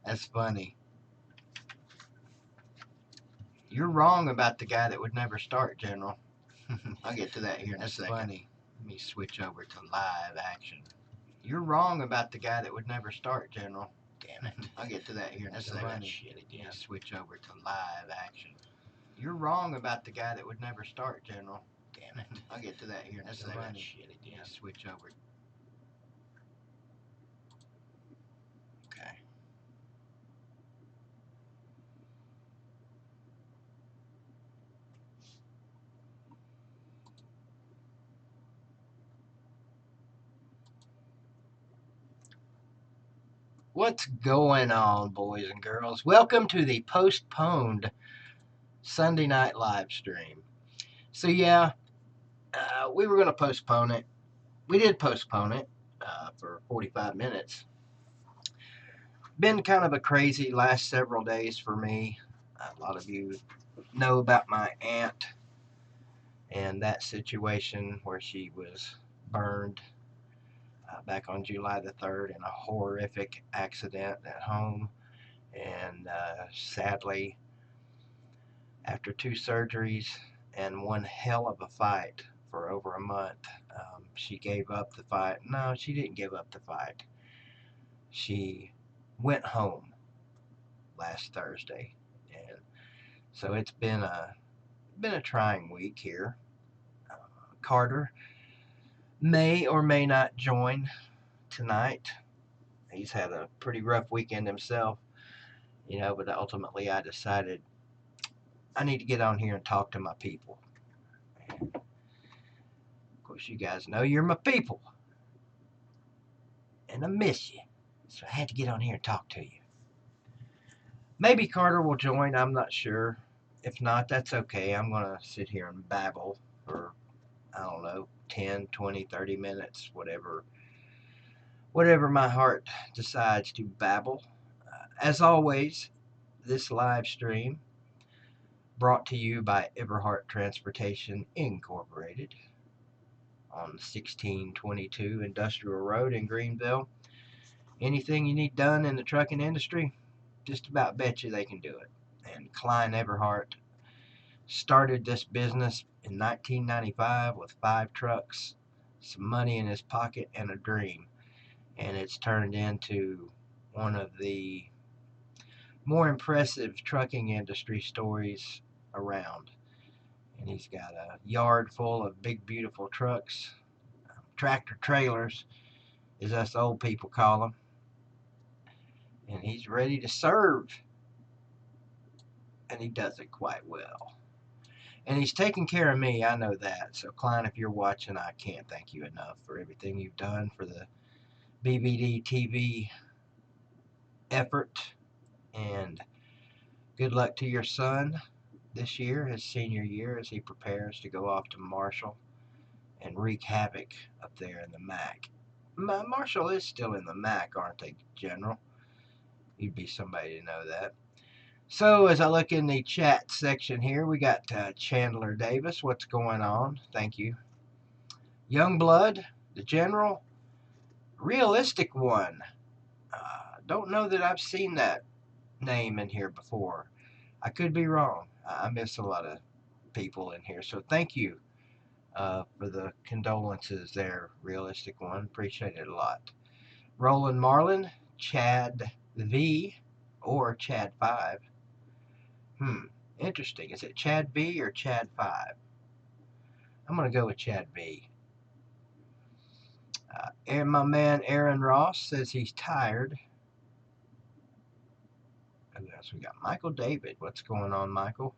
That's funny. You're wrong about the guy that would never start, General. I'll get to that here in a second. That's funny. Let me switch over to live action. You're wrong about the guy that would never start, General. Damn it. I'll get to that here in a second. Funny. Shit again. Switch over to live action. You're wrong about the guy that would never start, General. Damn it. I'll get to that here in a second. Funny. Shit again. Switch over. Okay. What's going on, boys and girls? Welcome to the postponed Sunday night live stream. So, yeah, we were going to postpone it. We did postpone it for 45 minutes. Been kind of a crazy last several days for me. A lot of you know about my aunt and that situation where she was burned back on July the 3rd in a horrific accident at home. And sadly, after 2 surgeries and one hell of a fight for over a month, she gave up the fight. No, she didn't give up the fight. She went home last Thursday, and so it's been a trying week here. Carter may or may not join tonight. He's had a pretty rough weekend himself, but ultimately I decided I need to get on here and talk to my people. Of course, you guys know you're my people, and I miss you, so I had to get on here and talk to you. Maybe Carter will join, I'm not sure. If not, that's okay. I'm going to sit here and babble for, I don't know, 10, 20, 30 minutes, whatever my heart decides to babble. As always, this live stream brought to you by Everhart Transportation Incorporated on 1622 Industrial Road in Greenville. Anything you need done in the trucking industry, just about bet you they can do it. And Klein Everhart started this business in 1995 with 5 trucks, some money in his pocket, and a dream. And it's turned into one of the more impressive trucking industry stories around. And he's got a yard full of big, beautiful trucks, tractor trailers, as us old people call them. And he's ready to serve. And he does it quite well. And he's taking care of me, I know that. So, Klein, if you're watching, I can't thank you enough for everything you've done for the BBD TV effort. And good luck to your son this year, his senior year, as he prepares to go off to Marshall and wreak havoc up there in the MAC. Marshall is still in the MAC, aren't they, General? You'd be somebody to know that. So as I look in the chat section here, we got Chandler Davis. What's going on? Thank you. Youngblood, the General, Realistic One. Don't know that I've seen that name in here before. I could be wrong. I miss a lot of people in here. So thank you for the condolences there, Realistic One. Appreciate it a lot. Roland Marlin, Chad V, or Chad 5. Interesting. Is it Chad V or Chad 5? I'm going to go with Chad V. And my man Aaron Ross says he's tired. And else we got Michael David. What's going on, Michael?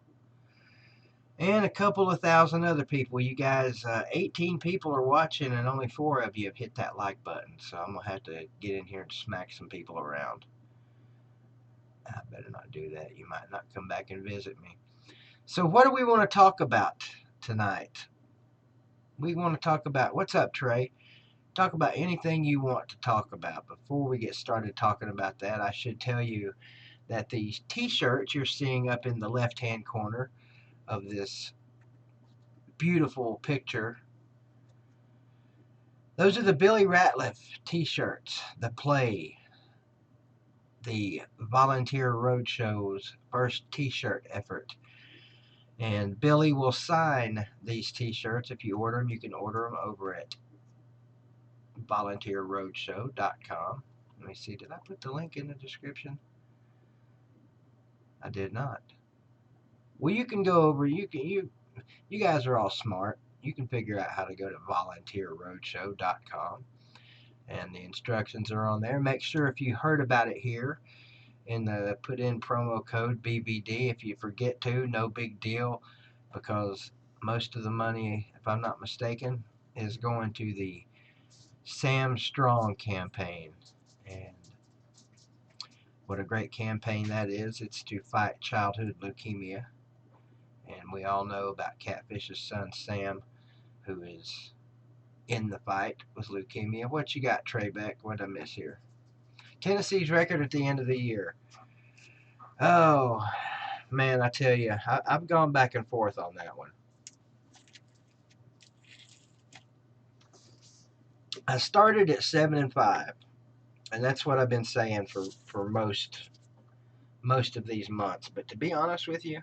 And a couple of thousand other people. You guys, 18 people are watching, and only 4 of you have hit that like button. So I'm going to have to get in here and smack some people around. I better not do that. You might not come back and visit me. So what do we want to talk about tonight? We want to talk about, what's up, Trey? Talk about anything you want to talk about. Before we get started talking about that, I should tell you that these t-shirts you're seeing up in the left-hand corner of this beautiful picture, those are the Billy Ratliff t-shirts, the play the Volunteer Roadshow's first t-shirt effort. And Billy will sign these t-shirts. If you order them, you can order them over at volunteerroadshow.com. Let me see, did I put the link in the description? I did not. Well, you can go over, you guys are all smart. You can figure out how to go to volunteerroadshow.com, and the instructions are on there. Make sure if you heard about it here, and put in promo code BVD. If you forget to, no big deal, because most of the money, if I'm not mistaken, is going to the Sam Strong campaign. And what a great campaign that is. It's to fight childhood leukemia. And we all know about Catfish's son Sam, who is in the fight with leukemia. What you got, Trebeck? What did I miss here? Tennessee's record at the end of the year. Oh, man, I tell you, I've gone back and forth on that one. I started at 7-5, and that's what I've been saying for most of these months. But to be honest with you,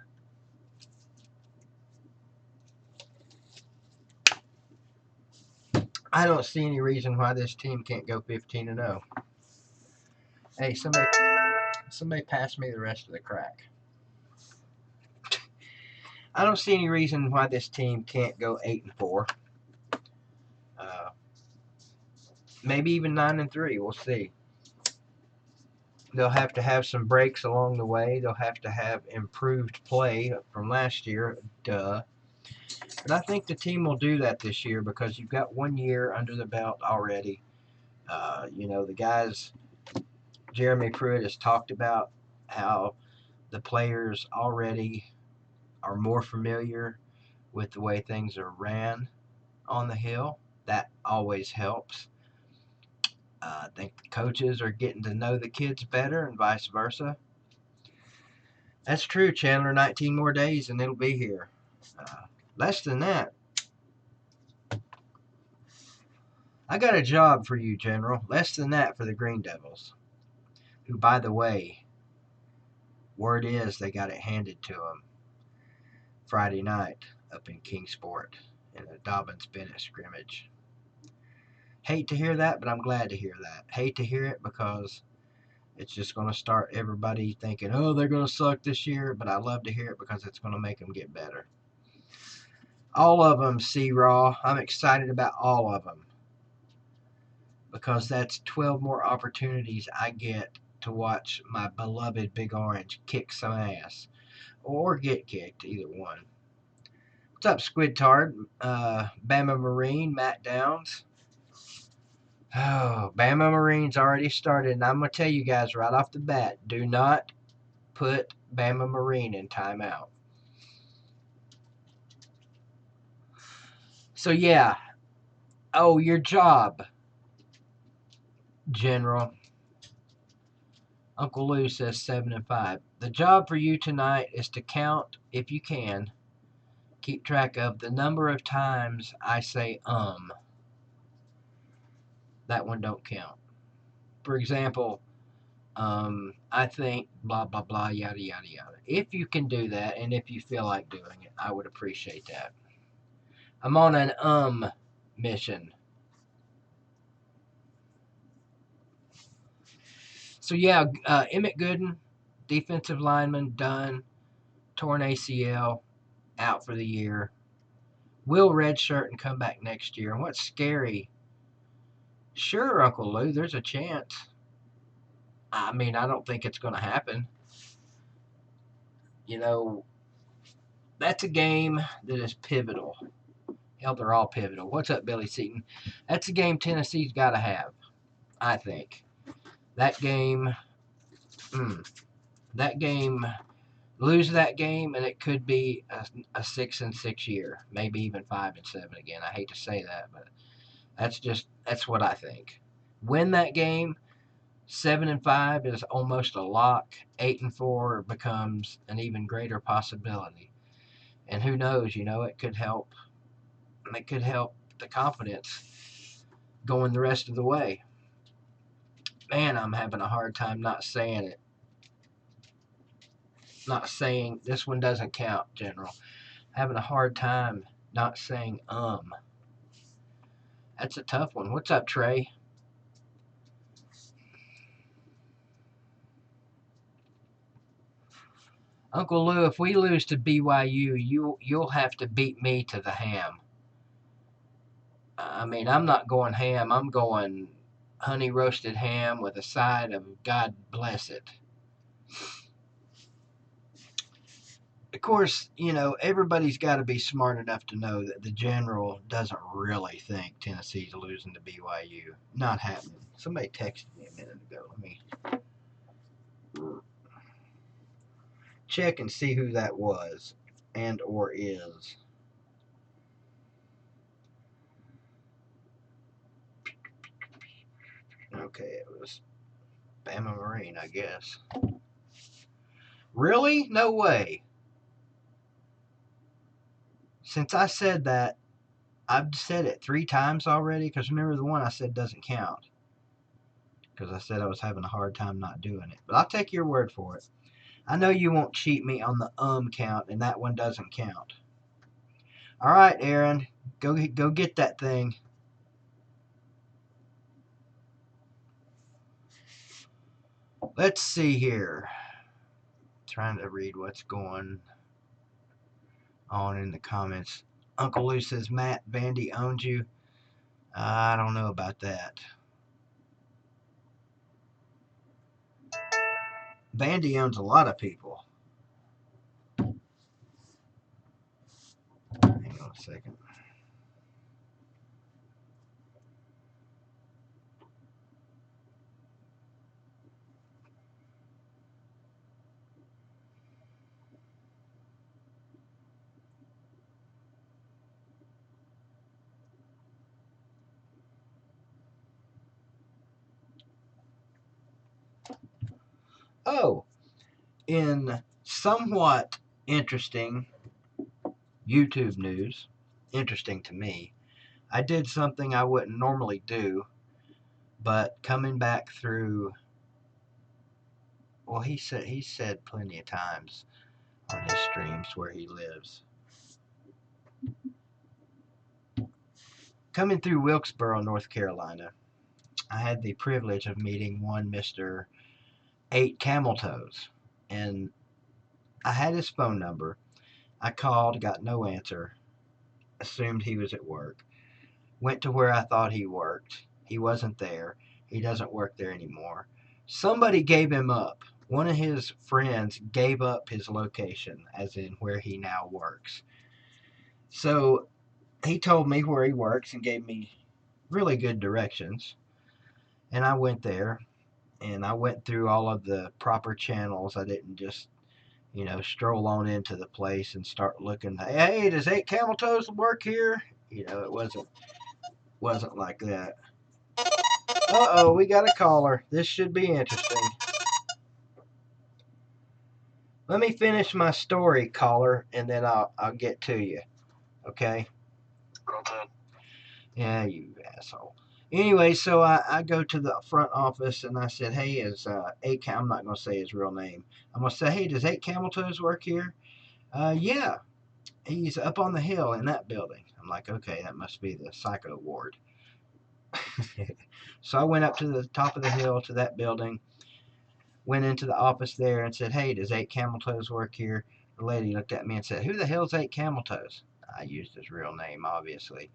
I don't see any reason why this team can't go 15-0. Hey, somebody pass me the rest of the crack. I don't see any reason why this team can't go 8-4. Maybe even 9-3. We'll see. They'll have to have some breaks along the way. They'll have to have improved play from last year. Duh. But I think the team will do that this year because you've got 1 year under the belt already. The guys, Jeremy Pruitt has talked about how the players already are more familiar with the way things are ran on the Hill. That always helps. I think the coaches are getting to know the kids better and vice versa. That's true, Chandler. 19 more days and it'll be here. Less than that. I got a job for you, General. Less than that for the Green Devils. Who, by the way, word is they got it handed to them Friday night up in Kingsport in a Dobbins-Bennett scrimmage. Hate to hear that, but I'm glad to hear that. Hate to hear it because it's just going to start everybody thinking, oh, they're going to suck this year, but I love to hear it because it's going to make them get better. All of them, C-Raw. I'm excited about all of them because that's 12 more opportunities I get to watch my beloved Big Orange kick some ass or get kicked, either one. What's up, Squidtard? Bama Marine, Matt Downs. Oh, Bama Marine's already started, and I'm going to tell you guys right off the bat, do not put Bama Marine in timeout. So, yeah. Oh, your job, General. Uncle Lou says 7-5. The job for you tonight is to count, if you can, keep track of the number of times I say That one don't count. For example, I think blah, blah, blah, yada, yada, yada. If you can do that, and if you feel like doing it, I would appreciate that. I'm on an mission. So, yeah, Emmett Gooden, defensive lineman, done. Torn ACL, out for the year. Will redshirt and come back next year. And what's scary, sure, Uncle Lou, there's a chance. I mean, I don't think it's going to happen. That's a game that is pivotal. Hell, they're all pivotal. What's up, Billy Seaton? That's a game Tennessee's got to have, I think. That game, lose that game, and it could be a 6-6 year, maybe even 5-7 again. I hate to say that, but that's what I think. Win that game, 7-5 is almost a lock. 8-4 becomes an even greater possibility. And who knows? It could help. It could help the confidence going the rest of the way. Man, I'm having a hard time not saying it. Not saying, this one doesn't count, General. Having a hard time not saying That's a tough one. What's up, Trey? Uncle Lou, if we lose to BYU, you'll have to beat me to the ham. I mean, I'm not going ham. I'm going honey roasted ham with a side of God bless it. Of course, you know, everybody's got to be smart enough to know that the general doesn't really think Tennessee's losing to BYU. Not happening. Somebody texted me a minute ago. Let me check and see who that was and or is. Okay, it was Bama Marine, I guess. Really? No way. Since I said that, I've said it 3 times already, because remember the one I said doesn't count. Because I said I was having a hard time not doing it. But I'll take your word for it. I know you won't cheat me on the count, and that one doesn't count. All right, Aaron, go get that thing. Let's see here. Trying to read what's going on in the comments. Uncle Lou says Matt Vandy owns you. I don't know about that. Vandy owns a lot of people. Hang on a second. Oh, in somewhat interesting YouTube news, interesting to me, I did something I wouldn't normally do, but coming back through, well, he said plenty of times on his streams where he lives. Coming through Wilkesboro, North Carolina, I had the privilege of meeting one Mr. 8 Camel Toes, and I had his phone number. I called, got no answer, assumed he was at work. Went to where I thought he worked. He wasn't there. He doesn't work there anymore. Somebody gave him up. One of his friends gave up his location, as in where he now works. So he told me where he works and gave me really good directions. And I went there and I went through all of the proper channels. I didn't just, stroll on into the place and start looking. Hey, does 8 Camel Toes work here? It wasn't like that. Uh-oh, we got a caller. This should be interesting. Let me finish my story, caller, and then I'll get to you. Okay? Okay. Yeah, you asshole. Anyway, so I go to the front office and I said, hey, is 8 I'm not going to say his real name. I'm going to say, hey, does 8 Camel Toes work here? Yeah. He's up on the hill in that building. I'm like, okay, that must be the psycho ward. So I went up to the top of the hill to that building, went into the office there and said, hey, does 8 Camel Toes work here? The lady looked at me and said, who the hell's 8 Camel Toes? I used his real name, obviously.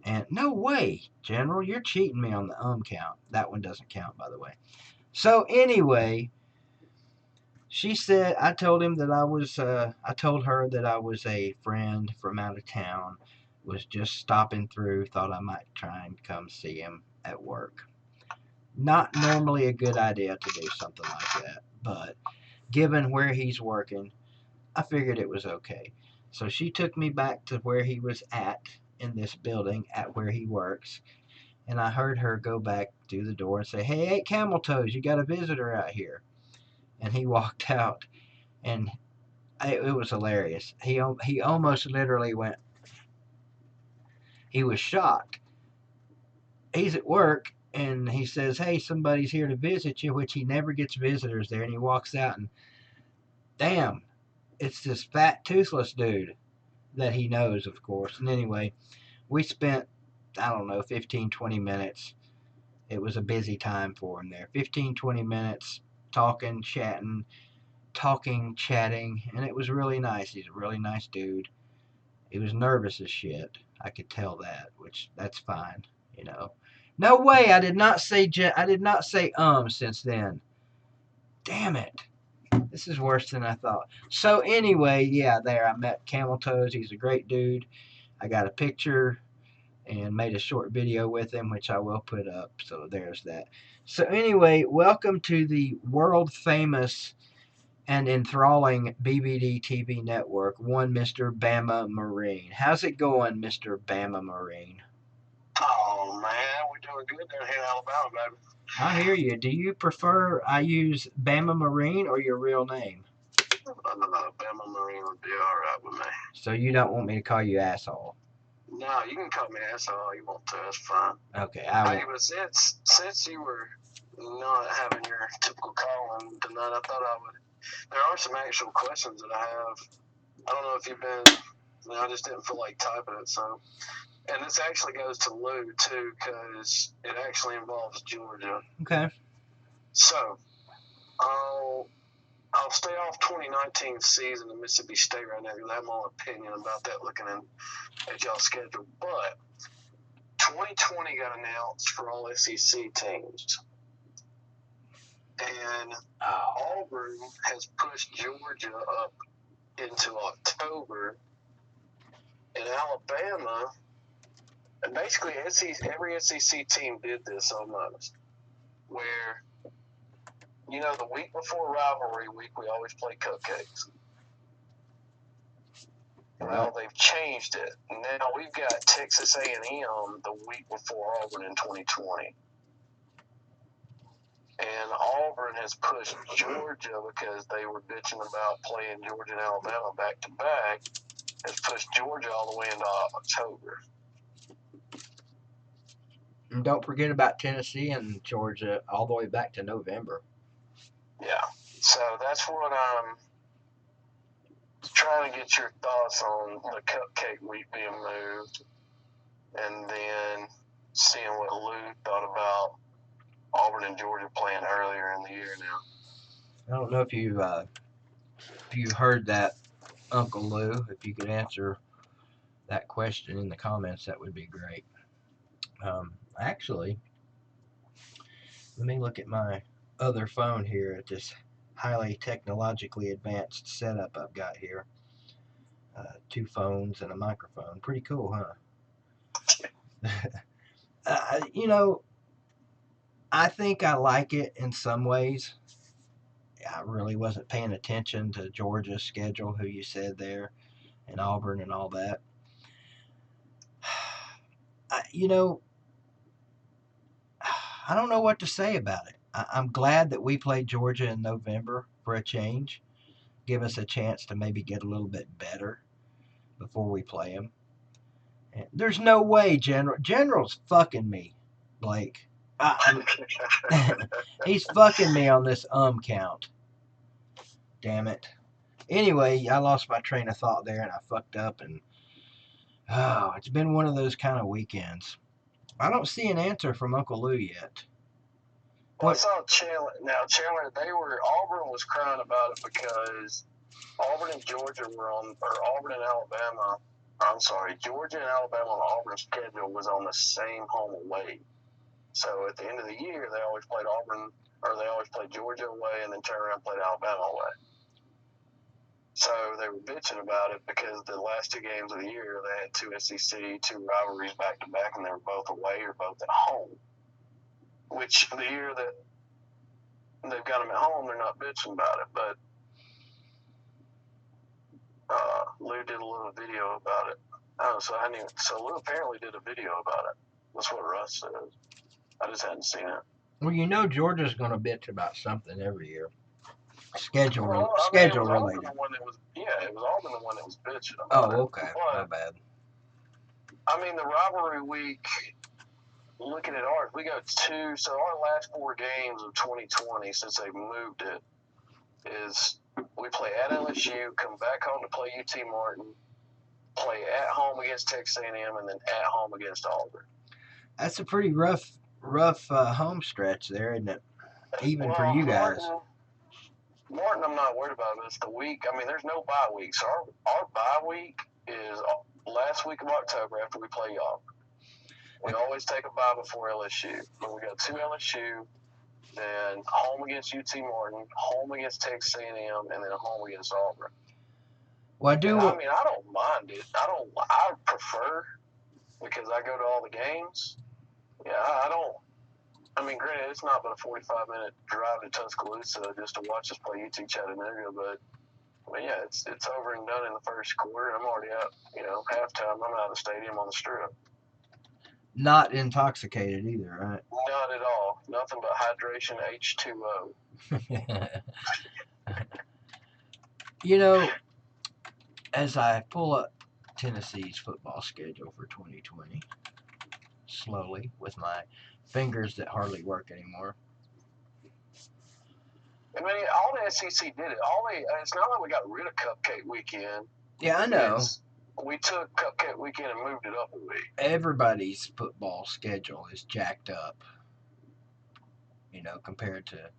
And no way, General, you're cheating me on the count. That one doesn't count, by the way. So anyway, she said, I told her that I was a friend from out of town, was just stopping through, thought I might try and come see him at work. Not normally a good idea to do something like that, but given where he's working, I figured it was okay. So she took me back to where he was at in this building, at where he works, and I heard her go back through the door and say, hey, 8 Camel Toes, you got a visitor out here. And he walked out, and it was hilarious. He almost literally went, he was shocked. He's at work, and he says, "Hey, somebody's here to visit you," which he never gets visitors there. And he walks out, and damn, it's this fat, toothless dude that he knows, of course. And anyway, we spent, I don't know, 15, 20 minutes. It was a busy time for him there. 15, 20 minutes talking, chatting, and it was really nice. He's a really nice dude. He was nervous as shit. I could tell that, which that's fine, you know. No way, I did not say since then. Damn it. This is worse than I thought. So anyway, yeah, there I met Camel Toes. He's a great dude. I got a picture and made a short video with him, which I will put up. So there's that. So anyway, welcome to the world famous and enthralling BBD TV network, one Mr. Bama Marine. How's it going, Mr. Bama Marine? Oh man, we're doing good down here in Alabama, baby. I hear you. Do you prefer I use Bama Marine or your real name? Bama Marine would be all right with me. So you don't want me to call you asshole? No, you can call me asshole all you want to. That's fine. Okay, Hey, but since you were not having your typical calling tonight, I thought I would. There are some actual questions that I have. I don't know if you've been. I just didn't feel like typing it, so. And this actually goes to Lou too, because it actually involves Georgia. Okay. So, I'll stay off 2019 season of Mississippi State right now because I have my own opinion about that looking at y'all's schedule. But 2020 got announced for all SEC teams. And Auburn has pushed Georgia up into October. And Alabama, and basically every SEC team did this almost, where the week before rivalry week, we always play cupcakes. Well, they've changed it. Now we've got Texas A&M the week before Auburn in 2020. And Auburn has pushed Georgia because they were bitching about playing Georgia and Alabama back to back, has pushed Georgia all the way into October. And don't forget about Tennessee and Georgia all the way back to November. Yeah. So that's what I'm trying to get your thoughts on the cupcake week being moved, and then seeing what Lou thought about Auburn and Georgia playing earlier in the year now. I don't know if you heard that, Uncle Lou. If you could answer that question in the comments, that would be great. Actually, let me look at my other phone here at this highly technologically advanced setup I've got here. 2 phones and a microphone. Pretty cool, huh? I think I like it in some ways. I really wasn't paying attention to Georgia's schedule, who you said there, and Auburn and all that. I don't know what to say about it. I'm glad that we played Georgia in November for a change. Give us a chance to maybe get a little bit better before we play them. And there's no way General's fucking me, Blake. He's fucking me on this count. Damn it. Anyway, I lost my train of thought there and I fucked up, and it's been one of those kind of weekends. I don't see an answer from Uncle Lou yet. Well, I saw Chandler. Now, Chandler, Auburn was crying about it because Auburn and Georgia Auburn and Alabama. I'm sorry, Georgia and Alabama on Auburn's schedule was on the same home away. So at the end of the year, they always played Georgia away and then turned around and played Alabama away. So they were bitching about it because the last 2 games of the year, they had 2 SEC, 2 rivalries back to back, and they were both away or both at home. Which the year that they've got them at home, they're not bitching about it. But Lou did a little video about it. So Lou apparently did a video about it. That's what Russ says. I just hadn't seen it. Well, Georgia's going to bitch about something every year. Schedule related. It was Auburn the one that was bitching about it. Oh, okay. My bad. I mean, the rivalry week looking at ours, we got two. So our last 4 games of 2020 since they moved it is we play at LSU, come back home to play UT Martin, play at home against Texas A&M, and then at home against Auburn. That's a pretty rough home stretch there, isn't it? Even for you guys. Martin, I'm not worried about it. It's the week. I mean, there's no bye week. So our bye week is last week of October after we play Auburn. We always take a bye before LSU. But we got 2 LSU, then home against UT Martin, home against Texas A&M, and then home against Auburn. Well, I mean, I don't mind it. I prefer, because I go to all the games. Yeah, I don't. I mean, granted, it's not but a 45-minute drive to Tuscaloosa just to watch us play UT Chattanooga, but yeah, it's over and done in the first quarter. I'm already out, halftime. I'm out of the stadium on the Strip. Not intoxicated either, right? Not at all. Nothing but hydration, H2O. As I pull up Tennessee's football schedule for 2020, slowly with my fingers that hardly work anymore. I mean, all the SEC did it. It's not like we got rid of Cupcake Weekend. Yeah, I know. We took Cupcake Weekend and moved it up a week. Everybody's football schedule is jacked up, compared to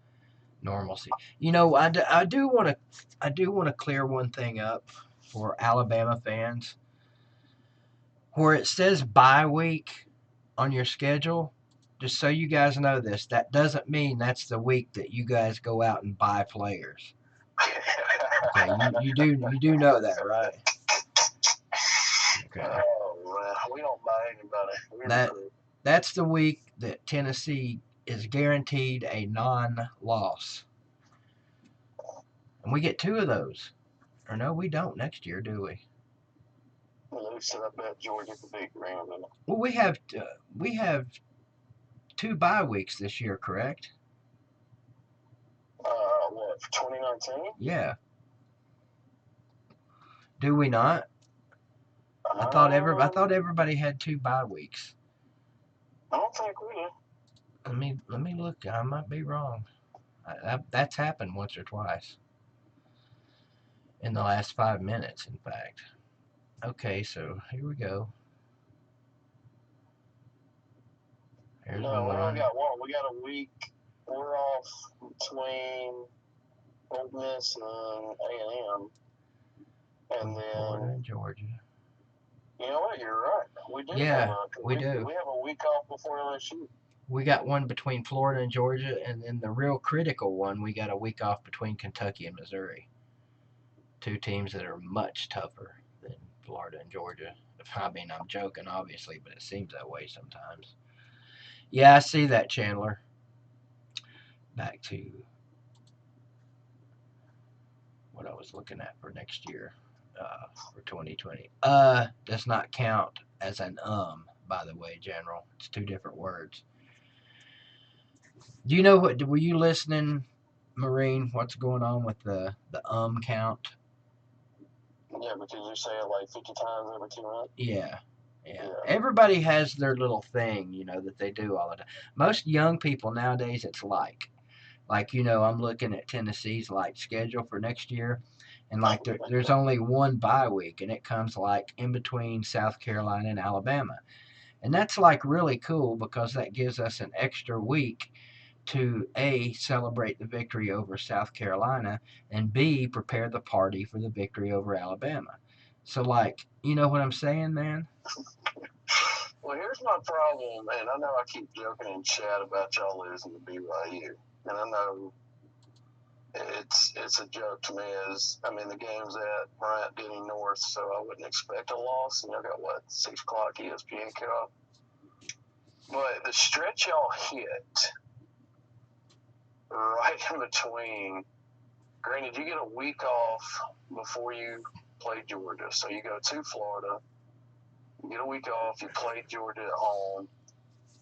normalcy. I do want to clear one thing up for Alabama fans. Where it says bye week on your schedule, just so you guys know this, that doesn't mean that's the week that you guys go out and buy players. Okay, you do know that, right? Okay. Oh, we don't buy anybody. That's the week that Tennessee is guaranteed a non-loss. And we get 2 of those. Or no, we don't next year, do we? Well, they said I bet Georgia could beat Graham. Well, we have 2 bye weeks this year, correct? What, for 2019? Yeah. Do we not? I thought everybody had 2 bye weeks. I don't think we do. Let me look. I might be wrong. That's happened once or twice in the last 5 minutes, in fact. Okay, so here we go. Here's no, we only got one. We got a week. We're off between Ole Miss and A&M. And then Florida and Georgia. You know what? You're right. We do. Yeah, we do. We have a week off before LSU. We got one between Florida and Georgia, and then the real critical one, we got a week off between Kentucky and Missouri. 2 teams that are much tougher than Florida and Georgia. I mean, I'm joking, obviously, but it seems that way sometimes. Yeah, I see that, Chandler. Back to what I was looking at for next year, for 2020. Does not count as an by the way, General. It's 2 different words. Do you know what? Were you listening, Marine? What's going on with the count? Yeah, because you say it like 50 times every 2 minutes. Yeah. Everybody has their little thing, that they do all the time. Most young people nowadays, it's like, I'm looking at Tennessee's schedule for next year, and there's only 1 bye week, and it comes in between South Carolina and Alabama, and that's really cool because that gives us an extra week to A, celebrate the victory over South Carolina, and B, prepare the party for the victory over Alabama. So, you know what I'm saying, man? Well, here's my problem, and I know I keep joking in chat about y'all losing to BYU, and I know it's a joke to me. The game's at Bryant Denny North, so I wouldn't expect a loss. And y'all got, 6 o'clock ESPN kickoff? But the stretch y'all hit right in between, granted, you get a week off before you play Georgia. So you go to Florida, you get a week off, you play Georgia at home,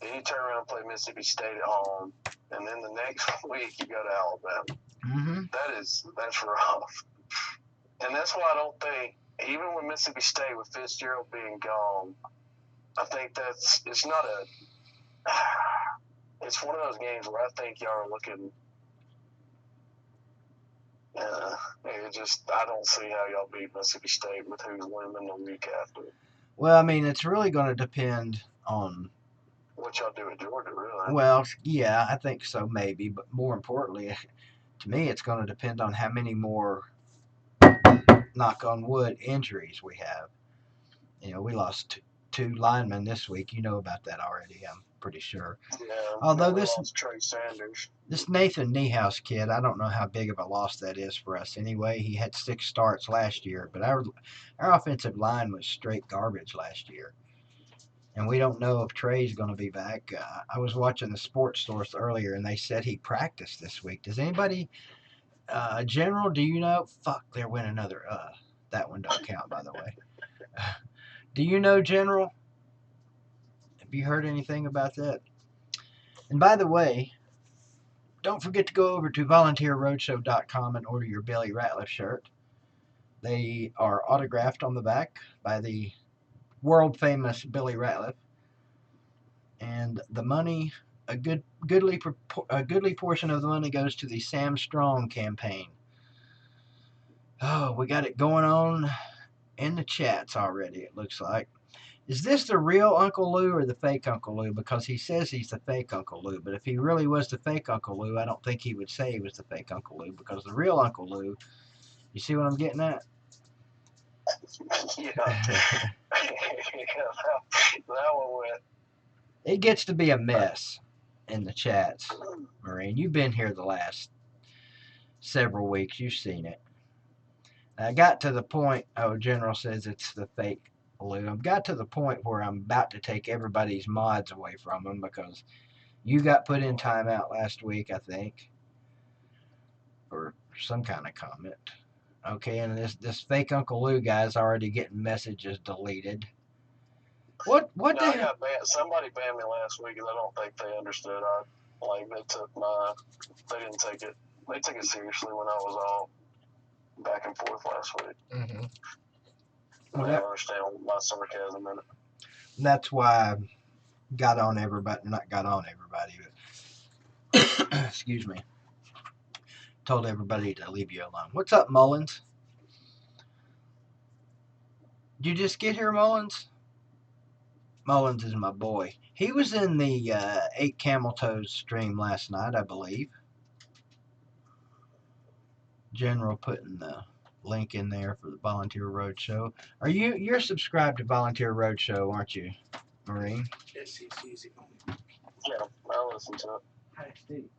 then you turn around and play Mississippi State at home, and then the next week you go to Alabama. Mm-hmm. That's rough. And that's why I don't think, even with Mississippi State, with Fitzgerald being gone, I think it's not It's one of those games where I think y'all are looking. I don't see how y'all beat Mississippi State with who's winning the week after. Well, I mean, it's really going to depend on what y'all do at Georgia, really. Well, yeah, I think so, maybe. But more importantly, to me, it's going to depend on how many more, knock on wood, injuries we have. We lost two linemen this week. You know about that already, I'm pretty sure. Yeah. Although we lost Trey Sanders. This Nathan Niehaus kid, I don't know how big of a loss that is for us anyway. He had 6 starts last year, but our offensive line was straight garbage last year. And we don't know if Trey's going to be back. I was watching the sports source earlier, and they said he practiced this week. Does anybody, General, do you know? Fuck, there went another. That one don't count, by the way. Do you know, General? Have you heard anything about that? And by the way, don't forget to go over to volunteerroadshow.com and order your Billy Ratliff shirt. They are autographed on the back by the world famous Billy Ratliff. And the money, a goodly portion of the money goes to the Sam Strong campaign. Oh, we got it going on in the chats already, it looks like. Is this the real Uncle Lou or the fake Uncle Lou? Because he says he's the fake Uncle Lou. But if he really was the fake Uncle Lou, I don't think he would say he was the fake Uncle Lou. Because the real Uncle Lou, you see what I'm getting at? Yeah. That one went. It gets to be a mess in the chats, Marine. You've been here the last several weeks. You've seen it. I got to the point, General says it's the fake Lou. I've got to the point where I'm about to take everybody's mods away from them because you got put in timeout last week, I think, or some kind of comment. Okay, and this fake Uncle Lou guy's already getting messages deleted. What No, the hell? Somebody banned me last week, and I don't think they understood. They didn't take it. They took it seriously when I was all back and forth last week. Mm-hmm. Well, I don't understand my sarcasm in it. That's why I got on everybody. Not got on everybody, but excuse me. Told everybody to leave you alone. What's up, Mullins? Did you just get here, Mullins? Mullins is my boy. He was in the 8 Camel Toes stream last night, I believe. General putting the link in there for the Volunteer Roadshow. You're subscribed to Volunteer Roadshow, aren't you, Marine? Yes, it's easy. Yeah, I'll listen to it. Hi, Steve.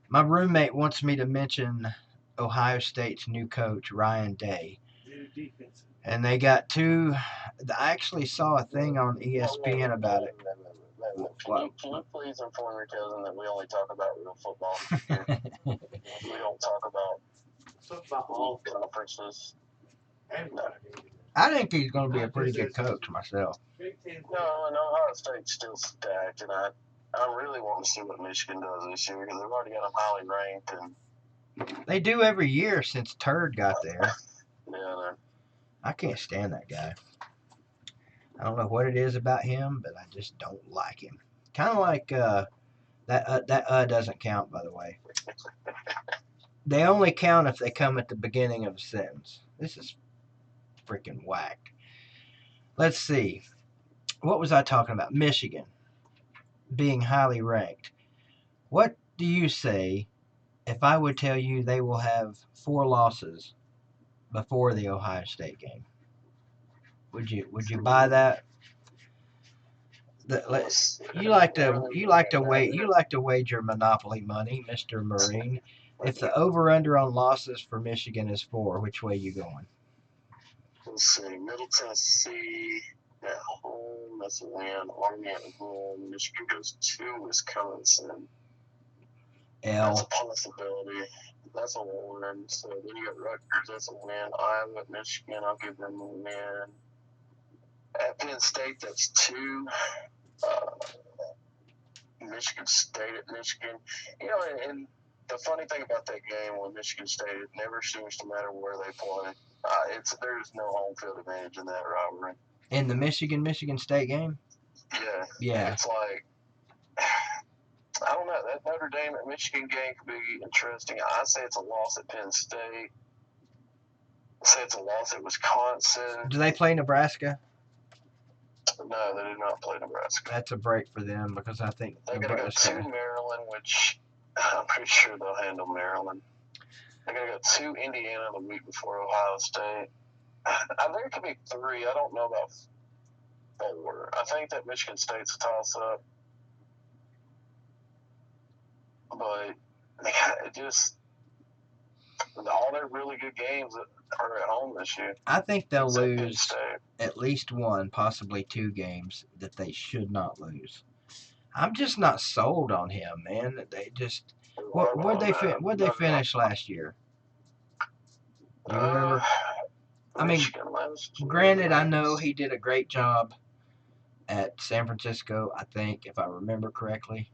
My roommate wants me to mention Ohio State's new coach, Ryan Day. And they got two. I actually saw a thing on ESPN about it. Can you please inform your cousin that we only talk about real football? We don't talk about all conferences. I think he's going to be a pretty good coach myself. No, and Ohio State's still stacked, and I really want to see what Michigan does this year because they've already got them highly ranked. And they do every year since Turd got there. Yeah. I can't stand that guy. I don't know what it is about him, but I just don't like him. Kind of like that doesn't count, by the way. They only count if they come at the beginning of a sentence. This is freaking whacked. Let's see. What was I talking about? Michigan being highly ranked. What do you say if I would tell you they will have 4 losses before the Ohio State game? Would you buy that? You like to wager Monopoly money, Mr. Marine. If the over/under on losses for Michigan is 4, which way you going? Let's see. Middle Tennessee at home. That's a win. Army at home. Michigan goes to Wisconsin. That's a possibility. That's a win. So then you got Rutgers. That's a win. Iowa at Michigan. I'll give them a win. At Penn State, that's 2. Michigan State at Michigan. And the funny thing about that game with Michigan State, it never seems to matter where they play. There's no home field advantage in that rivalry. In the Michigan State game? Yeah. Yeah. It's like, I don't know. That Notre Dame at Michigan game could be interesting. I say it's a loss at Penn State. I say it's a loss at Wisconsin. Do they play Nebraska? No, they did not play Nebraska. That's a break for them because I think They got to go to Maryland, which I'm pretty sure they'll handle Maryland. They got to go to Indiana the week before Ohio State. There could be 3. I don't know about 4. I think that Michigan State's a toss-up. But it just, all their really good games are at home this year. I think they'll lose at least 1, possibly 2 games that they should not lose. I'm just not sold on him, man. They just where'd they finish last year? Do you remember? I mean, granted, I know he did a great job at San Francisco. I think, if I remember correctly,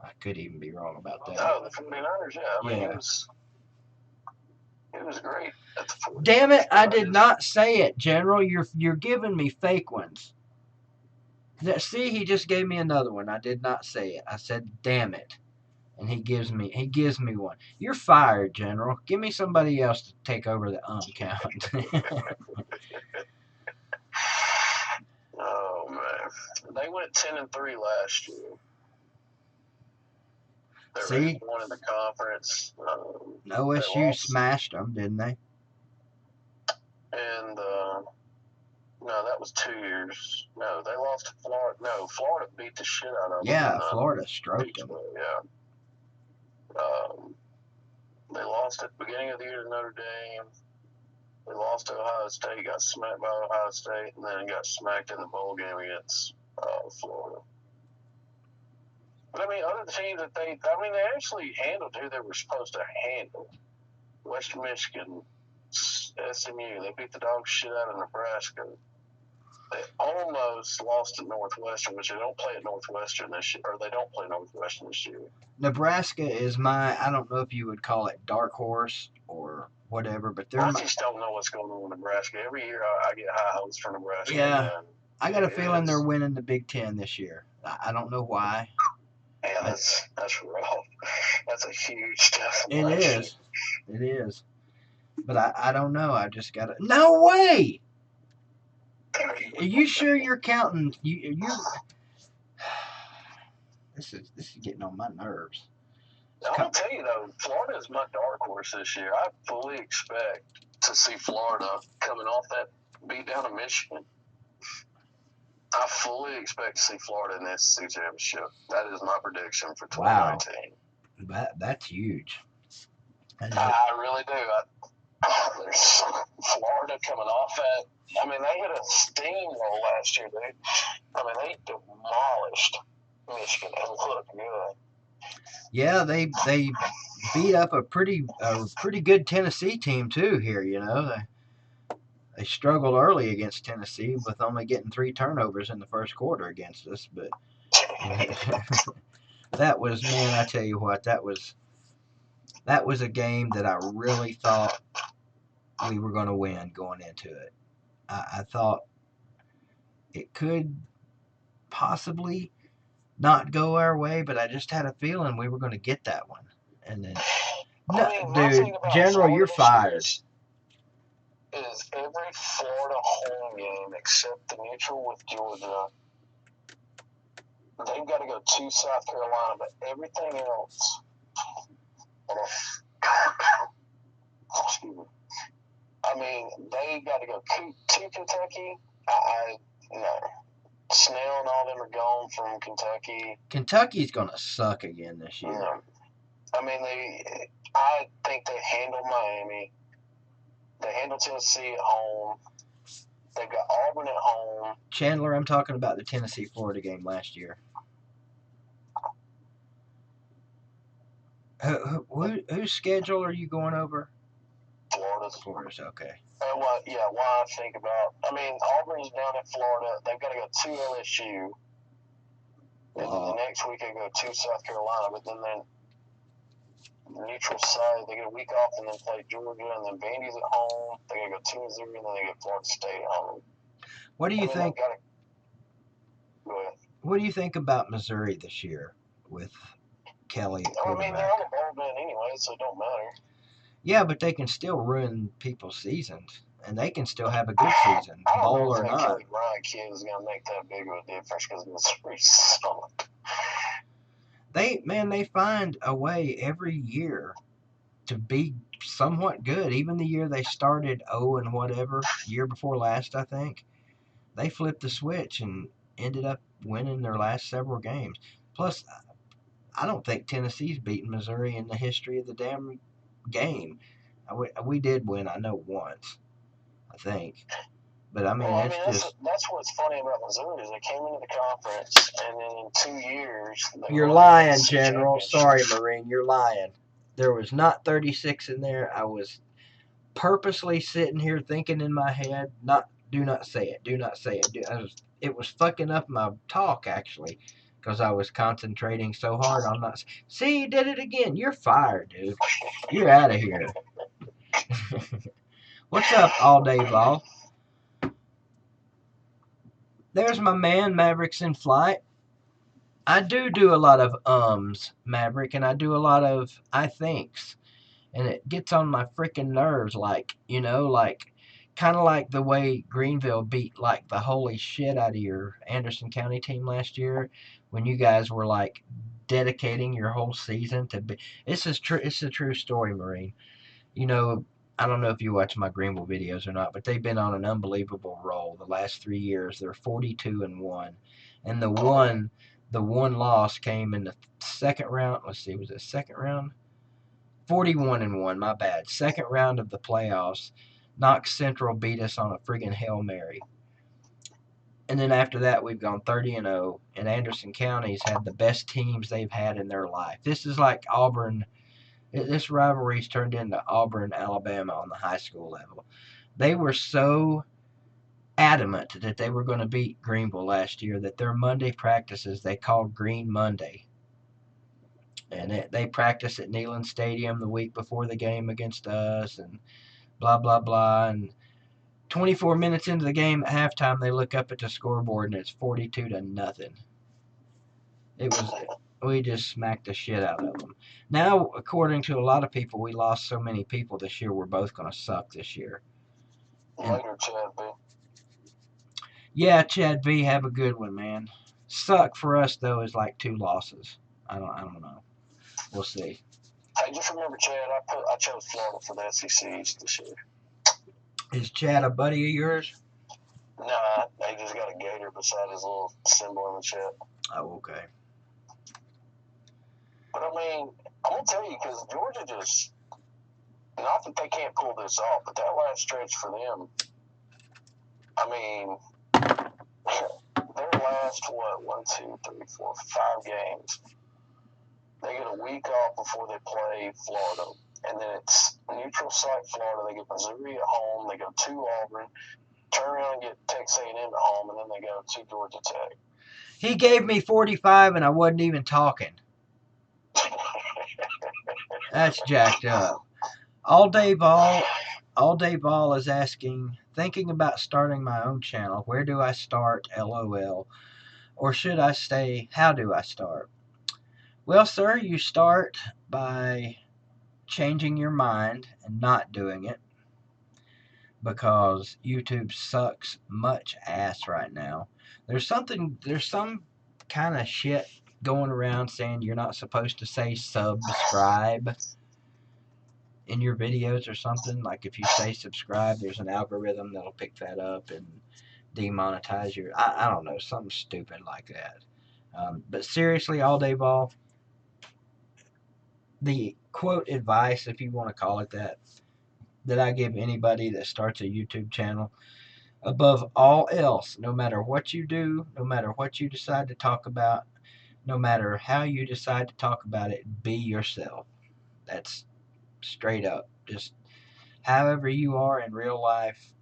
I could even be wrong about that. Oh, the 49ers, yeah. I mean, it was great at the 49ers. Damn it! I did not say it, General. You're giving me fake ones. See, he just gave me another one. I did not say it. I said, "Damn it," and he gives me one. You're fired, General. Give me somebody else to take over the count. Oh man, they went 10-3 last year. See, one in the conference. OSU smashed them, didn't they? And no, that was 2 years. No, they lost to Florida. No, Florida beat the shit out of them. Yeah, Florida stroked them. Yeah. They lost at the beginning of the year to Notre Dame. They lost to Ohio State, got smacked by Ohio State, and then got smacked in the bowl game against Florida. But I mean, other teams that they actually handled who they were supposed to handle. Western Michigan, SMU, they beat the dog shit out of Nebraska. They almost lost to Northwestern, which they don't play at Northwestern this year, or they don't play Northwestern this year. Nebraska is I don't know if you would call it dark horse or whatever, but I just don't know what's going on with Nebraska. Every year I get high hopes for Nebraska. Yeah, I got a feeling they're winning the Big Ten this year. I don't know why. Yeah, that's rough. That's a huge step. It is. But I don't know. I just got to. No way! Are you sure you're counting? You This is getting on my nerves. I'm gonna tell you though, Florida is my dark horse this year. I fully expect to see Florida coming off that beat down of Michigan. I fully expect to see Florida in the SEC championship. That is my prediction for 2019. Wow, that's huge. I really do. There's Florida coming off that. I mean, they hit a steamroll last year, dude. I mean, they demolished Michigan and looked good. Yeah, they beat up a pretty good Tennessee team too here. You know, they struggled early against Tennessee with only getting 3 turnovers in the first quarter against us. But that was, man, I tell you what, that was a game that I really thought we were going to win going into it. I thought it could possibly not go our way, but I just had a feeling we were going to get that one. And then, dude, General, you're fired. Is every Florida home game except the neutral with Georgia, they've got to go to South Carolina, but everything else, excuse me, I mean, they got to go to Kentucky. No. Snell and all them are gone from Kentucky. Kentucky's going to suck again this year. No. I mean, I think they handled Miami. They handled Tennessee at home. They've got Auburn at home. Chandler, I'm talking about the Tennessee-Florida game last year. Whose schedule are you going over? Florida's, okay. Why I think about, I mean, Auburn's down in Florida. They've got to go to LSU. And then the next week they go to South Carolina, but then neutral side, they get a week off and then play Georgia, and then Vandy's at home. They got to go to Missouri, and then they get Florida State at home. What do you think? Go ahead. What do you think about Missouri this year with Kelly at I mean, they're quarterback? on the bowl then anyway, so it don't matter. Yeah, but they can still ruin people's seasons, and they can still have a good season, I don't know bowl if or that not. Kelly Bryant kid is going to make that big of a difference because Missouri sucked. They find a way every year to be somewhat good. Even the year they started 0 and whatever, year before last, I think, they flipped the switch and ended up winning their last several games. Plus, I don't think Tennessee's beaten Missouri in the history of the damn game. We did win, I know, once, I think. But I mean, Well, I it's mean, just. that's what's funny about Missouri is they came into the conference, and then in 2 years, they You're won the lying, SEC General. Sorry, championship. Marine. You're lying. There was not 36 in there. I was purposely sitting here thinking in my head, do not say it. Do not say it. It was fucking up my talk, actually, because I was concentrating so hard on not. See, you did it again. You're fired, dude. You're out of here. What's up, all day ball? There's my man, Mavericks in flight. I do a lot of Maverick, and I do a lot of I thinks, and it gets on my freaking nerves. Like, like kind of like the way Greenville beat like the holy shit out of your Anderson County team last year, when you guys were like dedicating your whole season to be. This is true. It's a true story, Marine. You know, I don't know if you watch my Greenville videos or not, but they've been on an unbelievable roll the last 3 years. They're 42-1, and the one loss came in the second round. Let's see, was it second round? 41-1. My bad. Second round of the playoffs. Knox Central beat us on a friggin' Hail Mary. And then after that, we've gone 30-0, and Anderson County's had the best teams they've had in their life. This is like Auburn. This rivalry's turned into Auburn, Alabama on the high school level. They were so adamant that they were going to beat Greenville last year that their Monday practices they called Green Monday. And they practiced at Neyland Stadium the week before the game against us, and blah, blah, blah. And 24 minutes into the game at halftime, they look up at the scoreboard and it's 42-0. It was we just smacked the shit out of them. Now, according to a lot of people, we lost so many people this year. We're both going to suck this year. And Later, Chad B. yeah, Chad V, have a good one, man. Suck for us though is like 2 losses. I don't know. We'll see. Hey, just remember, Chad, I chose Florida for the SEC East this year. Is Chad a buddy of yours? Nah, they just got a gator beside his little symbol in the chat. Oh, okay. But I mean, I'm gonna tell you because Georgia just not that they can't pull this off, but that last stretch for them. I mean, their last what 1, 2, 3, 4, 5 games. They get a week off before they play Florida, and then it's neutral site Florida. They get Missouri at home. They go to Auburn, turn around and get Texas A&M at home, and then they go to Georgia Tech. He gave me 45 and I wasn't even talking. That's jacked up. All Day Ball is asking, thinking about starting my own channel. Where do I start? LOL. Or should I stay? How do I start? Well, sir, you start by changing your mind and not doing it, because YouTube sucks much ass right now. There's some kind of shit going around saying you're not supposed to say subscribe in your videos or something. Like if you say subscribe, there's an algorithm that'll pick that up and demonetize your. I don't know, something stupid like that. But seriously, all day ball. The quote advice, if you want to call it that I give anybody that starts a YouTube channel, above all else, no matter what you do, no matter what you decide to talk about, no matter how you decide to talk about it, be yourself. That's straight up. Just however you are in real life,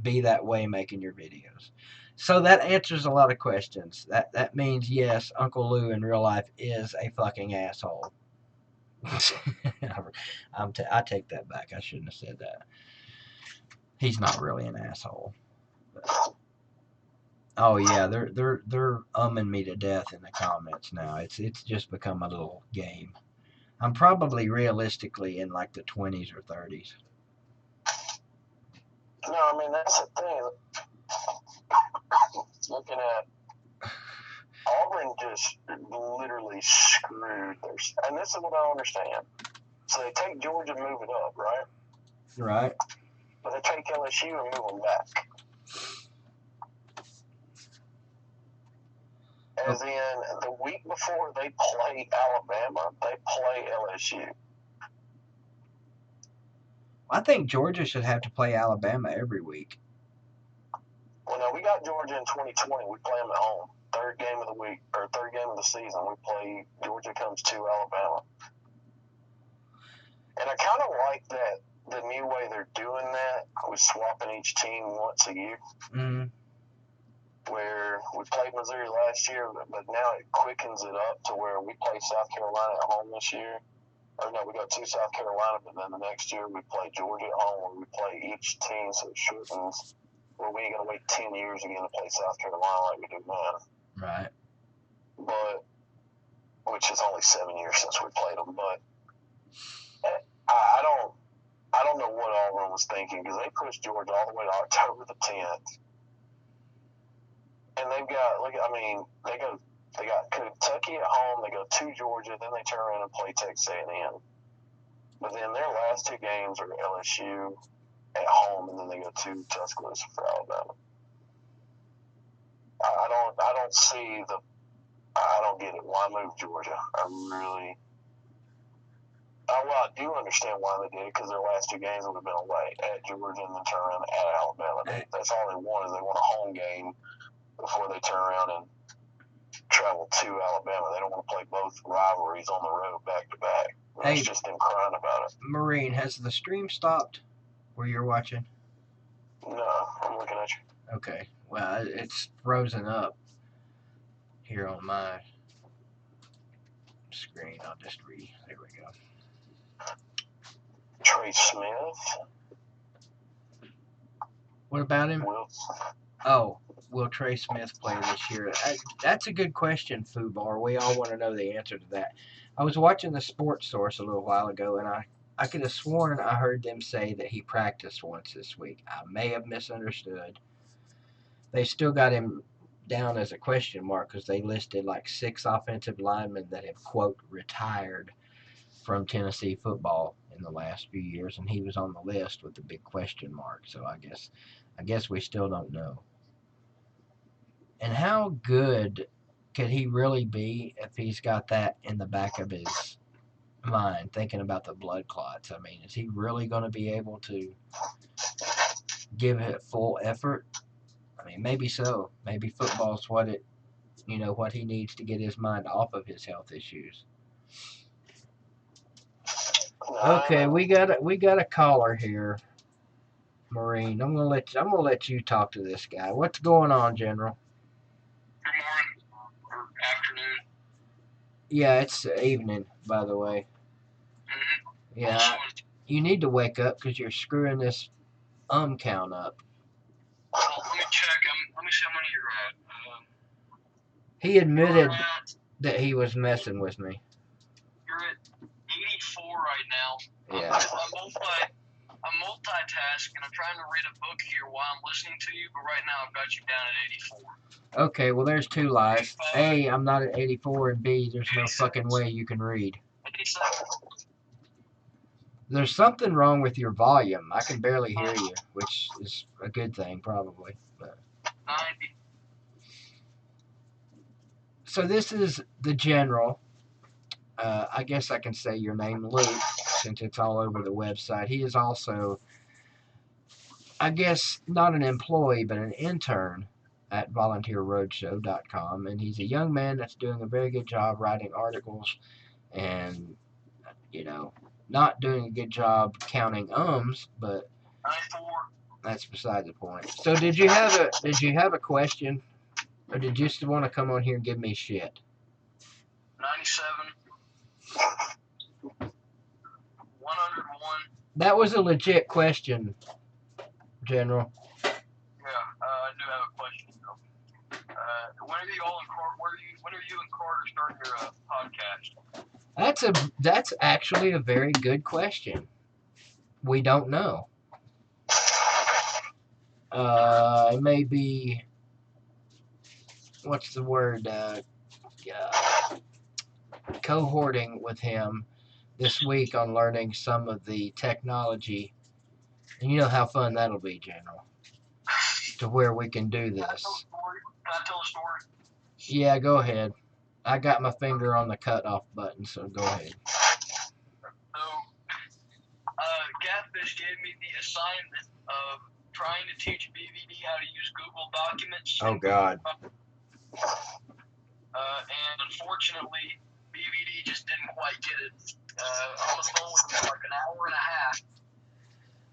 be that way making your videos. So that answers a lot of questions. That means yes, Uncle Lou in real life is a fucking asshole. I take that back. I shouldn't have said that. He's not really an asshole. But Oh yeah, they're umming me to death in the comments now. It's just become a little game. I'm probably realistically in like the 20s or 30s. No, I mean that's the thing. Looking at Auburn, just literally screwed their. And this is what I don't understand. So they take Georgia and move it up, right? Right. But they take LSU and move them back. As in, the week before they play Alabama, they play LSU. I think Georgia should have to play Alabama every week. Well, no, we got Georgia in 2020. We play them at home. Third game of the week, or third game of the season, we play Georgia comes to Alabama. And I kind of like that, the new way they're doing that, with swapping each team once a year. Mm-hmm. Where we played Missouri last year, but now it quickens it up to where we play South Carolina at home this year. Or no, we go to South Carolina, but then the next year we play Georgia at home, where we play each team, so it shortens. Where we ain't gonna wait 10 years again to play South Carolina like we do now. Right. But which is only 7 years since we played them. But I don't know what Auburn was thinking, because they pushed Georgia all the way to October the 10th. And they've got, they got Kentucky at home, they go to Georgia, then they turn around and play Texas A&M. But then their last two games are LSU at home, and then they go to Tuscaloosa for Alabama. I don't see I don't get it. Why move Georgia? I do understand why they did it, because their last two games would have been away at Georgia and then turn around at Alabama. That's all they want, is they want a home game before they turn around and travel to Alabama. They don't want to play both rivalries on the road back to back. It's just them crying about it. Marine, has the stream stopped where you're watching? No, I'm looking at you. Okay. Well, it's frozen up here on my screen. I'll just there we go. Trey Smith. What about him? Will Trey Smith play this year? That's a good question, Fubar. We all want to know the answer to that. I was watching the Sports Source a little while ago, and I could have sworn I heard them say that he practiced once this week. I may have misunderstood. They still got him down as a question mark because they listed like 6 offensive linemen that have, quote, retired from Tennessee football in the last few years, and he was on the list with the big question mark. So I guess we still don't know. And how good could he really be if he's got that in the back of his mind, thinking about the blood clots? I mean, is he really going to be able to give it full effort? I mean, maybe so. Maybe football's what he needs to get his mind off of his health issues. Okay, we got a caller here, Marine. I'm gonna let you talk to this guy. What's going on, General? Good morning or afternoon. Yeah, it's evening, by the way. Mm-hmm. Yeah, you need to wake up because you're screwing this count up. Well, let me check. Let me see how many you're at. He admitted that he was messing with me. You're at 84 right now. Yeah. I'm multitasking. I'm trying to read a book here while I'm listening to you, but right now I've got you down at 84. Okay, well, there's two lies. A, I'm not at 84, and B, there's no fucking way you can read. 87. There's something wrong with your volume. I can barely hear you, which is a good thing, probably. But. 90. So this is the General. I guess I can say your name, Luke, since it's all over the website. He is also, I guess, not an employee, but an intern at volunteerroadshow.com, and he's a young man that's doing a very good job writing articles and, not doing a good job counting ums, but 94. That's beside the point. So did you have a question, or did you just want to come on here and give me shit? 97. 101. That was a legit question, General. Yeah, I do have a question though. When are you all in when are you and Carter starting your podcast? That's actually a very good question. We don't know. Maybe, what's the word? Cohorting with him this week on learning some of the technology. And you know how fun that'll be, General. To where we can do this. Can I tell a story? Yeah, go ahead. I got my finger on the cutoff button, so go ahead. So, Catfish gave me the assignment of trying to teach BVD how to use Google Documents. Oh, God. And unfortunately, BVD just didn't quite get it. On the phone with him for like an hour and a half.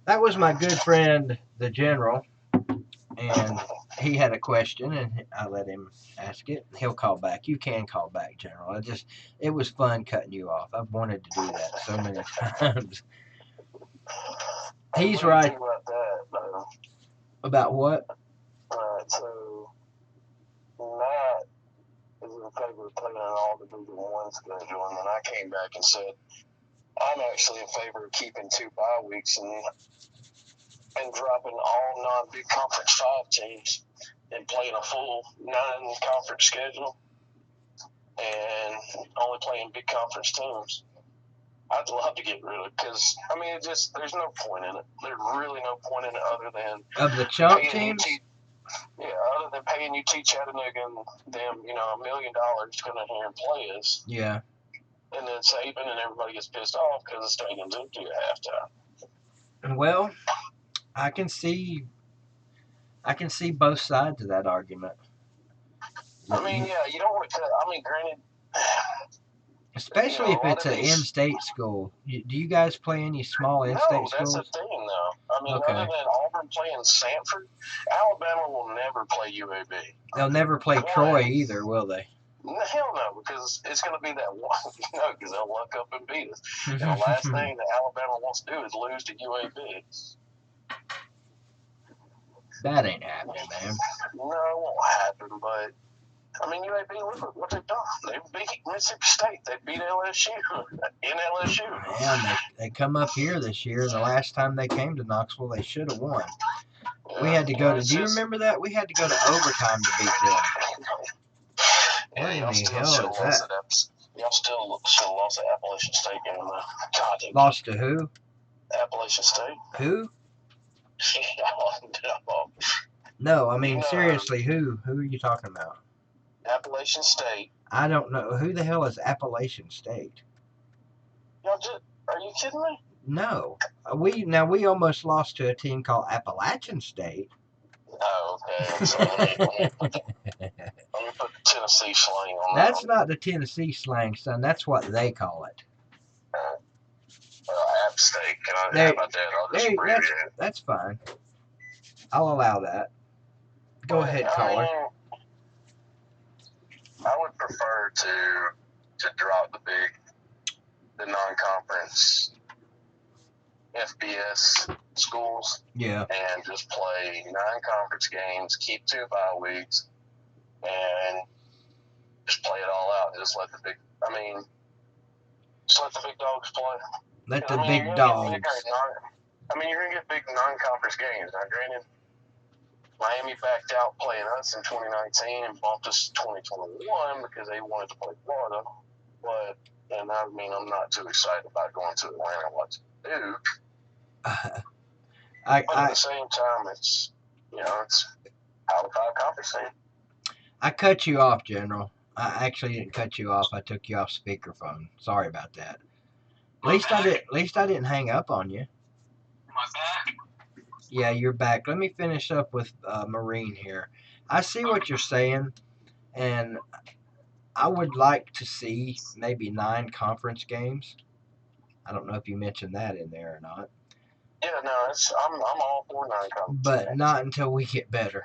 That was my good friend, the General, and he had a question, and I let him ask it. He'll call back. You can call back, General. It was fun cutting you off. I've wanted to do that so many times. He's right. About that, About what? So Matt is in favor of playing all the Division One schedule, and then I came back and said I'm actually in favor of keeping 2 bye weeks and dropping all non-big conference 5 teams and playing a full 9-conference schedule and only playing big conference teams. I'd love to get rid of it because, I mean, there's no point in it. There's really no point in it other than of the chump teams. Other than paying UT Chattanooga and them, $1 million to come in here and play us. Yeah. And then Saban and everybody gets pissed off because the stadium's empty at halftime. Well, I can see both sides of that argument. I mean, yeah, you don't want to. I mean, granted. Especially if it's an in-state school. Do you guys play any small in-state schools? No, that's the thing, though. I mean, other than Auburn playing Sanford, Alabama will never play UAB. They'll never play Troy either, will they? Hell no, because it's going to be that one. Because they'll luck up and beat us. And the last thing that Alabama wants to do is lose to UAB. That ain't happening, man. No, it won't happen, but I mean, UAB, look at what they've done. They beat Mississippi State. They beat LSU in LSU. Yeah, they come up here this year, and the last time they came to Knoxville, they should have won. Yeah, we had to go to. Do you remember that? We had to go to overtime to beat them. What in the hell is that? Y'all still lost at Appalachian State game, though. God, lost to who? Appalachian State. Who? No, I mean seriously, who? Who are you talking about? Appalachian State. I don't know. Who the hell is Appalachian State? Are you kidding me? No. We almost lost to a team called Appalachian State. Oh, okay. So let me put the Tennessee slang on that. That's not the Tennessee slang, son. That's what they call it. App State. How about that? I'll just abbreviate it. That's fine. I'll allow that. Go ahead, caller. I would prefer to drop the non-conference FBS schools. Yeah. And just play 9 conference games, keep 2 bye weeks, and just play it all out. Just let the big dogs play. Let the big dogs. You're going to get big non-conference games. Now, granted, Miami backed out playing us in 2019 and bumped us to 2021 because they wanted to play Florida. I'm not too excited about going to Atlanta and watching Duke. But at the same time, it's Power 5 conference thing. I cut you off, General. I actually didn't cut you off. I took you off speakerphone. Sorry about that. At least I didn't hang up on you. Am I back? Yeah, you're back. Let me finish up with Marine here. I see what you're saying, and I would like to see maybe 9 conference games. I don't know if you mentioned that in there or not. Yeah, no, I'm all for 9 conference but games. Not until we get better.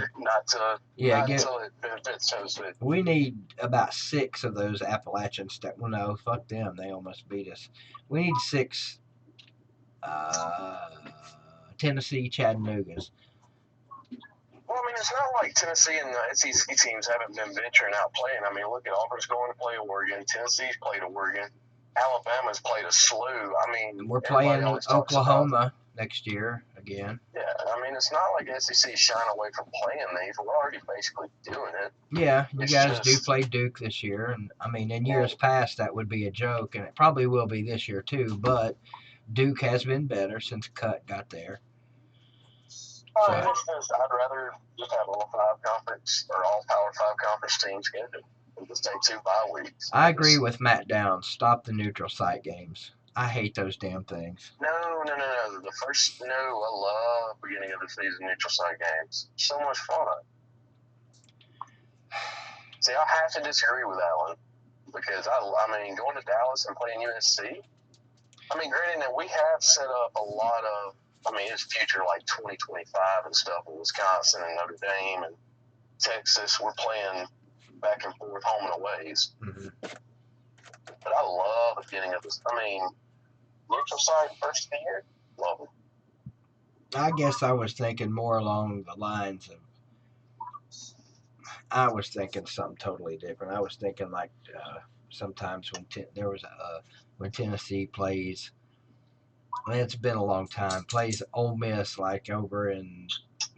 Until it benefits Tennessee. We need about 6 of those Appalachian State. Well, no, fuck them. They almost beat us. We need 6 Tennessee Chattanoogas. Well, I mean, it's not like Tennessee and the SEC teams haven't been venturing out playing. I mean, look at Auburn's going to play Oregon. Tennessee's played Oregon. Alabama's played a slew. I mean, we're playing always talks Oklahoma next year again. Yeah, I mean, it's not like SEC shying away from playing these. We're already basically doing it. Yeah, you It's guys do just- play Duke this year, and I mean, in years past that would be a joke, and it probably will be this year too. But Duke has been better since Cut got there. It's just, I'd rather just have all 5 conference or all Power 5 conference teams scheduled and just take 2 bye weeks. I agree with Matt Downs. Stop the neutral site games. I hate those damn things. No. I love beginning of the season neutral site games. So much fun. See, I have to disagree with that one because I mean, going to Dallas and playing USC. I mean, granted that we have set up a lot of. I mean, it's future like 2025 and stuff with Wisconsin and Notre Dame and Texas. We're playing back and forth home and aways. Mm-hmm. But I love the beginning of this. I mean, neutral site first of the year, love it. I guess I was thinking more along the lines of. I was thinking something totally different. I was thinking like sometimes when Tennessee plays. I mean, it's been a long time. Plays Ole Miss like over in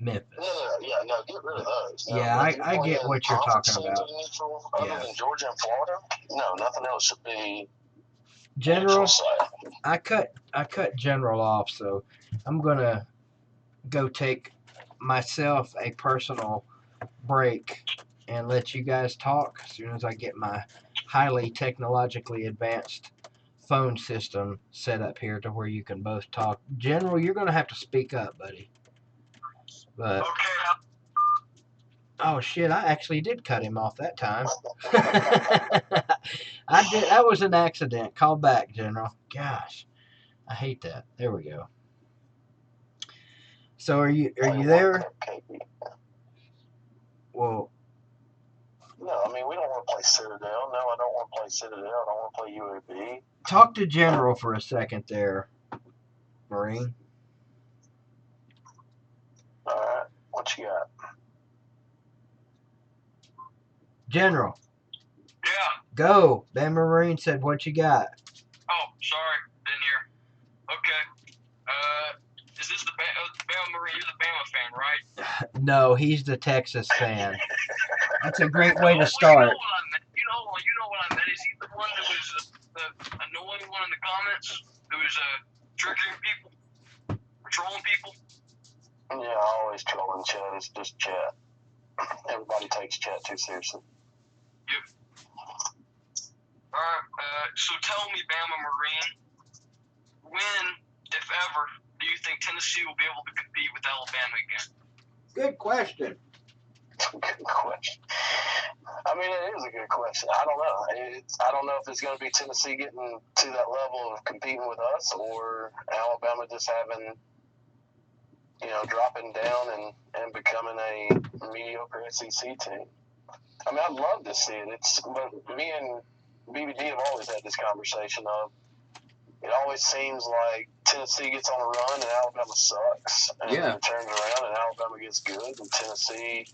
Memphis. No, get rid of those. No, Yeah, I get what you're talking about. Neutral, other than Georgia and Florida, no, nothing else should be General. site. I cut General off, so I'm gonna go take myself a personal break and let you guys talk as soon as I get my highly technologically advanced phone system set up here to where you can both talk. General, you're gonna have to speak up, buddy. But Okay. oh shit, I actually did cut him off that time. I did. That was an accident. Call back, General. Gosh, I hate that. There we go. So are you there? Well, no, I mean, we don't want to play Citadel. No, I don't want to play Citadel. I don't want to play UAB. Talk to General for a second there, Marine. All right, what you got? General. Yeah. Go. That Marine said, what you got? Oh, sorry. Didn't hear. Okay. Is this the Bama Marine? You're the Bama fan, right? No, he's the Texas fan. That's a great way to start. You know what I meant. Is he the one that was the annoying one in the comments? That was triggering people? Or trolling people? Yeah, I always troll in chat. It's just chat. Everybody takes chat too seriously. Yep. Alright, so tell me, Bama Marine, when, if ever, do you think Tennessee will be able to compete with Alabama again? Good question. Good question. I mean, it is a good question. I don't know. I don't know if it's going to be Tennessee getting to that level of competing with us or Alabama just having, dropping down and becoming a mediocre SEC team. I mean, I'd love to see it. But me and BBD have always had this conversation of it always seems like Tennessee gets on a run and Alabama sucks. And then it turns around and Alabama gets good and Tennessee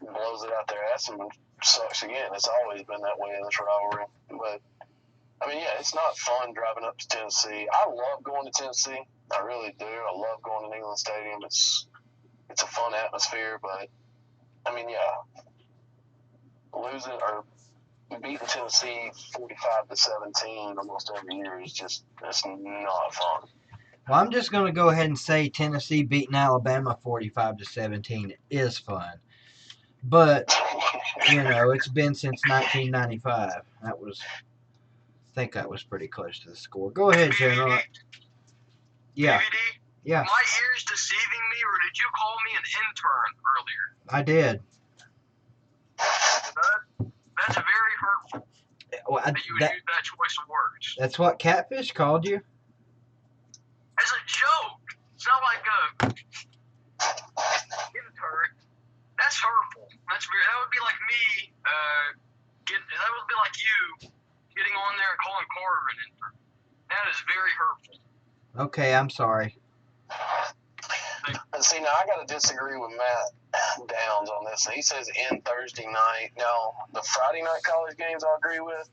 blows it out their ass and sucks again. It's always been that way in this rivalry. But, I mean, yeah, it's not fun driving up to Tennessee. I love going to Tennessee. I really do. I love going to Neyland Stadium. It's a fun atmosphere. But, I mean, yeah, losing or beating Tennessee 45-17 almost every year is just it's not fun. Well, I'm just going to go ahead and say Tennessee beating Alabama 45-17 is fun. But, it's been since 1995. I think that was pretty close to the score. Go ahead, General. Yeah. BVD? Yeah. Were my ears deceiving me, or did you call me an intern earlier? I did. That's very hurtful that you would use that choice of words. That's what Catfish called you? As a joke. It's not like a intern. That's hurtful. That would be like me, that would be like you getting on there and calling Carter an intern. That is very hurtful. Okay, I'm sorry. See, now I got to disagree with Matt. downs on this. He says in Thursday night. Now, the Friday night college games I agree with,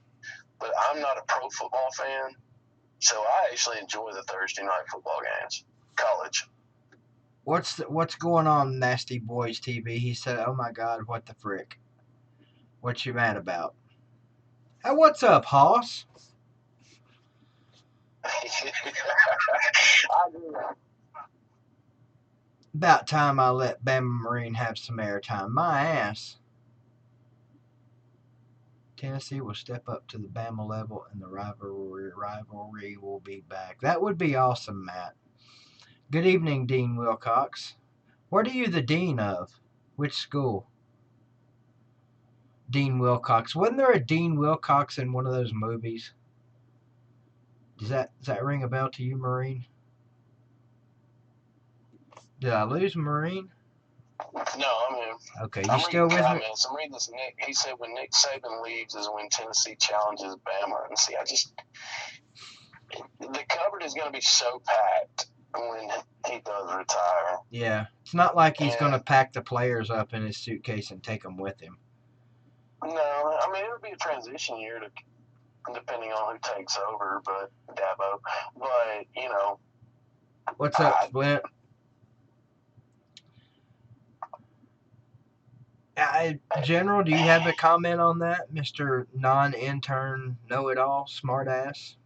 but I'm not a pro football fan, so I actually enjoy the Thursday night football games. College. What's going on, Nasty Boys TV? He said, "Oh my God, what the frick? What you mad about?" Hey, what's up, Hoss? About time I let Bama Marine have some airtime. My ass. Tennessee will step up to the Bama level and the rivalry will be back. That would be awesome, Matt. Good evening, Dean Wilcox. What are you the dean of? Which school? Dean Wilcox. Wasn't there a Dean Wilcox in one of those movies? Does that ring a bell to you, Marine? Did I lose Marine? No, I'm here. Okay, you still with me? I'm reading this. Nick, he said when Nick Saban leaves is when Tennessee challenges Bama. And see, the cupboard is going to be so packed when he does retire. Yeah, it's not like he's going to pack the players up in his suitcase and take them with him. No, I mean it'll be a transition year depending on who takes over, but Dabo. But you know, what's up, Flint? General, do you have a comment on that, Mr. Non-intern know-it-all, smartass?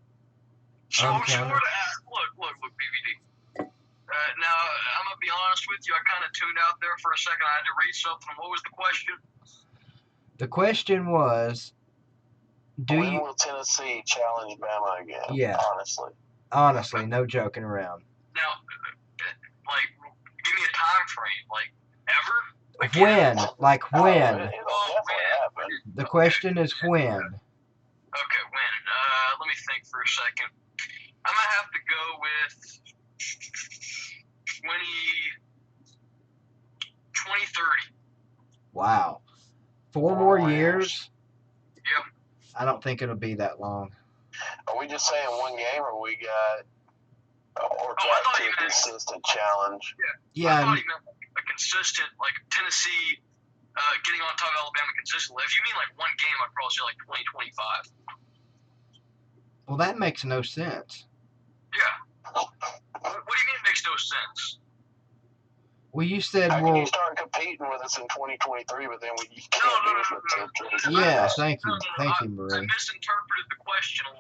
Smart ass. Look, BVD. Now, I'm going to be honest with you. I kind of tuned out there for a second. I had to read something. What was the question? The question was, when will Tennessee challenge Bama again? Yeah. Honestly, no joking around. Now, like, give me a time frame. Like, ever? When? Like when? Happen. The question is when. Okay, when? Let me think for a second. I'm going to have to go with 2030. Wow. 4 more years? Yep. I don't think it'll be that long. Are we just saying one game, or we got a consistent challenge? Yeah. I thought he meant a consistent, like Tennessee getting on top of Alabama consistently. If you mean like one game, I'd probably say like 2025. Well, that makes no sense. Yeah. What do you mean it makes no sense? Well, you said, How can you start competing with us in 2023, but then you can't do it for 10 Yeah, thank you. Thank you, I Marie. misinterpreted the question. I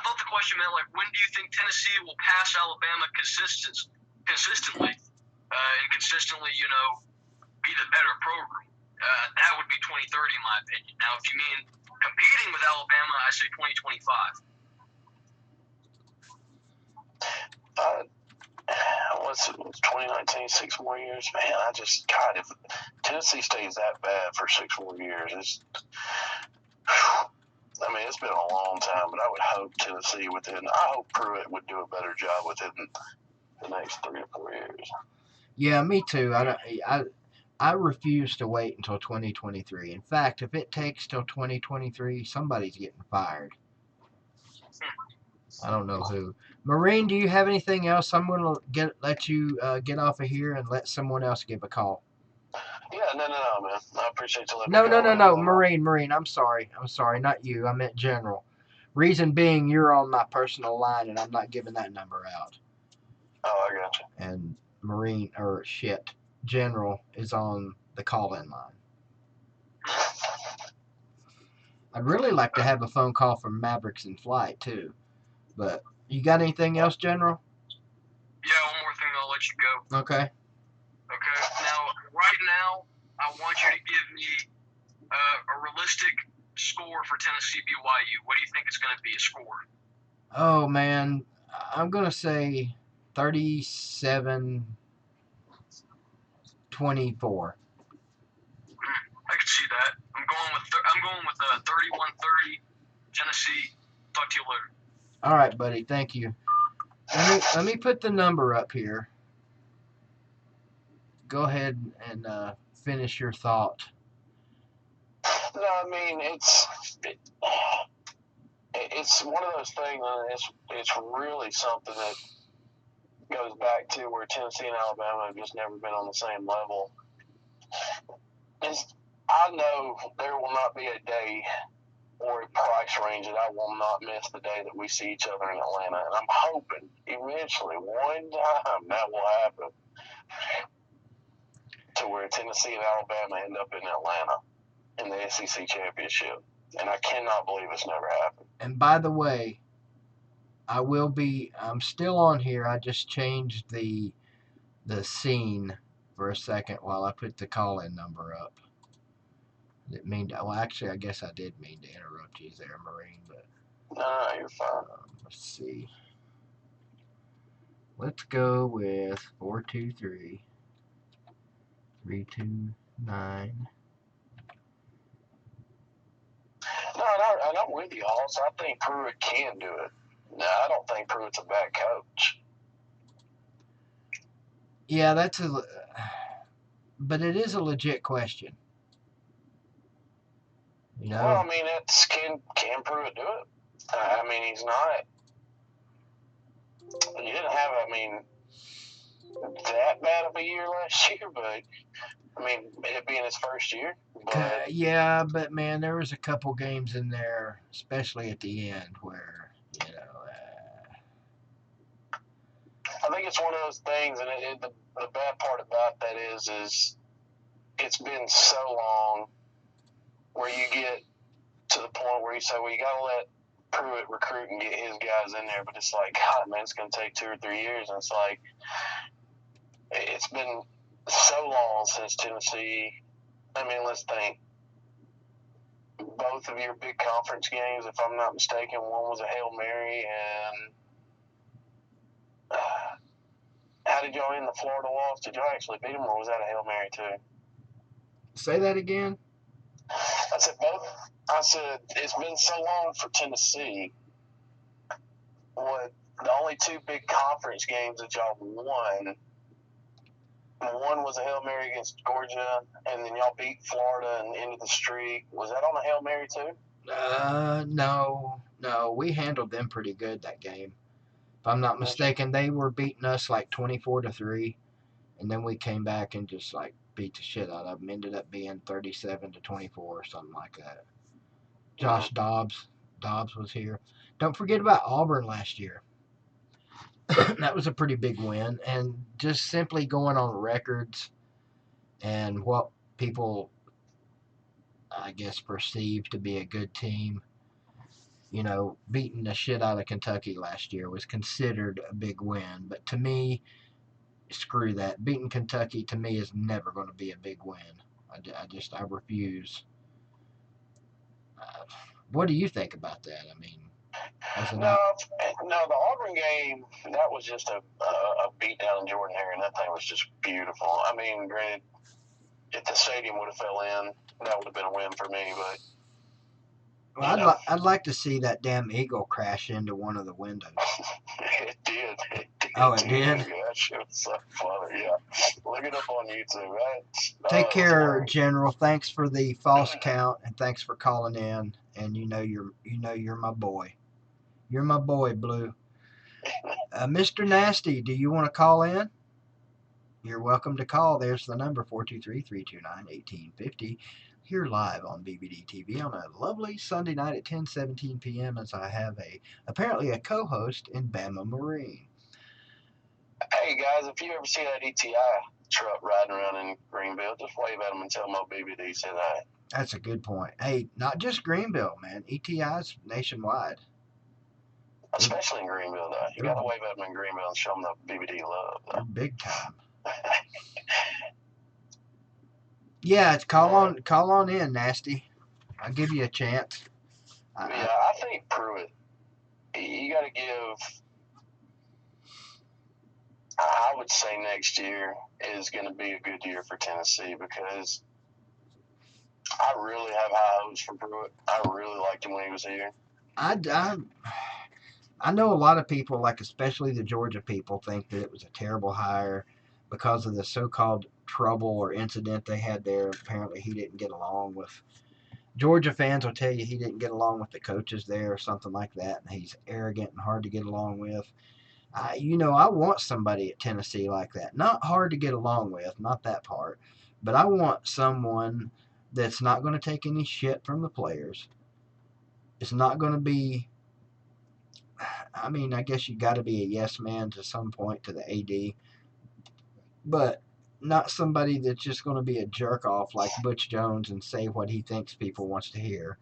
thought the question meant, like, when do you think Tennessee will pass Alabama consistently? And consistently, you know, be the better program. That would be 2030, in my opinion. Now, if you mean competing with Alabama, I say 2025. What's it? 2019, 6 more years? Man, if Tennessee stays that bad for 6 more years, it's been a long time, but I would hope I hope Pruitt would do a better job within the next 3 to 4 years. Yeah, me too. I refuse to wait until 2023. In fact, if it takes till 2023, somebody's getting fired. I don't know who. Marine, do you have anything else? I'm going to let you get off of here and let someone else give a call. Yeah, no, man. I appreciate you letting me go. No. Marine. I'm sorry. Not you. I meant General. Reason being, you're on my personal line, and I'm not giving that number out. Oh, I got you. And General is on the call-in line. I'd really like to have a phone call from Mavericks in Flight, too. But you got anything else, General? Yeah, one more thing, I'll let you go. Okay. Now, right now, I want you to give me a realistic score for Tennessee BYU. What do you think it's going to be a score? Oh, man. I'm going to say 37-24. I can see that. I'm going with 31-30 Tennessee. Talk to you later. All right, buddy. Thank you. Let me put the number up here. Go ahead and finish your thought. No, it's one of those things, and it's really something that goes back to where Tennessee and Alabama have just never been on the same level. I know there will not be a day or a price range that I will not miss the day that we see each other in Atlanta. And I'm hoping eventually, one time, that will happen to where Tennessee and Alabama end up in Atlanta in the SEC championship. And I cannot believe it's never happened. And by the way, I'm still on here. I just changed the scene for a second while I put the call-in number up. Didn't mean to, well, actually, I guess I did mean to interrupt you there, Marine, but No, you're fine. let's see. Let's go with 423 329. No, and I'm with you, Hoss. I think Pruitt can do it. No, I don't think Pruitt's a bad coach. Yeah, but it is a legit question. You know? Well, I mean, can Pruitt do it? I mean, he's not. He didn't have, that bad of a year last year, but it being his first year. But yeah, but man, there was a couple games in there, especially at the end, where I think it's one of those things, and the bad part about that is it's been so long where you get to the point where you say, well, you got to let Pruitt recruit and get his guys in there, but it's like, God, man, it's going to take 2 or 3 years, and it's like, it's been so long since Tennessee. Let's think. Both of your big conference games, if I'm not mistaken, one was a Hail Mary, and how did y'all end the Florida loss? Did y'all actually beat them, or was that a Hail Mary too? Say that again? I said it's been so long for Tennessee. What, the only 2 big conference games that y'all won, one was a Hail Mary against Georgia, and then y'all beat Florida and ended the streak. Was that on a Hail Mary too? No. We handled them pretty good that game. If I'm not mistaken, they were beating us like 24-3, and then we came back and just like beat the shit out of them. Ended up being 37-24 or something like that. Josh Dobbs was here. Don't forget about Auburn last year. That was a pretty big win, and just simply going on records and what people, I guess, perceive to be a good team. Beating the shit out of Kentucky last year was considered a big win, but to me, screw that. Beating Kentucky to me is never going to be a big win. I refuse. What do you think about that? No, the Auburn game, that was just a beat down in Jordan Hare, and that thing was just beautiful. Granted, if the stadium would have fell in, that would have been a win for me, but. Well, I'd like to see that damn eagle crash into one of the windows. It did. Oh, it did? Yeah, that shit was so funny, yeah. Look it up on YouTube, right? Take care, General. Thanks for the false count, and thanks for calling in. And you're my boy. You're my boy, Blue. Mr. Nasty, do you want to call in? You're welcome to call. There's the number, 423-329-1850. Here live on BBD TV on a lovely Sunday night at 10:17 p.m. as I have apparently a co-host in Bama Marine. Hey guys, if you ever see that ETI truck riding around in Greenville, just wave at them and tell them BBD said hi. That's a good point. Hey, not just Greenville, man. ETI's nationwide. Especially in Greenville, though. You got to wave at them in Greenville and show them the BBD love, though. Big time. Yeah, call on in, Nasty. I'll give you a chance. I think Pruitt, you got to give, I would say next year is going to be a good year for Tennessee because I really have high hopes for Pruitt. I really liked him when he was here. I know a lot of people, like especially the Georgia people, think that it was a terrible hire because of the so-called trouble or incident they had there. Apparently he didn't get along with. Georgia fans will tell you he didn't get along with the coaches there or something like that, and he's arrogant and hard to get along with. I want somebody at Tennessee like that. Not hard to get along with, not that part, But I want someone that's not going to take any shit from the players. It's not going to be, I mean, I guess you got to be a yes man to some point to the AD, but not somebody that's just going to be a jerk off like Butch Jones and say what he thinks people wants to hear,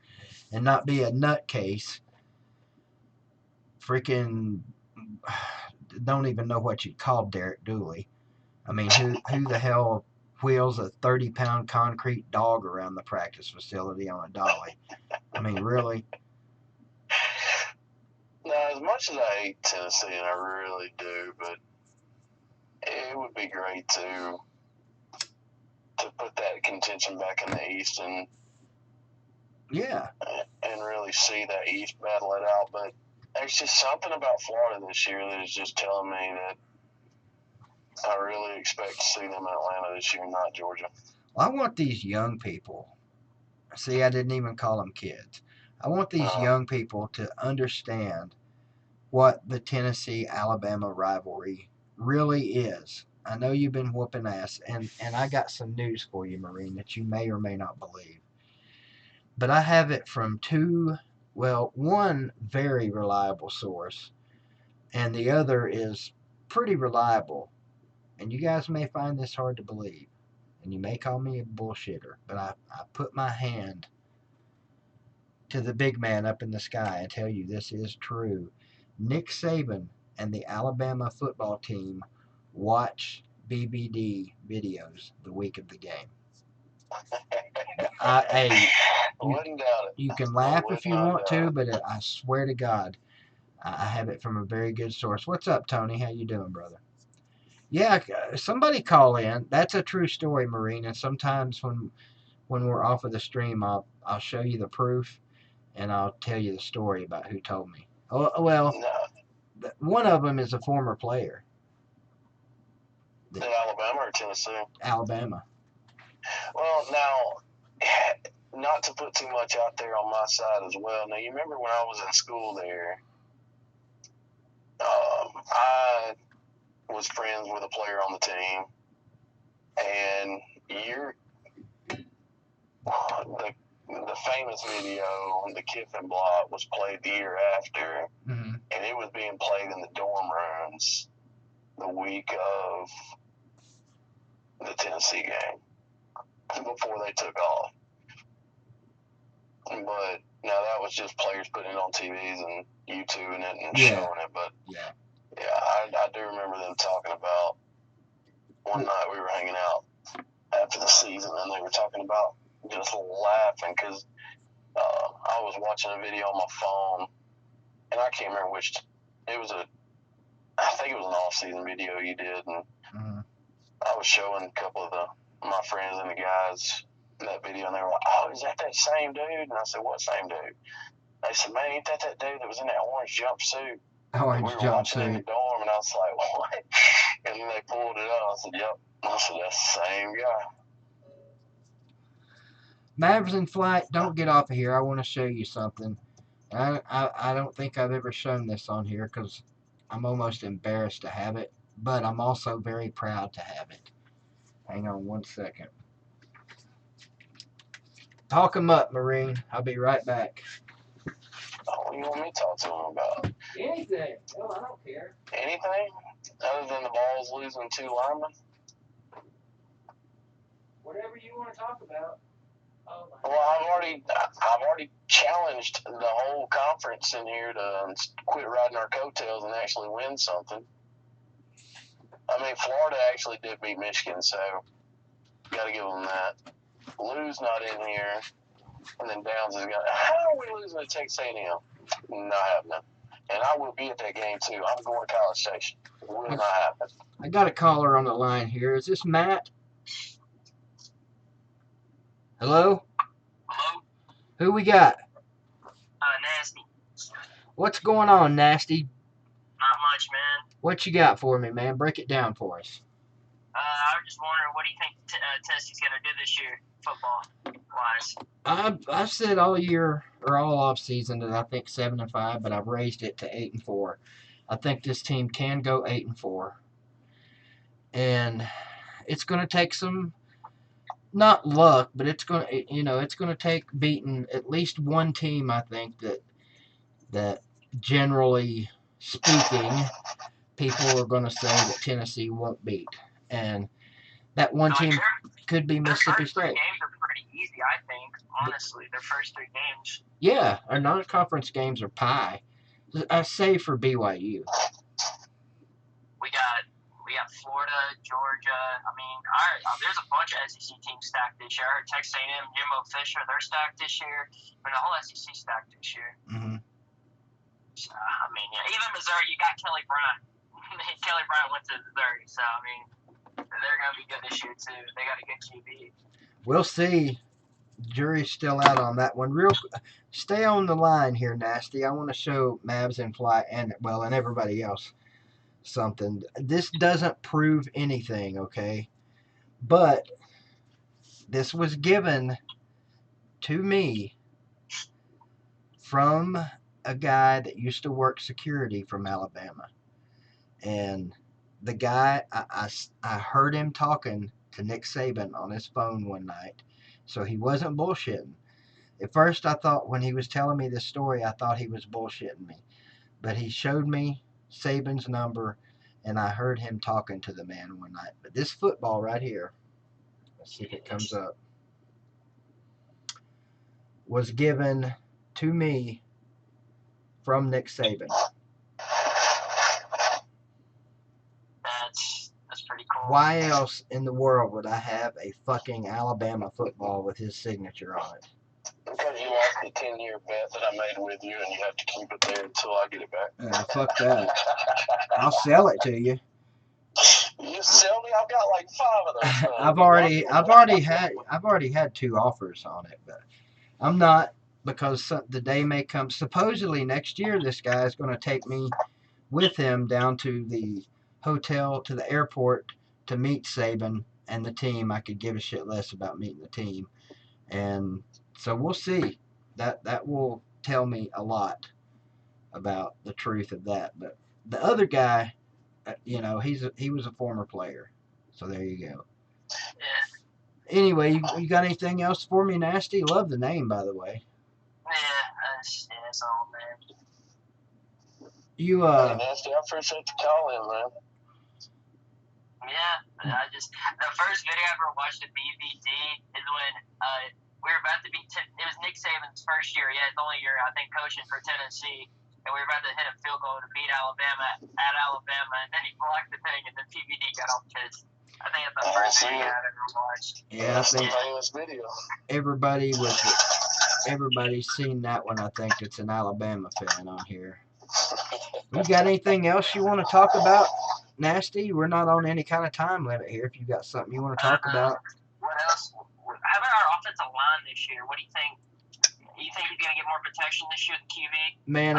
and not be a nutcase. Freaking don't even know what you'd call Derek Dooley. I mean, who the hell wheels a 30-pound concrete dog around the practice facility on a dolly? I mean, really? Now, as much as I hate Tennessee, and I really do, but it would be great to put that contention back in the East and really see that East battle it out. But there's just something about Florida this year that is just telling me that I really expect to see them in Atlanta this year, not Georgia. Well, I want these young people. See, I didn't even call them kids. I want these young people to understand what the Tennessee-Alabama rivalry really is. I know you've been whooping ass, and I got some news for you, Marine, that you may or may not believe. But I have it from one very reliable source, and the other is pretty reliable. And you guys may find this hard to believe, and you may call me a bullshitter, but I put my hand to the big man up in the sky and tell you this is true. Nick Saban and the Alabama football team watch BBD videos the week of the game. Wouldn't doubt it. You can laugh if you want to, but I swear to God, I have it from a very good source. What's up, Tony? How you doing, brother? Yeah, somebody call in. That's a true story, Marine. And sometimes when we're off of the stream, I'll show you the proof, and I'll tell you the story about who told me. Oh, well, one of them is a former player. In Alabama or Tennessee? Alabama. Well, now, not to put too much out there on my side as well. Now, you remember when I was in school there, I was friends with a player on the team, and the famous video, the Kiffin Block, was played the year after, and it was being played in the dorm rooms the week of the Tennessee game before they took off. But now that was just players putting it on TVs and YouTubing it and showing it. But yeah, I do remember them talking about one night we were hanging out after the season, and they were talking about just laughing because I was watching a video on my phone, and I can't remember which. I think it was an off-season video you did, and I was showing a couple of my friends and the guys that video, and they were like, "Oh, is that same dude?" And I said, "What same dude?" They said, "Man, ain't that dude that was in that orange jumpsuit?" Orange we were watching it in the dorm, and I was like, "What?" And then they pulled it up. I said, "Yep." I said, "That's the same guy." Mavs in flight, don't get off of here. I want to show you something. I don't think I've ever shown this on here because I'm almost embarrassed to have it, but I'm also very proud to have it. Hang on one second. Talk him up, Marine. I'll be right back. Oh, what do you want me to talk to him about? Anything. No, I don't care. Anything? Other than the Vols losing 2 linemen? Whatever you want to talk about. Oh, well, I've already challenged the whole conference in here to quit riding our coattails and actually win something. I mean, Florida actually did beat Michigan, so got to give them that. Lou's not in here, and then Downs has got. How are we losing to Texas A&M? Not happening. And I will be at that game too. I'm going to College Station. It will not happen. I got a caller on the line here. Is this Matt? Hello? Hello? Who we got? Nasty. What's going on, Nasty? Not much, man. What you got for me, man? Break it down for us. I was just wondering, what do you think Tennessee's going to do this year, football-wise? I've said all year, or all off season, that I think 7-5, but I've raised it to 8-4. I think this team can go 8-4. And it's going to take some not luck, but it's gonna it's gonna take beating at least one team. I think that generally speaking, people are gonna say that Tennessee won't beat, and that one Like team could be their Mississippi first three State. games are pretty easy, I think. Honestly, their first three games. Yeah, our non-conference games are pie. I say for BYU. We got Florida, Georgia. I mean, there's a bunch of SEC teams stacked this year. I heard Texas A&M, Jimbo Fisher, they're stacked this year. I mean, the whole SEC stacked this year. Mm-hmm. So, I mean, yeah, even Missouri, you got Kelly Bryant. Kelly Bryant went to Missouri, so I mean, they're gonna be good this year too. They got a good QB. We'll see. Jury's still out on that one. Stay on the line here, Nasty. I want to show Mavs and Fly and everybody else something. This doesn't prove anything, okay? But this was given to me from a guy that used to work security from Alabama. And the guy, I heard him talking to Nick Saban on his phone one night. So he wasn't bullshitting. At first, I thought when he was telling me this story, I thought he was bullshitting me. But he showed me Saban's number, and I heard him talking to the man one night. But this football right here, let's see if it comes up, was given to me from Nick Saban. That's pretty cool. Why else in the world would I have a fucking Alabama football with his signature on it? Because you lost the 10-year bet that I made with you, and you have to keep it there until I get it back. Fuck that. I'll sell it to you. You sell me? I've got like 5 of those things. I've already had 2 offers on it, but I'm not, because the day may come. Supposedly next year, this guy is going to take me with him down to the hotel, to the airport, to meet Saban and the team. I could give a shit less about meeting the team, and so we'll see. That will tell me a lot about the truth of that. But the other guy, he was a former player, so there you go. Yeah. Anyway, you got anything else for me, Nasty? Love the name, by the way. Yeah, that's all, man. You Hey, Nasty, I appreciate the call in, man. Yeah, the first video I ever watched at BVD is when we were about to beat. It was Nick Saban's first year. Yeah, his only year, I think, coaching for Tennessee. And we were about to hit a field goal to beat Alabama at Alabama, and then he blocked the thing, and then PVD got off pissed. I think it's the first video I've ever watched. Yeah, I think famous video. Everybody's seen that one. I think it's an Alabama fan on here. You got anything else you want to talk about, Nasty? We're not on any kind of time limit here. If you got something you want to talk about. What else? How about our offensive line this year? What do you think? You think he's gonna get more protection this year than QB? Man,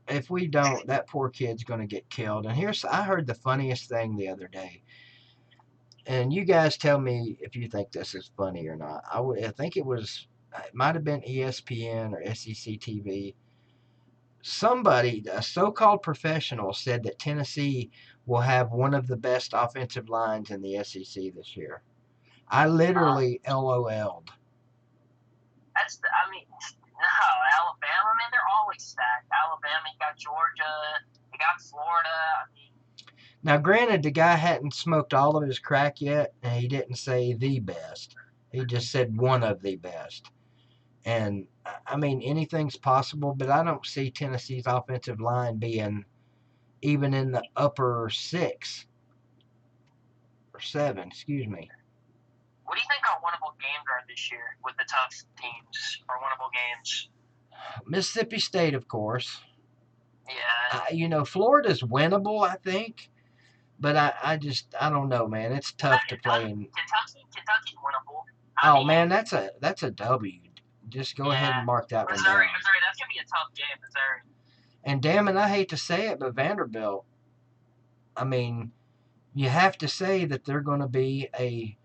if we don't, that poor kid's gonna get killed. And I heard the funniest thing the other day. And you guys tell me if you think this is funny or not. I think it might have been ESPN or SEC TV. Somebody, a so-called professional, said that Tennessee will have one of the best offensive lines in the SEC this year. I literally LOL'd. No, Alabama, man, they're always stacked. Alabama, you got Georgia, you got Florida. Now, granted, the guy hadn't smoked all of his crack yet, and he didn't say the best. He just said one of the best. And, I mean, anything's possible, but I don't see Tennessee's offensive line being even in the upper 6 or 7, excuse me. What do you think our winnable games are this year with the tough teams, or winnable games? Mississippi State, of course. Yeah. Florida's winnable, I think. But I don't know, man. It's tough to play in. Kentucky's winnable. Man, that's a W. Just go ahead and mark that one down. Missouri, that's gonna be a tough game, Missouri. And damn it, I hate to say it, but Vanderbilt. I mean, you have to say that they're going to be a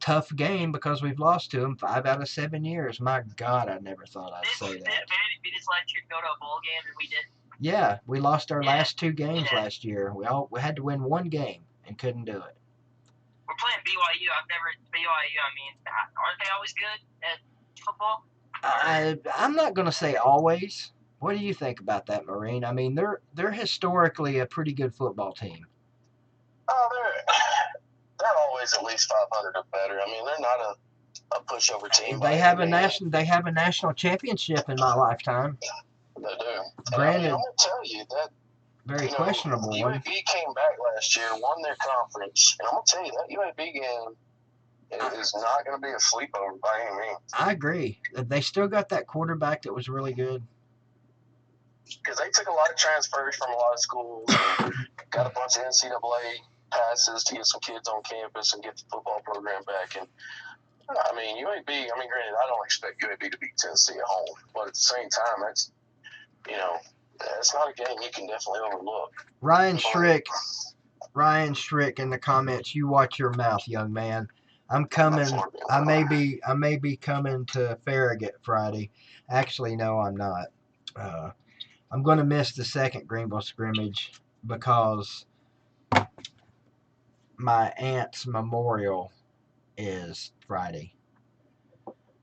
tough game because we've lost to them 5 out of 7 years. My God, I never thought I'd say that. We just let you go to a bowl game and we didn't. Yeah, we lost our last 2 games last year. We had to win 1 game and couldn't do it. We're playing BYU. I've never BYU. I mean, aren't they always good at football? I'm not going to say always. What do you think about that, Marine? I mean, they're historically a pretty good football team. Oh, they're always at least 500 or better. I mean, they're not a pushover team. They have a national championship in my lifetime. They do. Granted, I'm gonna tell you that very questionable one. UAB came back last year, won their conference, and I'm gonna tell you that UAB game is not gonna be a sleepover by any means. I agree. They still got that quarterback that was really good. Because they took a lot of transfers from a lot of schools, got a bunch of NCAA passes to get some kids on campus and get the football program back. And I mean, UAB. I mean, granted, I don't expect UAB to beat Tennessee at home, but at the same time, that's not a game you can definitely overlook. Ryan Strick in the comments. You watch your mouth, young man. I'm coming. I may be coming to Farragut Friday. Actually, no, I'm not. I'm going to miss the second Greenville scrimmage because my aunt's memorial is Friday,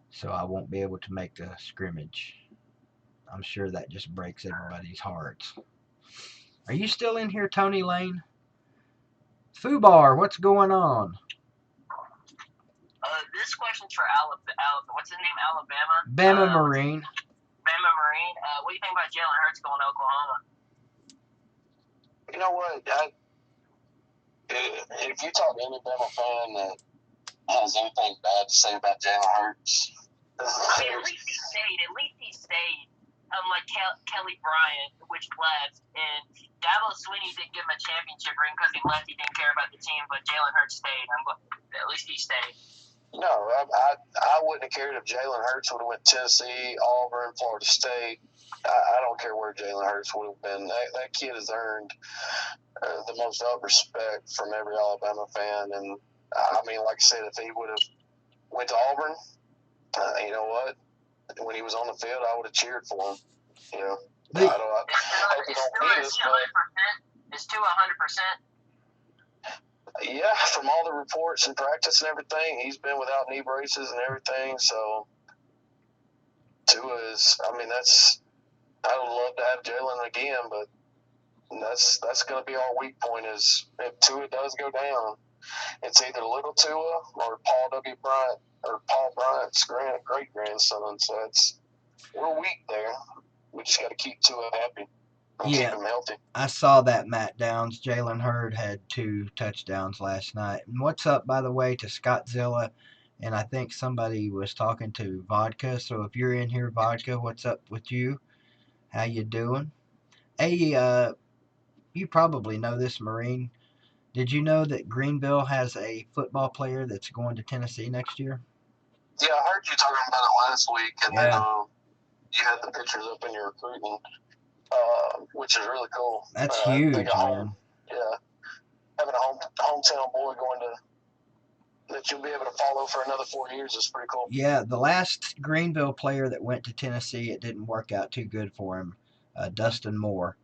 so I won't be able to make the scrimmage. I'm sure that just breaks everybody's hearts. Are you still in here, Tony Lane? Fubar, what's going on? This question's for Alabama. What's his name? Alabama? Bama Marine. Bama Marine. What do you think about Jalen Hurts going to Oklahoma? You know what? If you talk to any Bama fan that has anything bad to say about Jalen Hurts, I mean, at least he stayed. Unlike Kelly Bryant, which left, and Dabo Swinney didn't give him a championship ring because he left. He didn't care about the team, but Jalen Hurts stayed. At least he stayed. No, I wouldn't have cared if Jalen Hurts would have went Tennessee, Auburn, Florida State. I don't care where Jalen Hurts would have been. That kid has earned the most of respect from every Alabama fan. And I mean, like I said, if he would have went to Auburn, you know what? When he was on the field, I would have cheered for him. You know, It's 100%. It's to 100%. Yeah, from all the reports and practice and everything, he's been without knee braces and everything. So, Tua is. I mean, I would love to have Jalen again, but that's going to be our weak point. Is if Tua does go down, it's either little Tua or Paul W. Bryant. Or Paul Bryant's great grandson, so we're weak there. We just got to keep Tua happy and keep him healthy. I saw that Matt Downs. Jalen Hurd had 2 touchdowns last night. And what's up, by the way, to Scottzilla? And I think somebody was talking to Vodka. So if you're in here, Vodka, what's up with you? How you doing? Hey, you probably know this, Marine. Did you know that Greenville has a football player that's going to Tennessee next year? Yeah, I heard you talking about it last week, and then you had the pictures up in your recruiting, which is really cool. That's huge, man. Having a hometown boy that you'll be able to follow for another 4 years is pretty cool. Yeah, the last Greenville player that went to Tennessee, it didn't work out too good for him. Dustin Moore.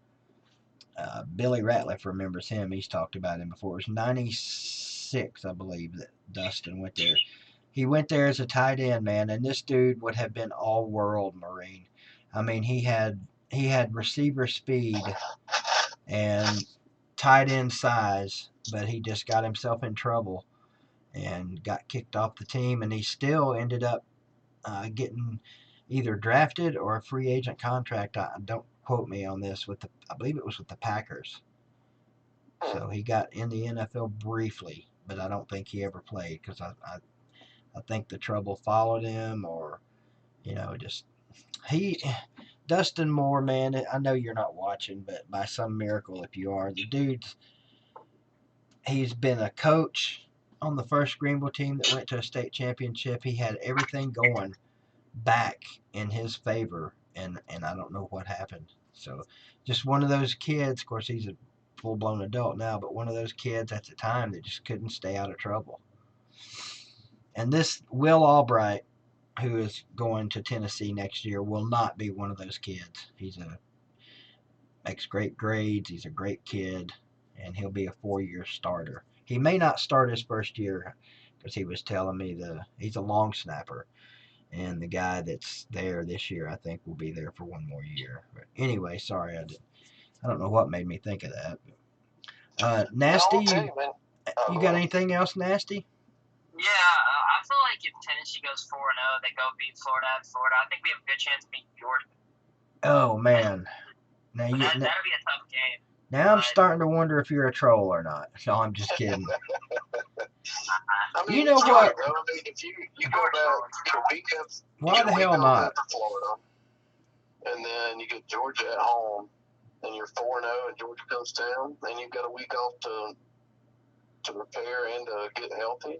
Billy Ratliff remembers him. He's talked about him before. It was 96, I believe, that Dustin went there. He went there as a tight end, man, and this dude would have been all-world Marine. I mean, he had receiver speed and tight end size, but he just got himself in trouble and got kicked off the team, and he still ended up getting either drafted or a free agent contract. Don't quote me on this. I believe it was with the Packers. So he got in the NFL briefly, but I don't think he ever played because I think the trouble followed him, or Dustin Moore, man. I know you're not watching, but by some miracle, if you are, he's been a coach on the first Greenville team that went to a state championship. He had everything going back in his favor, and I don't know what happened. So just one of those kids. Of course, he's a full-blown adult now, but one of those kids at the time that just couldn't stay out of trouble. And this Will Albright, who is going to Tennessee next year, will not be one of those kids. Makes great grades. He's a great kid, and he'll be a 4-year starter. He may not start his first year because he was telling me he's a long snapper. And the guy that's there this year, I think, will be there for one more year. But anyway, sorry, I don't know what made me think of that. Nasty, No, you, you got anything else, Nasty? Yeah, I feel like if Tennessee goes 4-0, they go beat Florida at Florida. I think we have a good chance to beat Georgia. Oh man, that'd be a tough game. Now I'm starting to wonder if you're a troll or not. No, I'm just kidding. I mean, you know what? Bro. I mean, if you go back a week of why the hell not? Florida, and then you get Georgia at home, and you're 4-0, and Georgia comes down, and you've got a week off to repair and to get healthy.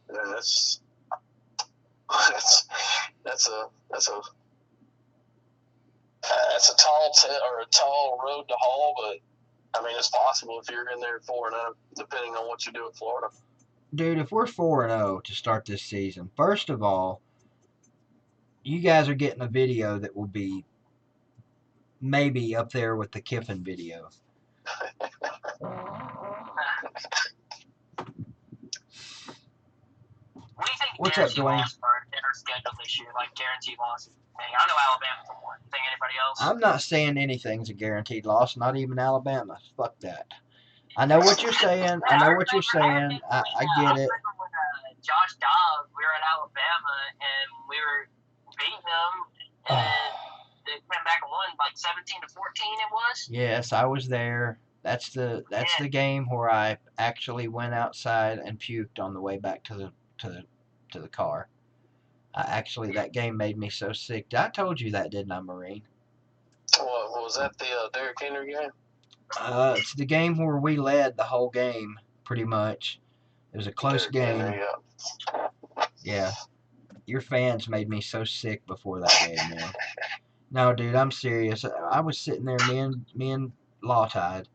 And that's a tall road to haul, but I mean, it's possible if you're in there 4-0, depending on what you do at Florida. Dude, if we're 4-0 to start this season, first of all, you guys are getting a video that will be maybe up there with the Kiffin video. What do you think? What's up, Dwayne? Loss for their schedule this year, like guaranteed losses. Hey, I know Alabama's a one. Think anybody else? I'm not saying anything's a guaranteed loss, not even Alabama. Fuck that. I know what you're saying. I know what you're saying. I get it. When Josh Dobbs, we were at Alabama and we were beating them, and they came back and won like 17-14. It was. Yes, I was there. That's the game where I actually went outside and puked on the way back to the car. That game made me so sick. I told you that, didn't I, Marine? What was that? The Derrick Henry game? It's the game where we led the whole game, pretty much. It was a close game. Henry, yeah. Your fans made me so sick before that game, man. No, dude, I'm serious. I was sitting there, me and Lawtide,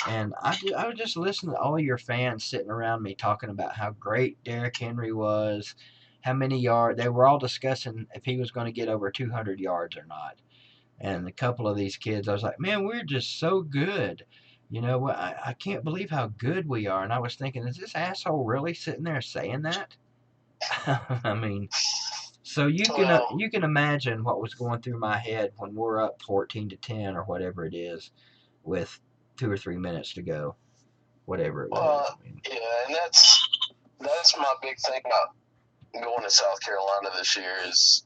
and I was just listening to all your fans sitting around me talking about how great Derrick Henry was, how many yards. They were all discussing if he was going to get over 200 yards or not. And a couple of these kids, I was like, man, we're just so good. You know, I can't believe how good we are. And I was thinking, is this asshole really sitting there saying that? I mean, so you can imagine what was going through my head when we're up 14-10 or whatever it is, with 2 or 3 minutes to go, whatever it was. I mean, yeah, and that's my big thing about going to South Carolina this year is,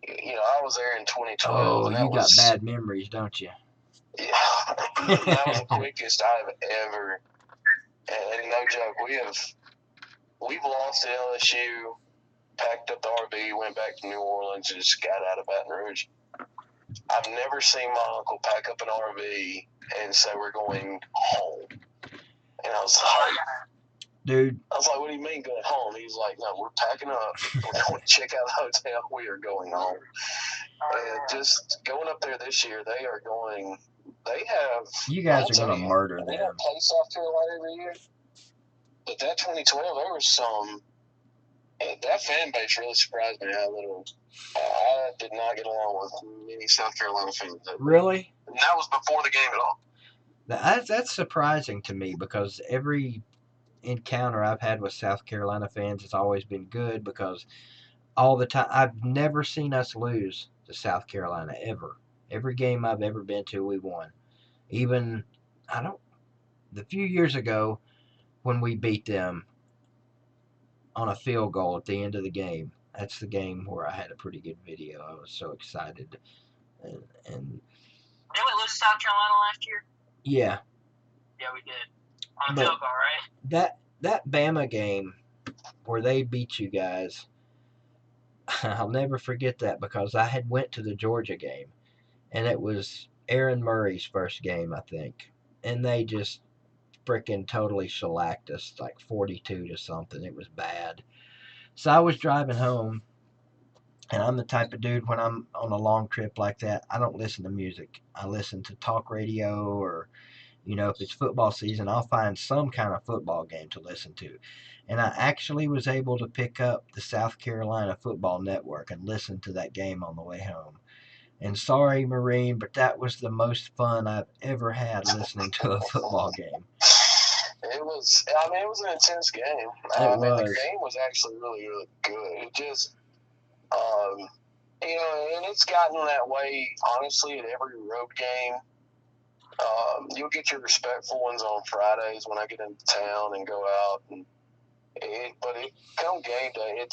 you know, I was there in 2012. Oh, you got bad memories, don't you? Yeah, that was the quickest I've ever. And no joke, we've lost to LSU, packed up the RV, went back to New Orleans, and just got out of Baton Rouge. I've never seen my uncle pack up an RV and say we're going home. And I was like, dude. I was like, what do you mean going home? He's like, no, we're packing up. We're going to check out the hotel. We are going home. And just going up there this year, they are going. They have. You guys are going to murder them. They don't play South Carolina every year. But that 2012, there was some. That fan base really surprised me how little. I did not get along with many South Carolina fans. Really? And that was before the game at all. That's surprising to me because every encounter I've had with South Carolina fans has always been good because all the time I've never seen us lose to South Carolina ever. Every game I've ever been to, we won. Even the few years ago when we beat them on a field goal at the end of the game. That's the game where I had a pretty good video. I was so excited. And didn't we lose to South Carolina last year? Yeah. Yeah, we did. On a field goal, right? That Bama game where they beat you guys, I'll never forget that because I had went to the Georgia game, and it was Aaron Murray's first game, I think, and they just freaking totally shellacked us, like 42 to something. It was bad. So I was driving home, and I'm the type of dude when I'm on a long trip like that, I don't listen to music. I listen to talk radio or, you know, if it's football season, I'll find some kind of football game to listen to. And I actually was able to pick up the South Carolina Football Network and listen to that game on the way home. And sorry, Marine, but that was the most fun I've ever had listening to a football game. It was. I mean, it was an intense game. It mean, the was. game was actually really, really good. It just, you know, and it's gotten that way. Honestly, at every road game, you'll get your respectful ones on Fridays when I get into town and go out. But it come game day,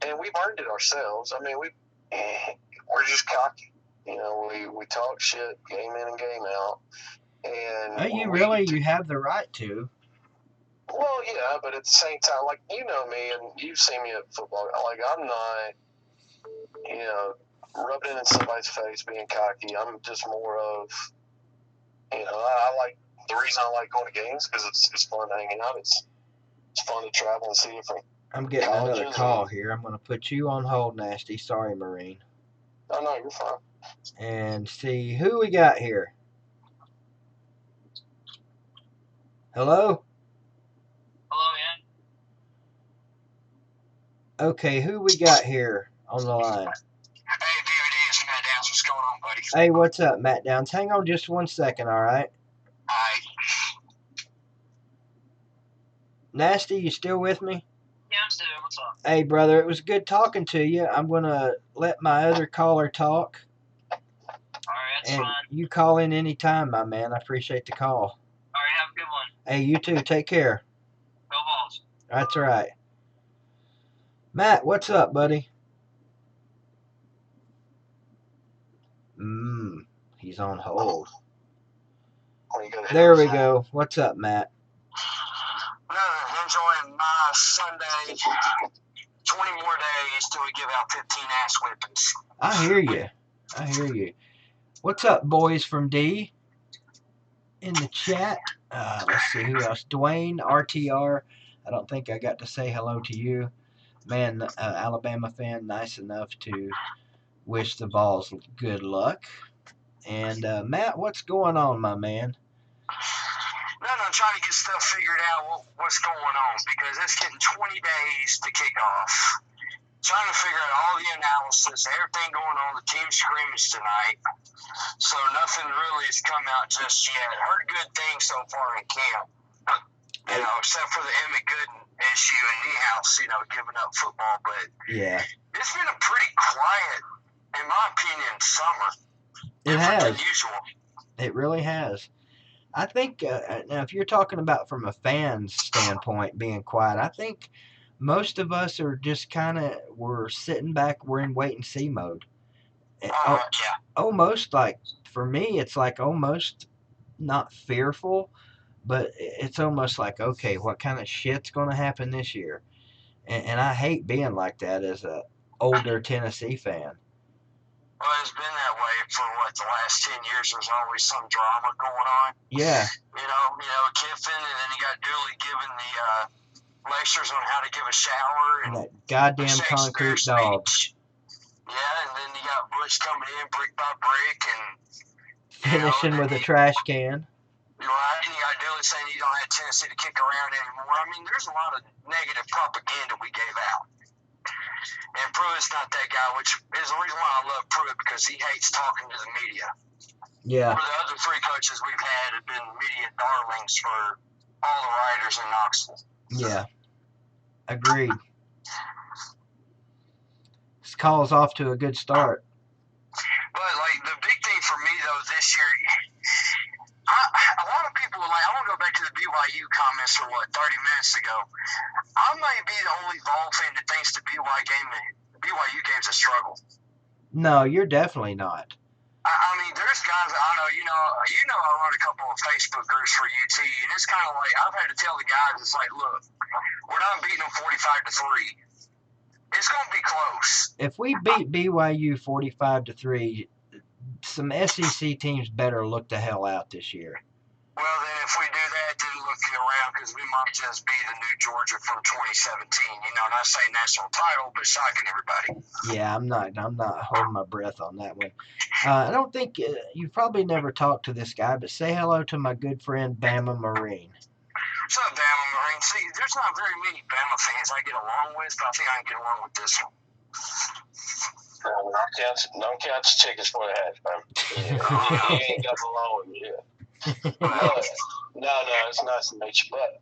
and we've earned it ourselves. I mean, we're just cocky. You know, we talk shit game in and game out. And You have the right to. Well, yeah, but at the same time, like, you know me, and you've seen me at football. Like, I'm not, you know, rubbing it in somebody's face, being cocky. I'm just more of, you know, I like the reason I like going to games because it's fun hanging out. It's fun to travel and see different. I'm getting another call here. I'm going to put you on hold, Nasty. Sorry, Marine. Oh no, you're fine. And see who we got here. Hello? Hello, yeah. Okay, who we got here on the line? Hey, VOD, it's Matt Downs. What's going on, buddy? Hey, what's up, Matt Downs? Hang on just 1 second, all right? Hi. Nasty, you still with me? Yeah, I'm still. What's up? Hey, brother, it was good talking to you. I'm going to let my other caller talk. All right, that's and fine. You call in any time, my man. I appreciate the call. All right, have a good one. Hey, you too. Take care. Go VOLS. That's right. Matt, what's up, buddy? He's on hold. There we go. What's up, Matt? Enjoying my Sunday. 20 more days till we give out 15 ass whippings. I hear you. What's up, boys from D? In the chat. Let's see who else. Dwayne, RTR. I don't think I got to say hello to you. Man, Alabama fan, nice enough to wish the Vols good luck. And Matt, what's going on, my man? I'm trying to get stuff figured out what's going on because it's getting 20 days to kick off. Trying to figure out all the analysis, everything going on, the team scrimmage tonight. So nothing really has come out just yet. Heard good things so far in camp, you know, except for the Emmett Gooden issue and Niehaus, you know, giving up football. But yeah, it's been a pretty quiet, in my opinion, summer. It has. Unusual. It really has. I think now, if you're talking about from a fan's standpoint being quiet, I think most of us are just we're sitting back, we're in wait and see mode. Yeah. Almost like, for me, it's like almost not fearful, but it's almost like, okay, what kind of shit's going to happen this year? And I hate being like that as a older Tennessee fan. Well, it's been that way for the last 10 years. There's always some drama going on. Yeah. You know, Kiffin, and then you got Dooley giving the lectures on how to give a shower and that goddamn concrete dog. Yeah, and then you got Bush coming in brick by brick and finishing with a trash can. Right, and you got Dooley saying you don't have Tennessee to kick around anymore. I mean, there's a lot of negative propaganda we gave out. And Pruitt's not that guy, which is the reason why I love Pruitt, because he hates talking to the media. Yeah. One of the other three coaches we've had have been media darlings for all the writers in Knoxville. Yeah. Agreed. This call's off to a good start. But, like, the big thing for me, though, this year, a lot of people were like, I want to go back to the BYU comments from, 30 minutes ago. I may be the only Vol fan that thinks the BYU game's a struggle. No, you're definitely not. I mean, there's guys I know, you know, I run a couple of Facebook groups for UT, and it's kind of like, I've had to tell the guys, it's like, look, we're not beating them 45-3. It's going to be close. If we beat BYU 45-3, some SEC teams better look the hell out this year. Well, then if we do that, then look around, because we might just be the new Georgia from 2017. You know, not saying national title, but shocking everybody. Yeah, I'm not holding my breath on that one. I don't think you've probably never talked to this guy, but say hello to my good friend Bama Marine. What's up, Bama Marine? See, there's not very many Bama fans I get along with, but I think I can get along with this one. Knockouts chickens for the hatch, man. You ain't got along with me. No, it's nice to meet you. But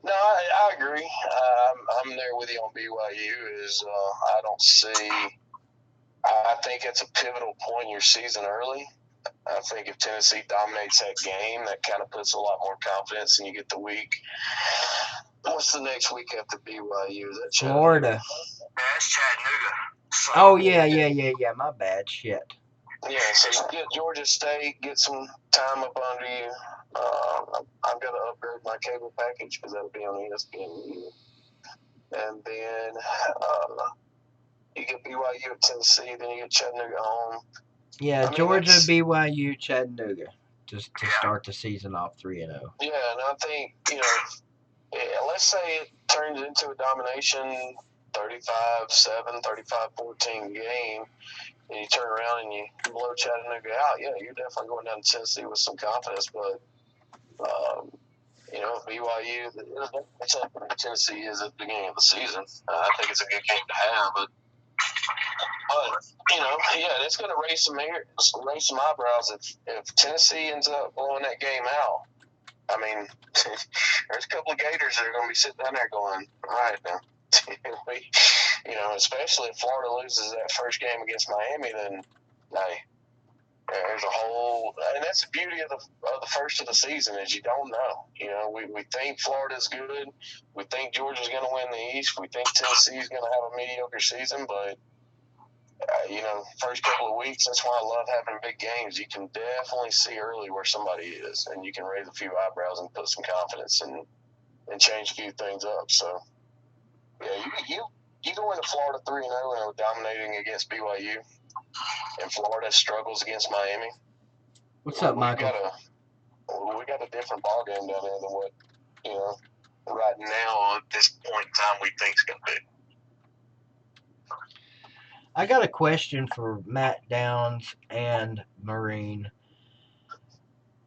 No, I agree. I'm there with you on BYU. I don't see. I think it's a pivotal point in your season early. I think if Tennessee dominates that game, that kind of puts a lot more confidence, and you get the week. What's the next week after BYU? Is that Florida. That's Chattanooga. So, Oh, yeah. My bad. Shit. Yeah, so you get Georgia State, get some time up under you. I've got to upgrade my cable package because that'll be on ESPN. And then you get BYU at Tennessee, then you get Chattanooga home. Yeah, Georgia, BYU, Chattanooga. Just to start the season off 3-0. Yeah, and I think, let's say it turns into a domination 35-7, 35-14 game, and you turn around and you blow Chattanooga out. Yeah, you're definitely going down to Tennessee with some confidence, but BYU, Tennessee is at the beginning of the season. I think it's a good game to have, but it's going to raise some eyebrows if Tennessee ends up blowing that game out. I mean, there's a couple of Gators that are going to be sitting down there going, all right now. Especially if Florida loses that first game against Miami, then hey, there's a whole, and that's the beauty of the first of the season is you don't know. We think Florida's good, we think Georgia's going to win the East, we think Tennessee's going to have a mediocre season, but first couple of weeks, that's why I love having big games. You can definitely see early where somebody is, and you can raise a few eyebrows and put some confidence and change a few things up. So, yeah, you go into Florida 3-0 and are dominating against BYU, and Florida struggles against Miami. What's up, Michael? We got a different ball game down there than what right now at this point in time we think is going to be. I got a question for Matt Downs and Marine.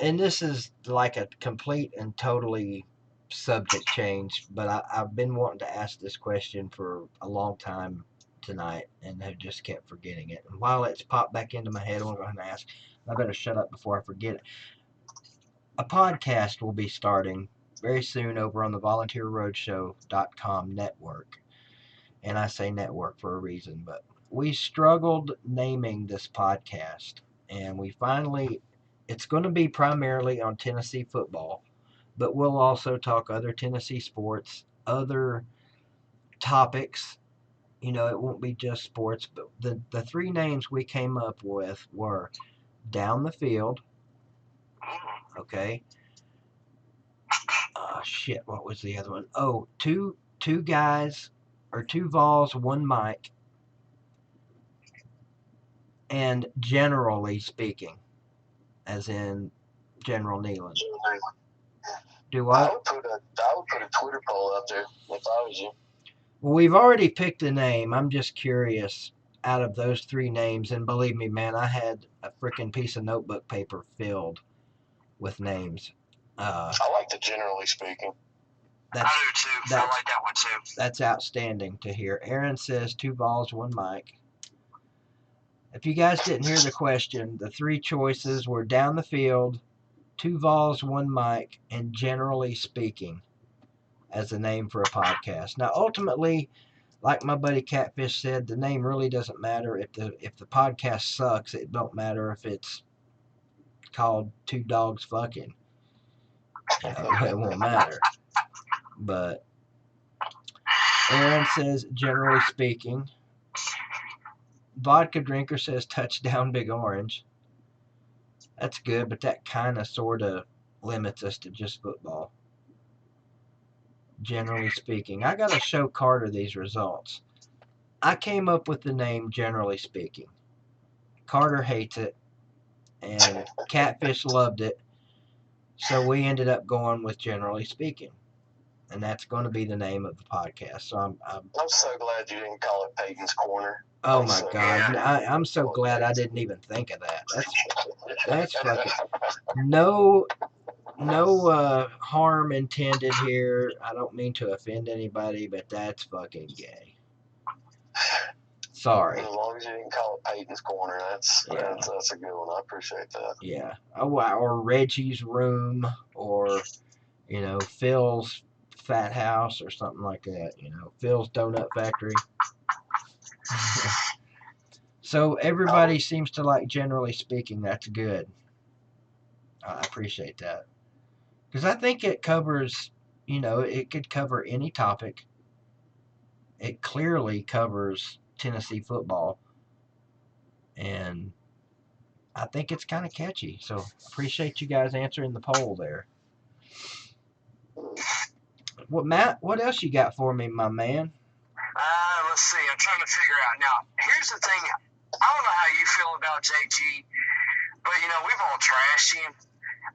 And this is like a complete and totally subject change, but I've been wanting to ask this question for a long time tonight and have just kept forgetting it. And while it's popped back into my head, I'm going to ask. I better shut up before I forget it. A podcast will be starting very soon over on the VolunteerRoadshow.com network. And I say network for a reason, but we struggled naming this podcast, and we finally, it's going to be primarily on Tennessee football, but we'll also talk other Tennessee sports, other topics. It won't be just sports, but the three names we came up with were Down the Field, okay? Shit, what was the other one? Oh, two guys, or two Vols, one mic, and Generally Speaking, as in General Neyland. Do what? I would put a Twitter poll up there if I was you. Well, we've already picked a name. I'm just curious out of those three names, and believe me, man, I had a freaking piece of notebook paper filled with names. I like the Generally Speaking. I do too. I like that one too. That's outstanding to hear. Aaron says 2 Vols, 1 mic. If you guys didn't hear the question, the three choices were Down the Field, 2 Vols, 1 mic, and Generally Speaking as the name for a podcast. Now, ultimately, like my buddy Catfish said, the name really doesn't matter. If the podcast sucks, it don't matter if it's called Two Dogs Fucking. It won't matter. But Aaron says, Generally Speaking. Vodka Drinker says, Touchdown Big Orange. That's good, but that kind of sort of limits us to just football. Generally Speaking. I got to show Carter these results. I came up with the name Generally Speaking. Carter hates it, and Catfish loved it, so we ended up going with Generally Speaking, and that's going to be the name of the podcast. So I'm so glad you didn't call it Peyton's Corner. Oh my God! I'm so glad I didn't even think of that. That's fucking no harm intended here. I don't mean to offend anybody, but that's fucking gay. Sorry. As long as you didn't call it Peyton's Corner, that's a good one. I appreciate that. Yeah. Oh, or Reggie's Room, or Phil's Fat House or something like that. Phil's Donut Factory. So everybody seems to like, generally speaking, that's good. I appreciate that. Because I think it covers, it could cover any topic. It clearly covers Tennessee football. And I think it's kind of catchy. So appreciate you guys answering the poll there. Matt, what else you got for me, my man? Let's see. I'm trying to figure out. Now, here's the thing. I don't know how you feel about JG, but, we've all trashed him.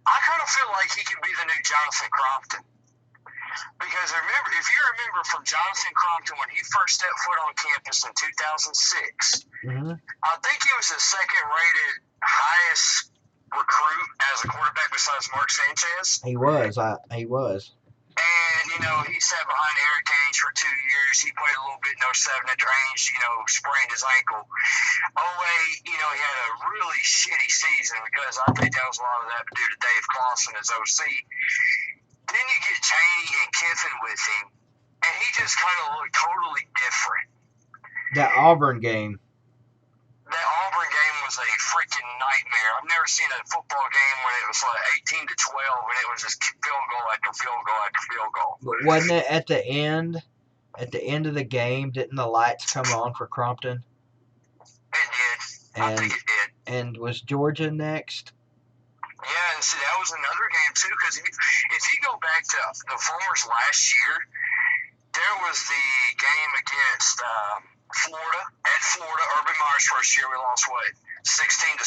I kind of feel like he could be the new Jonathan Crompton. Because if you remember from Jonathan Crompton when he first stepped foot on campus in 2006, I think he was the second-rated highest recruit as a quarterback besides Mark Sanchez. He was. And, he sat behind Eric Ainge for 2 years. He played a little bit in 07 after Ainge, sprained his ankle. 08, he had a really shitty season because I think that was a lot of that due to Dave Clawson as OC. Then you get Chaney and Kiffin with him, and he just kind of looked totally different. That Auburn game was a freaking nightmare. I've never seen a football game when it was like 18-12 and it was just field goal after field goal after field goal. But wasn't it at the end? At the end of the game, didn't the lights come on for Crompton? It did. I think it did. And was Georgia next? Yeah, and see, that was another game too. Because if you go back to the Fulmers last year, there was the game against Florida, at Florida, Urban Meyer's first year. We lost 16-7.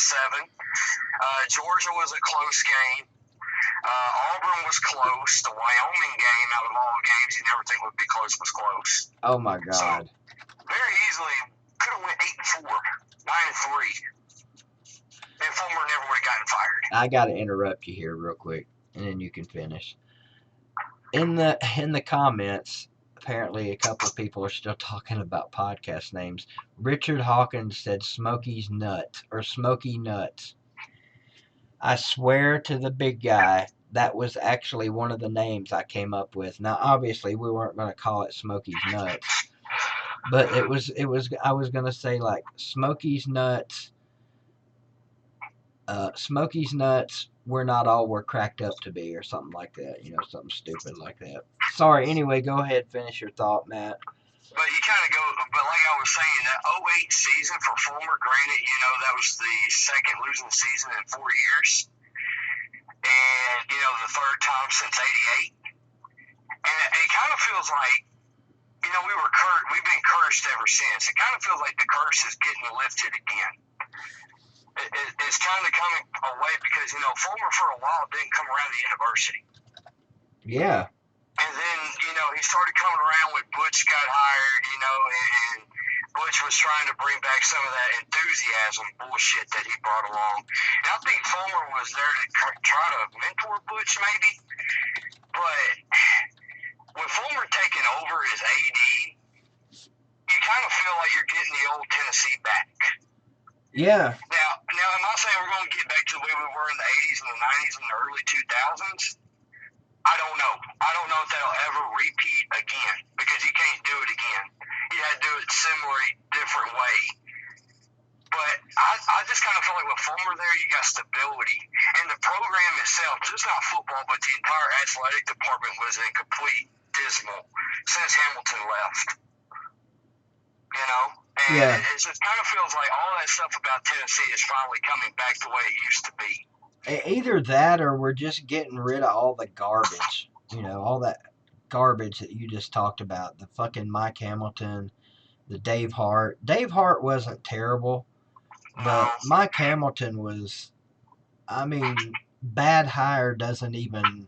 Georgia was a close game. Auburn was close. The Wyoming game, out of all games you never think would be close, was close. Oh my God! So, very easily could have went 8-4, 9-3. And Fulmer never would have gotten fired. I got to interrupt you here real quick, and then you can finish. In the comments, apparently a couple of people are still talking about podcast names. Richard Hawkins said Smokey's Nut or Smoky Nuts. I swear to the big guy, that was actually one of the names I came up with. Now, obviously, we weren't going to call it Smokey's Nuts, but it was. I was going to say like Smokey's Nuts. Smokey's Nuts, we're not all we're cracked up to be, or something like that. Something stupid like that. Sorry, anyway, go ahead, finish your thought, Matt. But you kind of go, but like I was saying, that 08 season for Fulmer, granted, that was the second losing season in 4 years. And, the third time since 88. And it kind of feels like, we've been cursed ever since. It kind of feels like the curse is getting lifted again. It's kind of coming away because, Fulmer for a while didn't come around the university. Yeah. And then, he started coming around when Butch got hired, and Butch was trying to bring back some of that enthusiasm bullshit that he brought along. And I think Fulmer was there to try to mentor Butch maybe. But with Fulmer taking over as AD, you kind of feel like you're getting the old Tennessee back. Yeah. Now, am I saying we're going to get back to the way we were in the 80s and the 90s and the early 2000s? I don't know. I don't know if that'll ever repeat again because you can't do it again. You had to do it similarly, different way. But I just kind of feel like with Fulmer there, you got stability. And the program itself, just not football, but the entire athletic department was in complete dismal since Hamilton left. And yeah. It just kind of feels like all that stuff about Tennessee is finally coming back the way it used to be. Either that or we're just getting rid of all the garbage. All that garbage that you just talked about. The fucking Mike Hamilton, the Dave Hart. Dave Hart wasn't terrible, but Mike Hamilton was, bad hire doesn't even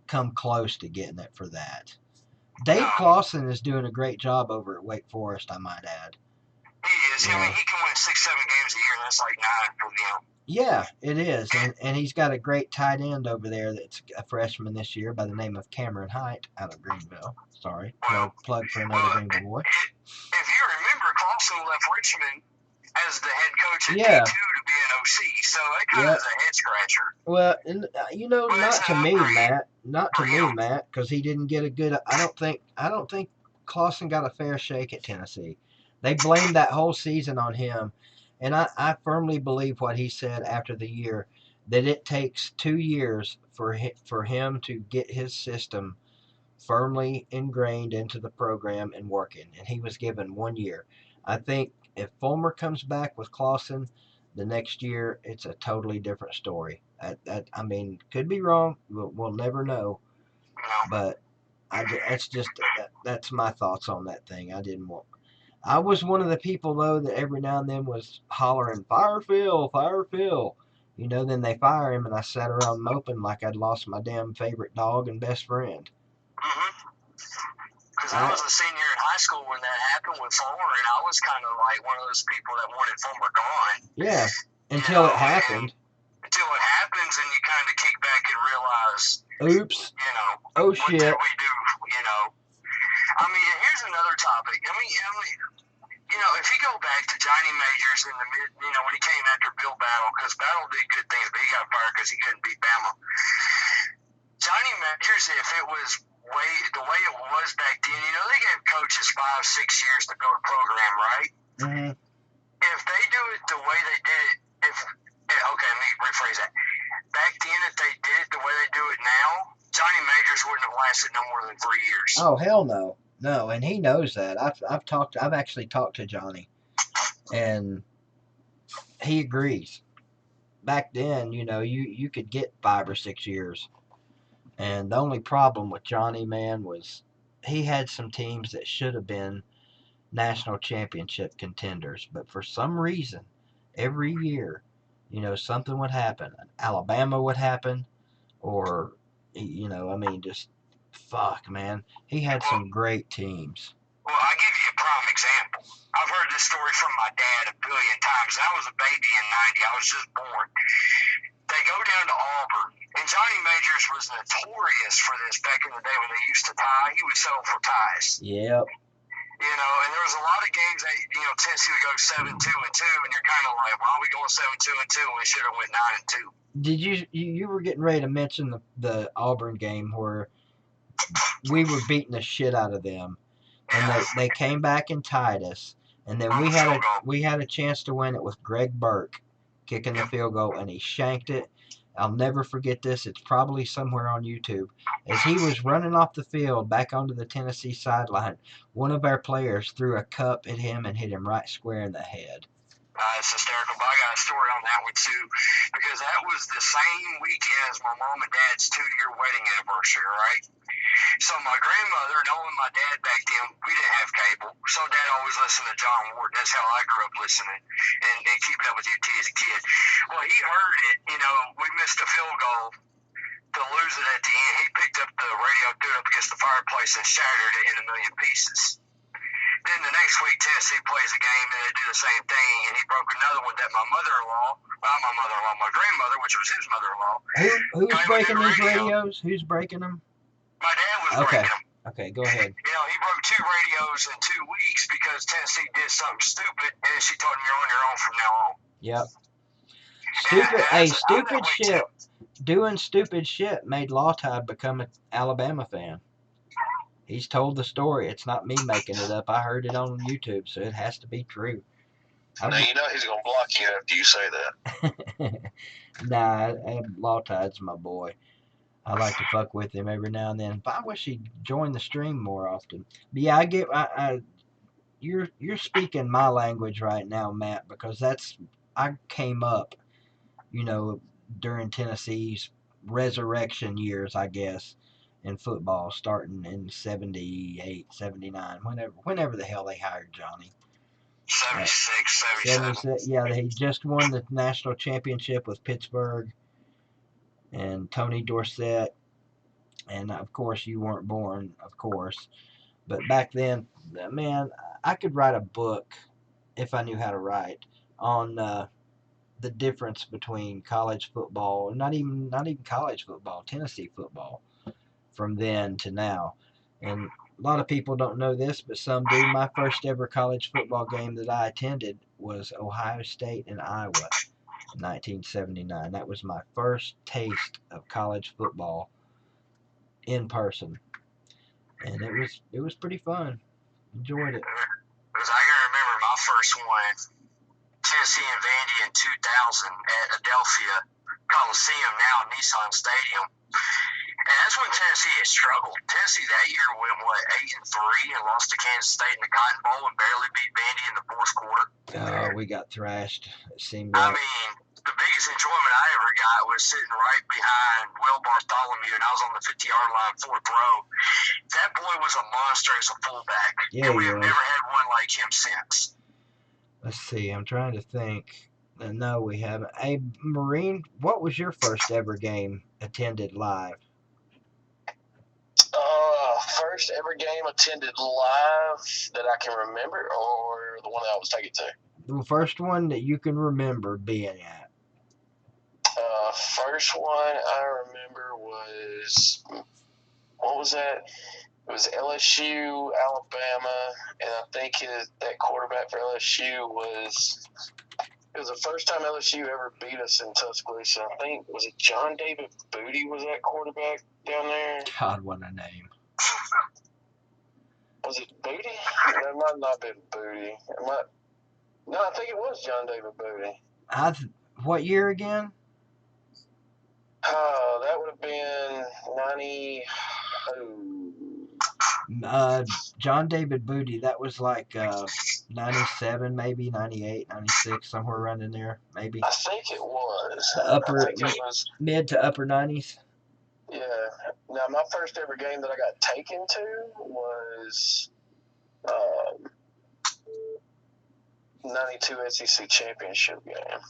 come close to getting it for that. Dave Clawson is doing a great job over at Wake Forest, I might add. He is. Yeah. He can win 6-7 games a year, and that's like 9 for them. Yeah, it is. And he's got a great tight end over there that's a freshman this year by the name of Cameron Height out of Greenville. Sorry, plug for another Greenville boy. If you remember, Clawson left Richmond as the head coach at Yeah. D2 to be an OC. So that kind of is a head scratcher. Well, and But not it's to an me, upgrade Matt. Not to for me, him. Matt, because he didn't get a good. I don't think Clawson got a fair shake at Tennessee. They blamed that whole season on him, and I firmly believe what he said after the year, that it takes 2 years for him to get his system firmly ingrained into the program and working, and he was given 1 year. I think if Fulmer comes back with Clawson the next year, it's a totally different story. I mean, could be wrong. We'll never know. But that's my thoughts on that thing. I was one of the people though that every now and then was hollering, "Fire Phil, fire Phil." Then they fire him, and I sat around moping like I'd lost my damn favorite dog and best friend. Because I was a senior in high school when that happened with Fulmer, and I was kind of like one of those people that wanted Fulmer gone. Yeah, until it happened. Until it happens, and you kind of kick back and realize, oops, oh what shit, did we do? I mean, here's another topic. I mean, if you go back to Johnny Majors in the when he came after Bill Battle, because Battle did good things, but he got fired because he couldn't beat Bama. Johnny Majors, if it was the way it was back then, they gave coaches 5-6 years to build a program, right? Mm-hmm. If they do it the way they did it, let me rephrase that. Back then, if they did it the way they do it now, Johnny Majors wouldn't have lasted no more than 3 years. Oh hell no, and he knows that. I've actually talked to Johnny, and he agrees. Back then, you could get 5 or 6 years, and the only problem with Johnny, man, was he had some teams that should have been national championship contenders, but for some reason, every year, something would happen. Alabama would happen, or just fuck, man. He had some great teams. Well, I'll give you a prime example. I've heard this story from my dad a billion times. I was a baby in '90. I was just born. They go down to Auburn, and Johnny Majors was notorious for this back in the day when they used to tie. He would settle for ties. Yep. And there was a lot of games that Tennessee would go 7-2-2, and you're kind of like, why are we going 7-2-2 when we should have went 9-2? Did you were getting ready to mention the Auburn game where we were beating the shit out of them, and they came back and tied us, and then we had a chance to win it with Greg Burke kicking the field goal, and he shanked it. I'll never forget this. It's probably somewhere on YouTube. As he was running off the field back onto the Tennessee sideline, one of our players threw a cup at him and hit him right square in the head. It's hysterical, but I got a story on that one too, because that was the same weekend as my mom and dad's 2-year wedding anniversary, right? So my grandmother, knowing my dad back then, we didn't have cable, so Dad always listened to John Ward. That's how I grew up listening and keeping up with UT as a kid. Well, he heard it. We missed a field goal to lose it at the end. He picked up the radio, threw it up against the fireplace, and shattered it in a million pieces. Then the next week, Tennessee plays a game, and they do the same thing, and he broke another one that my grandmother, which was his mother-in-law. Who's breaking these radios? Who's breaking them? My dad was breaking them. Okay, go ahead. He broke 2 radios in 2 weeks because Tennessee did something stupid, and she told him, you're on your own from now on. Yep. Stupid shit. Doing stupid shit made Lawtide become an Alabama fan. He's told the story. It's not me making it up. I heard it on YouTube, so it has to be true. Now he's going to block you after you say that. Nah, Lawtide's my boy. I like to fuck with him every now and then. But I wish he'd join the stream more often. But yeah, you're speaking my language right now, Matt, because I came up, during Tennessee's resurrection years, I guess, in football, starting in 78, 79, whenever the hell they hired Johnny. 76, 77. Yeah, he just won the national championship with Pittsburgh and Tony Dorsett. And of course, you weren't born, of course. But back then, man, I could write a book if I knew how to write on the difference between college football, not even college football, Tennessee football, from then to now. And a lot of people don't know this, but some do. My first ever college football game that I attended was Ohio State and Iowa in 1979. That was my first taste of college football in person, and it was pretty fun. Enjoyed it. Because I can remember my first one, Tennessee and Vandy in 2000 at Adelphia Coliseum, now Nissan Stadium. And that's when Tennessee had struggled. Tennessee that year went, 8-3 and lost to Kansas State in the Cotton Bowl and barely beat Vandy in the fourth quarter. We got thrashed. It seemed I like. mean, the biggest enjoyment I ever got was sitting right behind Will Bartholomew, and I was on the 50-yard line, fourth row. That boy was a monster as a fullback, Yeah, and we he have was. never had one like him since. Let's see. I'm trying to think. No, we haven't. Hey, Marine, what was your first ever game attended live? First ever game attended live that I can remember, or the one that I was taken to? The first one that you can remember being at. First one I remember was, what was that? It was LSU, Alabama, and I think that quarterback for LSU it was the first time LSU ever beat us in Tuscaloosa. I think, was it John David Booty was that quarterback down there? God, what a name. Was it Booty? That might not have been Booty. No, I think it was John David Booty. What year again? That would have been 90. John David Booty, that was like 97, maybe 98, 96, somewhere around in there, maybe. I think it was. Mid to upper 90s. Yeah. Now, my first ever game that I got taken to was 92 SEC championship game. I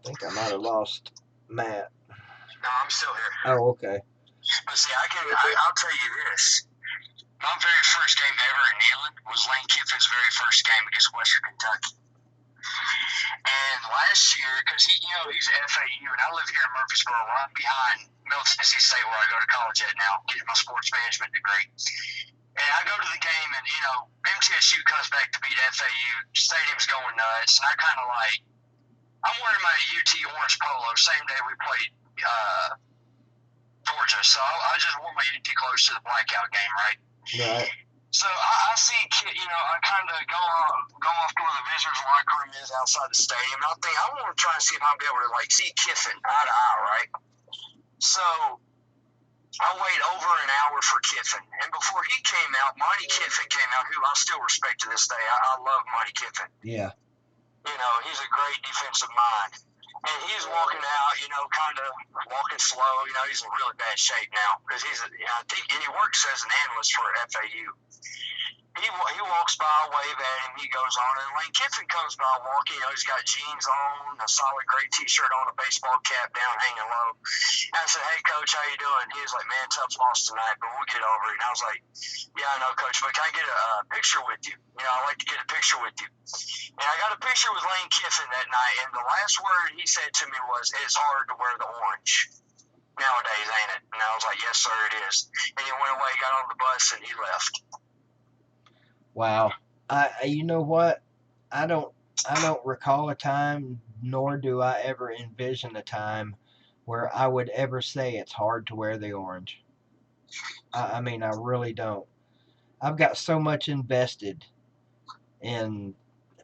think I might have lost Matt. No, I'm still here. Oh, okay. But see, I'll tell you this. My very first game ever in Neyland was Lane Kiffin's very first game against Western Kentucky. And last year, because he's at FAU, and I live here in Murfreesboro, right behind Middle Tennessee State, where I go to college at now, getting my sports management degree. And I go to the game, and MTSU comes back to beat FAU. Stadium's going nuts, and I'm wearing my UT orange polo. Same day we played Georgia, so I just wore my UT clothes to the blackout game, right? Right. So I see, I kind of go off to where the visitors' locker room is outside the stadium. And I want to try and see if I'll be able to see Kiffin eye to eye, right? So I wait over an hour for Kiffin, and before he came out, Monty Kiffin came out, who I still respect to this day. I love Monty Kiffin. Yeah. He's a great defensive mind. And he's walking out, kind of walking slow. He's in really bad shape now because I think he works as an analyst for FAU. He walks by, I wave at him, he goes on, and Lane Kiffin comes by walking. He's got jeans on, a solid gray T-shirt on, a baseball cap down, hanging low. And I said, "Hey, Coach, how you doing?" He was like, "Man, tough loss tonight, but we'll get over it." And I was like, "Yeah, I know, Coach, but can I get a picture with you? I like to get a picture with you." And I got a picture with Lane Kiffin that night, and the last word he said to me was, "It's hard to wear the orange nowadays, ain't it?" And I was like, "Yes, sir, it is." And he went away, got on the bus, and he left. Wow. You know what? I don't recall a time, nor do I ever envision a time where I would ever say it's hard to wear the orange. I mean, I really don't. I've got so much invested in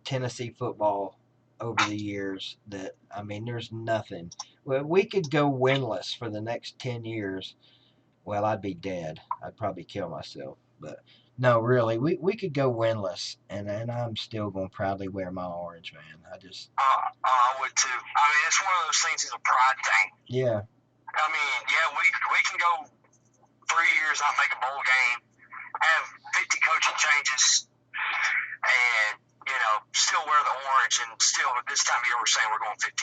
Tennessee football over the years that, I mean, there's nothing. Well, we could go winless for the next 10 years. Well, I'd be dead. I'd probably kill myself. But no, really, we could go winless, and I'm still going to proudly wear my orange, man. I would too. I mean, it's one of those things, it's a pride thing. Yeah. I mean, yeah, we can go 3 years, not make a bowl game, have 50 coaching changes, and, still wear the orange, and still at this time of year we're saying we're going 15-0.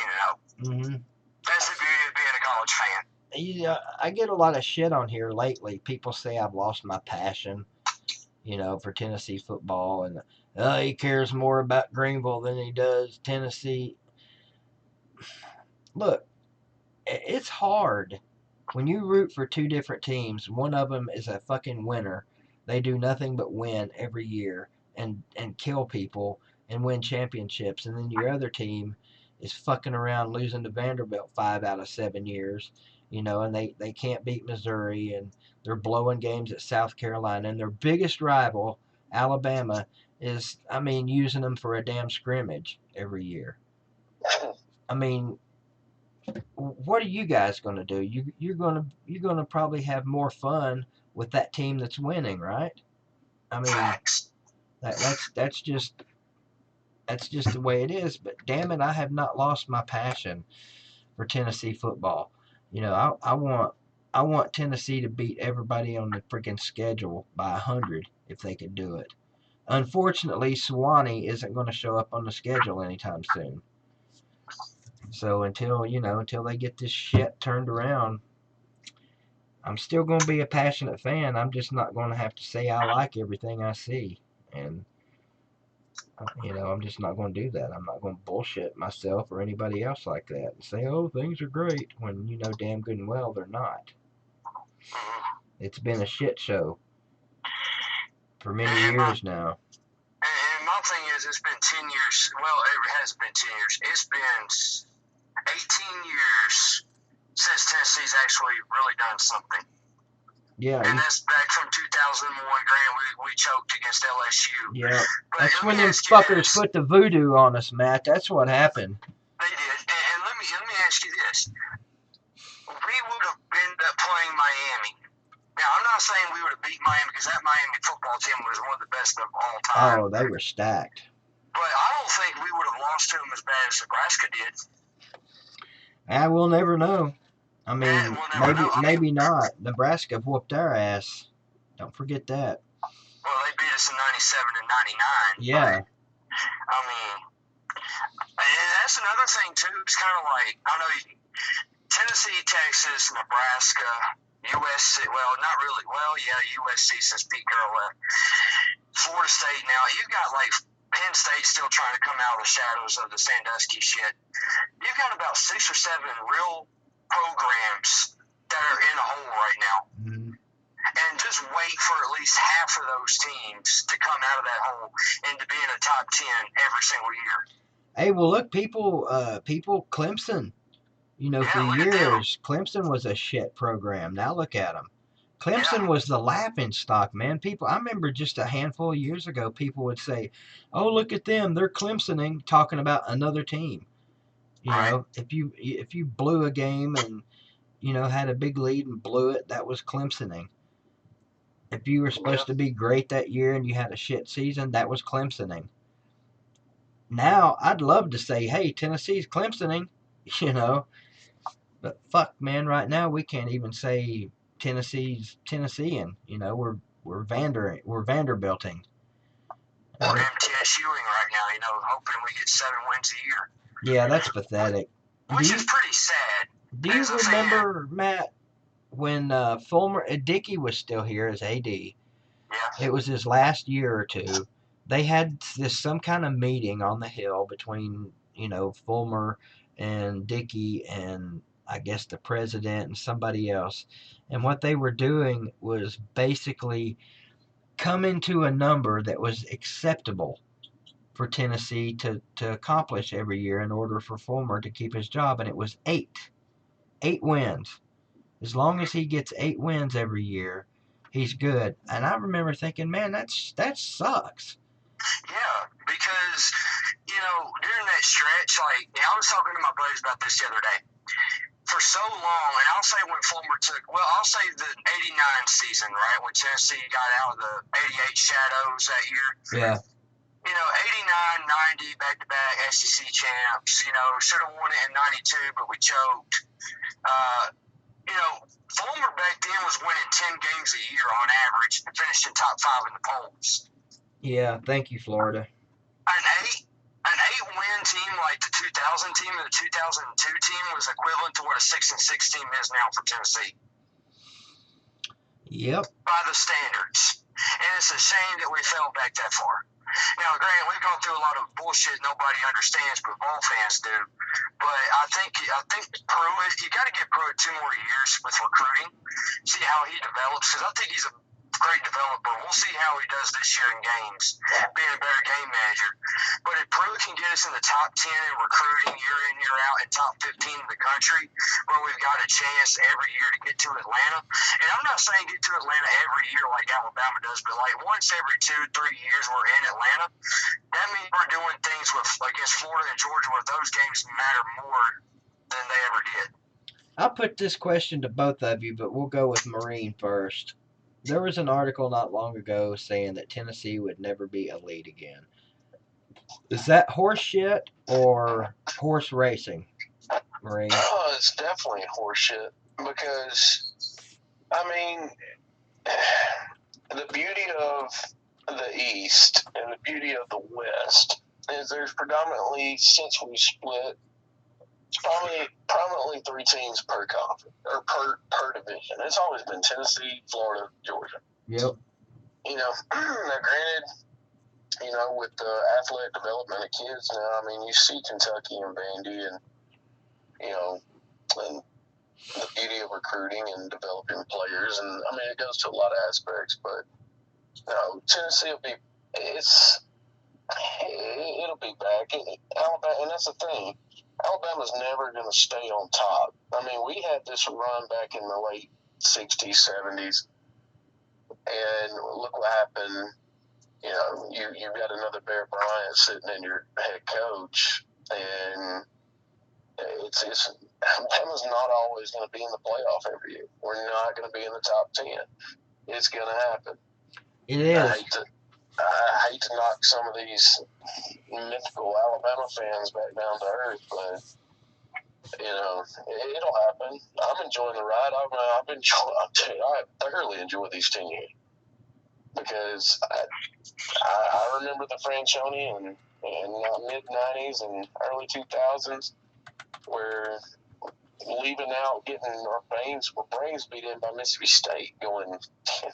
Mm-hmm. That's the beauty of being a college fan. Yeah, I get a lot of shit on here lately. People say I've lost my passion, for Tennessee football, and he cares more about Greenville than he does Tennessee. Look, it's hard when you root for two different teams. One of them is a fucking winner. They do nothing but win every year and kill people and win championships. And then your other team is fucking around losing to Vanderbilt 5 out of 7 years, and they can't beat Missouri, and they're blowing games at South Carolina. And their biggest rival, Alabama, is, using them for a damn scrimmage every year. I mean, what are you guys going to do? You're going to probably have more fun with that team that's winning, right? I mean, Facts. that's just the way it is. But damn it, I have not lost my passion for Tennessee football. I want Tennessee to beat everybody on the freaking schedule by 100 if they could do it. Unfortunately, Sewanee isn't going to show up on the schedule anytime soon. So until they get this shit turned around, I'm still going to be a passionate fan. I'm just not going to have to say I like everything I see. And, I'm just not going to do that. I'm not going to bullshit myself or anybody else like that and say, oh, things are great, when you know damn good and well they're not. It's been a shit show for many years now. And my thing is, it's been 10 years. Well, it hasn't been 10 years. It's been 18 years since Tennessee's actually really done something. Yeah. And that's back from 2001. Granted, we choked against LSU. Yeah. But That's when them fuckers put the voodoo on us, Matt. That's what happened. They did. And let me ask you this. We would have ended up playing Miami. Now, I'm not saying we would have beat Miami, because that Miami football team was one of the best of all time. Oh, they were stacked. But I don't think we would have lost to them as bad as Nebraska did. We'll never know. Maybe not. Nebraska whooped our ass. Don't forget that. Well, they beat us in 97 and 99. Yeah. And that's another thing, too. It's kind of like, I know, Tennessee, Texas, Nebraska, USC, well, not really. Well, yeah, USC since Pete Carroll left. Florida State now. You got, Penn State still trying to come out of the shadows of the Sandusky shit. You've got about 6 or 7 real programs that are in a hole right now. Mm-hmm. And just wait for at least half of those teams to come out of that hole and to be in the top 10 every single year. Hey, well, look, people, Clemson, for years, Clemson was a shit program. Now look at them. Clemson was the laughing stock, man. I remember just a handful of years ago, people would say, oh, look at them, they're Clemsoning, talking about another team. If you blew a game and, had a big lead and blew it, that was Clemsoning. If you were supposed to be great that year and you had a shit season, that was Clemsoning. Now, I'd love to say, hey, Tennessee's Clemsoning, but fuck, man, right now we can't even say Tennessee's Tennessean. We're Vanderbilting. We're MTSUing right now, hoping we get 7 wins a year. Yeah, that's pathetic. Which is pretty sad. Do you remember, Matt, when Fulmer Dickey was still here as AD? Yeah. It was his last year or two. They had some kind of meeting on the Hill between, Fulmer and Dickey and I guess the president and somebody else. And what they were doing was basically coming to a number that was acceptable for Tennessee to accomplish every year in order for Fulmer to keep his job. And it was 8 wins. As long as he gets 8 wins every year, he's good. And I remember thinking, man, that sucks. Yeah, because, during that stretch, I was talking to my buddies about this the other day. For so long, and I'll say when Fulmer I'll say the 89 season, right, when Tennessee got out of the 88 shadows that year. Yeah. 89, 90, back-to-back SEC champs, should have won it in 92, but we choked. Fulmer back then was winning 10 games a year on average and finishing top 5 in the polls. Yeah, thank you, Florida. An 8-win team like the 2000 team and the 2002 team was equivalent to what a 6-6 team is now for Tennessee. Yep. By the standards. And it's a shame that we fell back that far. Now, granted, we've gone through a lot of bullshit nobody understands, but ball fans do. But I think Pruitt, you got to give Pruitt 2 more years with recruiting, see how he develops, because I think he's a great developer. We'll see how he does this year in games, being a better game manager. But if Pruitt can get us in the top 10 in recruiting year in, year out, and top 15 in the country, where we've got a chance every year to get to Atlanta, and I'm not saying get to Atlanta every year like Alabama does, but like once every 2-3 years we're in Atlanta, that means we're doing things against Florida and Georgia where those games matter more than they ever did. I'll put this question to both of you, but we'll go with Marine first. There was an article not long ago saying that Tennessee would never be elite again. Is that horse shit or horse racing, Marine? It's definitely horse shit because, I mean, the beauty of the East and the beauty of the West is there's predominantly, since we split, it's prominently 3 teams per conference or per division. It's always been Tennessee, Florida, Georgia. Yep. You know, now granted, you know, with the athletic development of kids now, I mean, you see Kentucky and Vandy and, you know, and the beauty of recruiting and developing players. And, I mean, it goes to a lot of aspects, but, you know, Tennessee will be, it'll be back. Alabama, and that's the thing. Alabama's never going to stay on top. I mean, we had this run back in the late 60s, 70s, and look what happened. You know, you've got another Bear Bryant sitting in your head coach, and it's Alabama's not always going to be in the playoff every year. We're not going to be in the top 10. It's going to happen. It is. I hate to knock some of these mythical Alabama fans back down to earth, but you know, it'll happen. I'm enjoying the ride. I thoroughly enjoy these 10 years because I remember the Franchione in mid 90s and early 2000s where leaving out, getting our brains beat in by Mississippi State, going,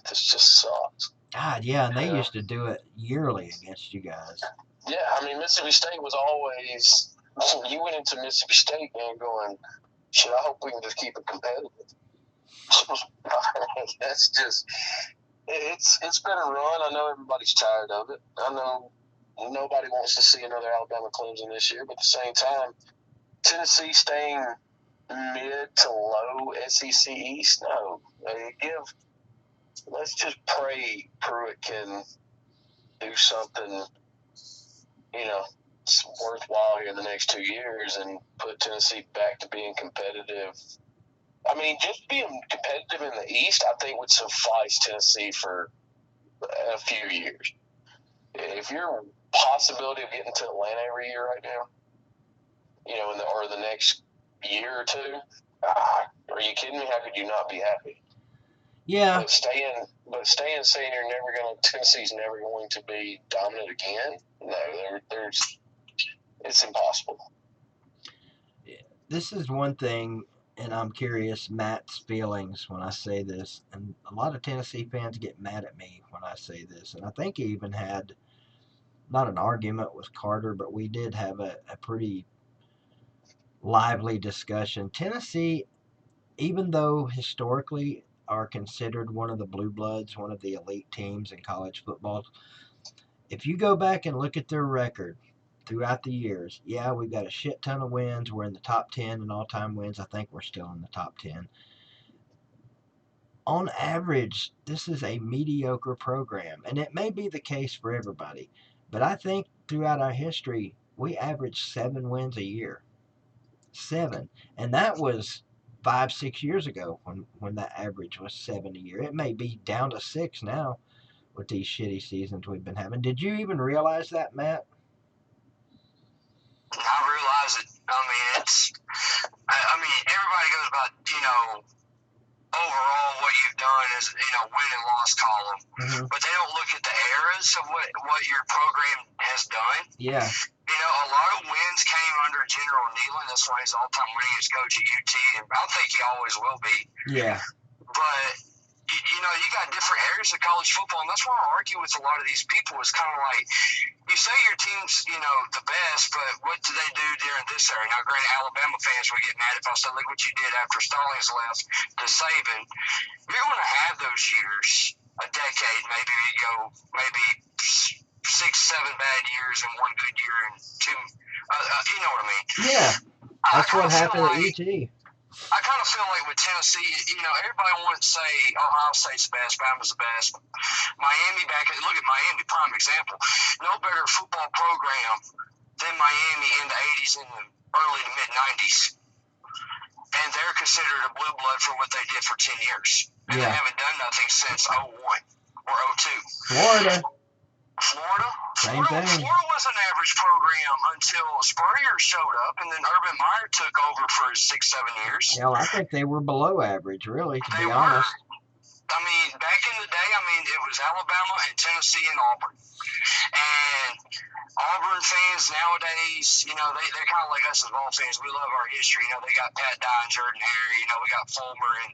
this just sucks. God, yeah, and they used to do it yearly against you guys. Yeah, I mean, Mississippi State was always, you went into Mississippi State game going, shit, I hope we can just keep it competitive. That's just, it's been a run. I know everybody's tired of it. I know nobody wants to see another Alabama Clemson this year, but at the same time, Tennessee staying mid to low SEC East, no. Let's just pray Pruitt can do something, you know, worthwhile here in the next 2 years and put Tennessee back to being competitive. I mean, just being competitive in the East, I think would suffice Tennessee for a few years. If your possibility of getting to Atlanta every year right now, you know, or the next year or two, are you kidding me? How could you not be happy? Yeah. But staying saying Tennessee's never going to be dominant again. No, it's impossible. This is one thing, and I'm curious Matt's feelings when I say this, and a lot of Tennessee fans get mad at me when I say this, and I think he even had not an argument with Carter, but we did have a pretty lively discussion. Tennessee, even though historically are considered one of the blue bloods, one of the elite teams in college football, if you go back and look at their record throughout the years, yeah, we've got a shit ton of wins. We're in the top 10 in all-time wins. I think we're still in the top 10. On average, this is a mediocre program, and it may be the case for everybody, but I think throughout our history, we averaged 7 wins a year. 7. And that was 5-6 years ago when that average was 7 a year. It may be down to 6 now with these shitty seasons we've been having. Did you even realize that, Matt? I realize it. I mean, everybody goes about, you know, overall what you've done is, you know, win and loss column. Mm-hmm. But they don't look at the eras of what your program has done. Yeah. You know, a lot of wins came under General Nealon. That's why he's all-time winningest coach at UT, and I think he always will be. Yeah. But, you know, you got different areas of college football, and that's why I argue with a lot of these people. It's kind of like, you say your team's, you know, the best, but what do they do during this area? Now, granted, Alabama fans would get mad if I said, look what you did after Stallings left to Saban. You're going to have those years. a decade. Maybe you go maybe 6-7 bad years and one good year and two. You know what I mean? Yeah, that's what happened at like, UT. I kind of feel like with Tennessee, everybody wants to say Ohio State's the best, Bama's the best. Miami look at Miami, prime example. No better football program than Miami in the 80s and the early to mid 90s. And they're considered a blue blood for what they did for 10 years. And they haven't done nothing since 01 or 02. Same thing. Florida was an average program until Spurrier showed up, and then Urban Meyer took over for 6-7 years. Hell, I think they were below average, really, to be honest. I mean, back in the day, it was Alabama and Tennessee and Auburn. And Auburn fans nowadays, they're kind of like us as Vol fans. We love our history. They got Pat Dye and Jordan Hare. We got Fulmer and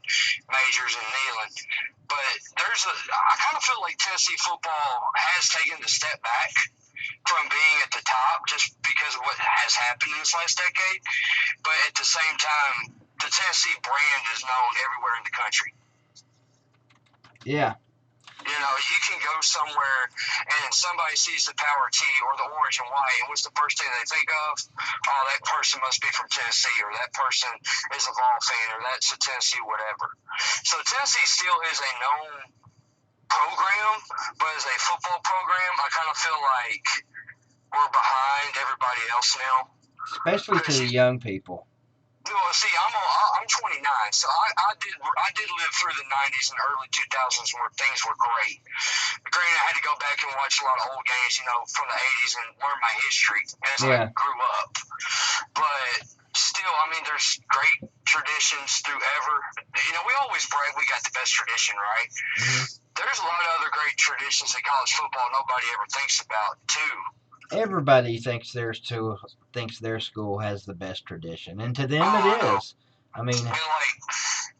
Majors and Neyland. But I kind of feel like Tennessee football has taken a step back from being at the top just because of what has happened in this last decade. But at the same time, the Tennessee brand is known everywhere in the country. Yeah. You can go somewhere and somebody sees the power T or the orange and white, and what's the first thing they think of? Oh, that person must be from Tennessee, or that person is a Vol fan, or that's a Tennessee whatever. So Tennessee still is a known program, but as a football program, I kind of feel like we're behind everybody else now. Especially to the young people. Well, see, I'm 29, so I did live through the 90s and early 2000s where things were great. Granted, I had to go back and watch a lot of old games, from the 80s and learn my history as I grew up. But still, there's great traditions through ever. We always brag we got the best tradition, right? Mm-hmm. There's a lot of other great traditions in college football nobody ever thinks about, too. Everybody thinks their school has the best tradition, and to them it is.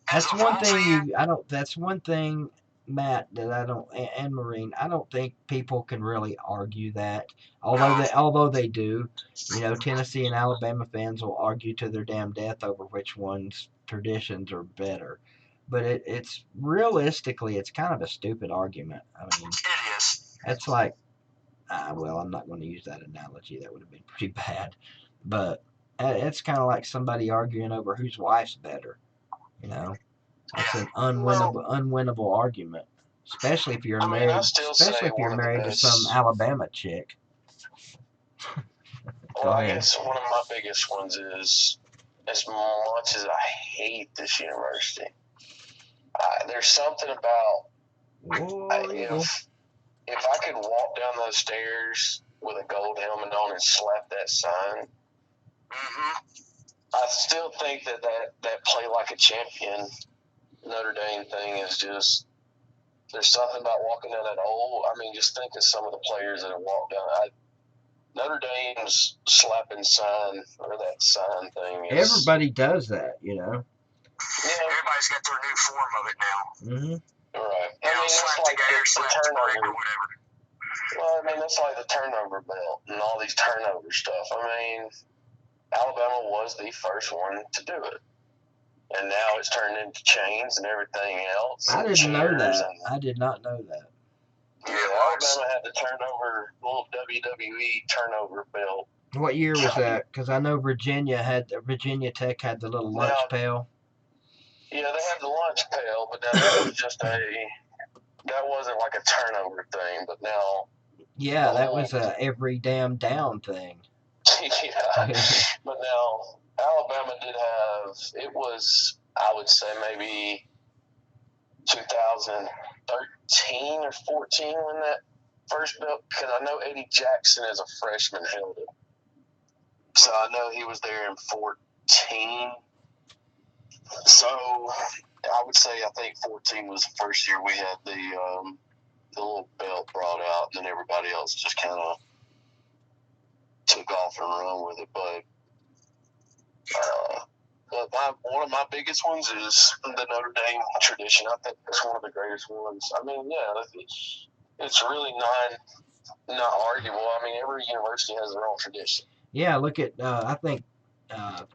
That's one thing That's one thing, Matt, that I don't, and Marine, I don't think people can really argue that. Although they do, Tennessee and Alabama fans will argue to their damn death over which one's traditions are better. But it's realistically, it's kind of a stupid argument. It is. It's like. Well, I'm not going to use that analogy. That would have been pretty bad. But it's kind of like somebody arguing over whose wife's better. That's an unwinnable argument, especially if you're married. Especially if you're married to some Alabama chick. Well, I guess one of my biggest ones is, as much as I hate this university, there's something about if I could walk down those stairs with a gold helmet on and slap that sign, I still think that play like a champion Notre Dame thing is just, there's something about walking down that old, just think of some of the players that have walked down. Notre Dame's slapping sign, or that sign thing is... Everybody does that, Yeah, everybody's got their new form of it now. Mm-hmm. Right. Slap the gator, slap the break, or whatever. Well, that's like the turnover belt and all these turnover stuff. Alabama was the first one to do it. And now it's turned into chains and everything else. I didn't know that. I did not know that. Yeah, Alabama had the little WWE turnover belt. What year was that? Because I know Virginia Tech had the little lunch pail. Yeah, they had the lunch pail, but now that was just that wasn't like a turnover thing, but now... Yeah, that was a every damn down thing. Yeah, but now Alabama did have, it was, I would say maybe 2013 or 14 when that first belt, because I know Eddie Jackson as a freshman held it. So I know he was there in 14. So I would say I think 14 was the first year we had the little belt brought out, and then everybody else just kind of took off and run with it. But one of my biggest ones is the Notre Dame tradition. I think that's one of the greatest ones. It's really not arguable. Every university has their own tradition. Yeah, look at I think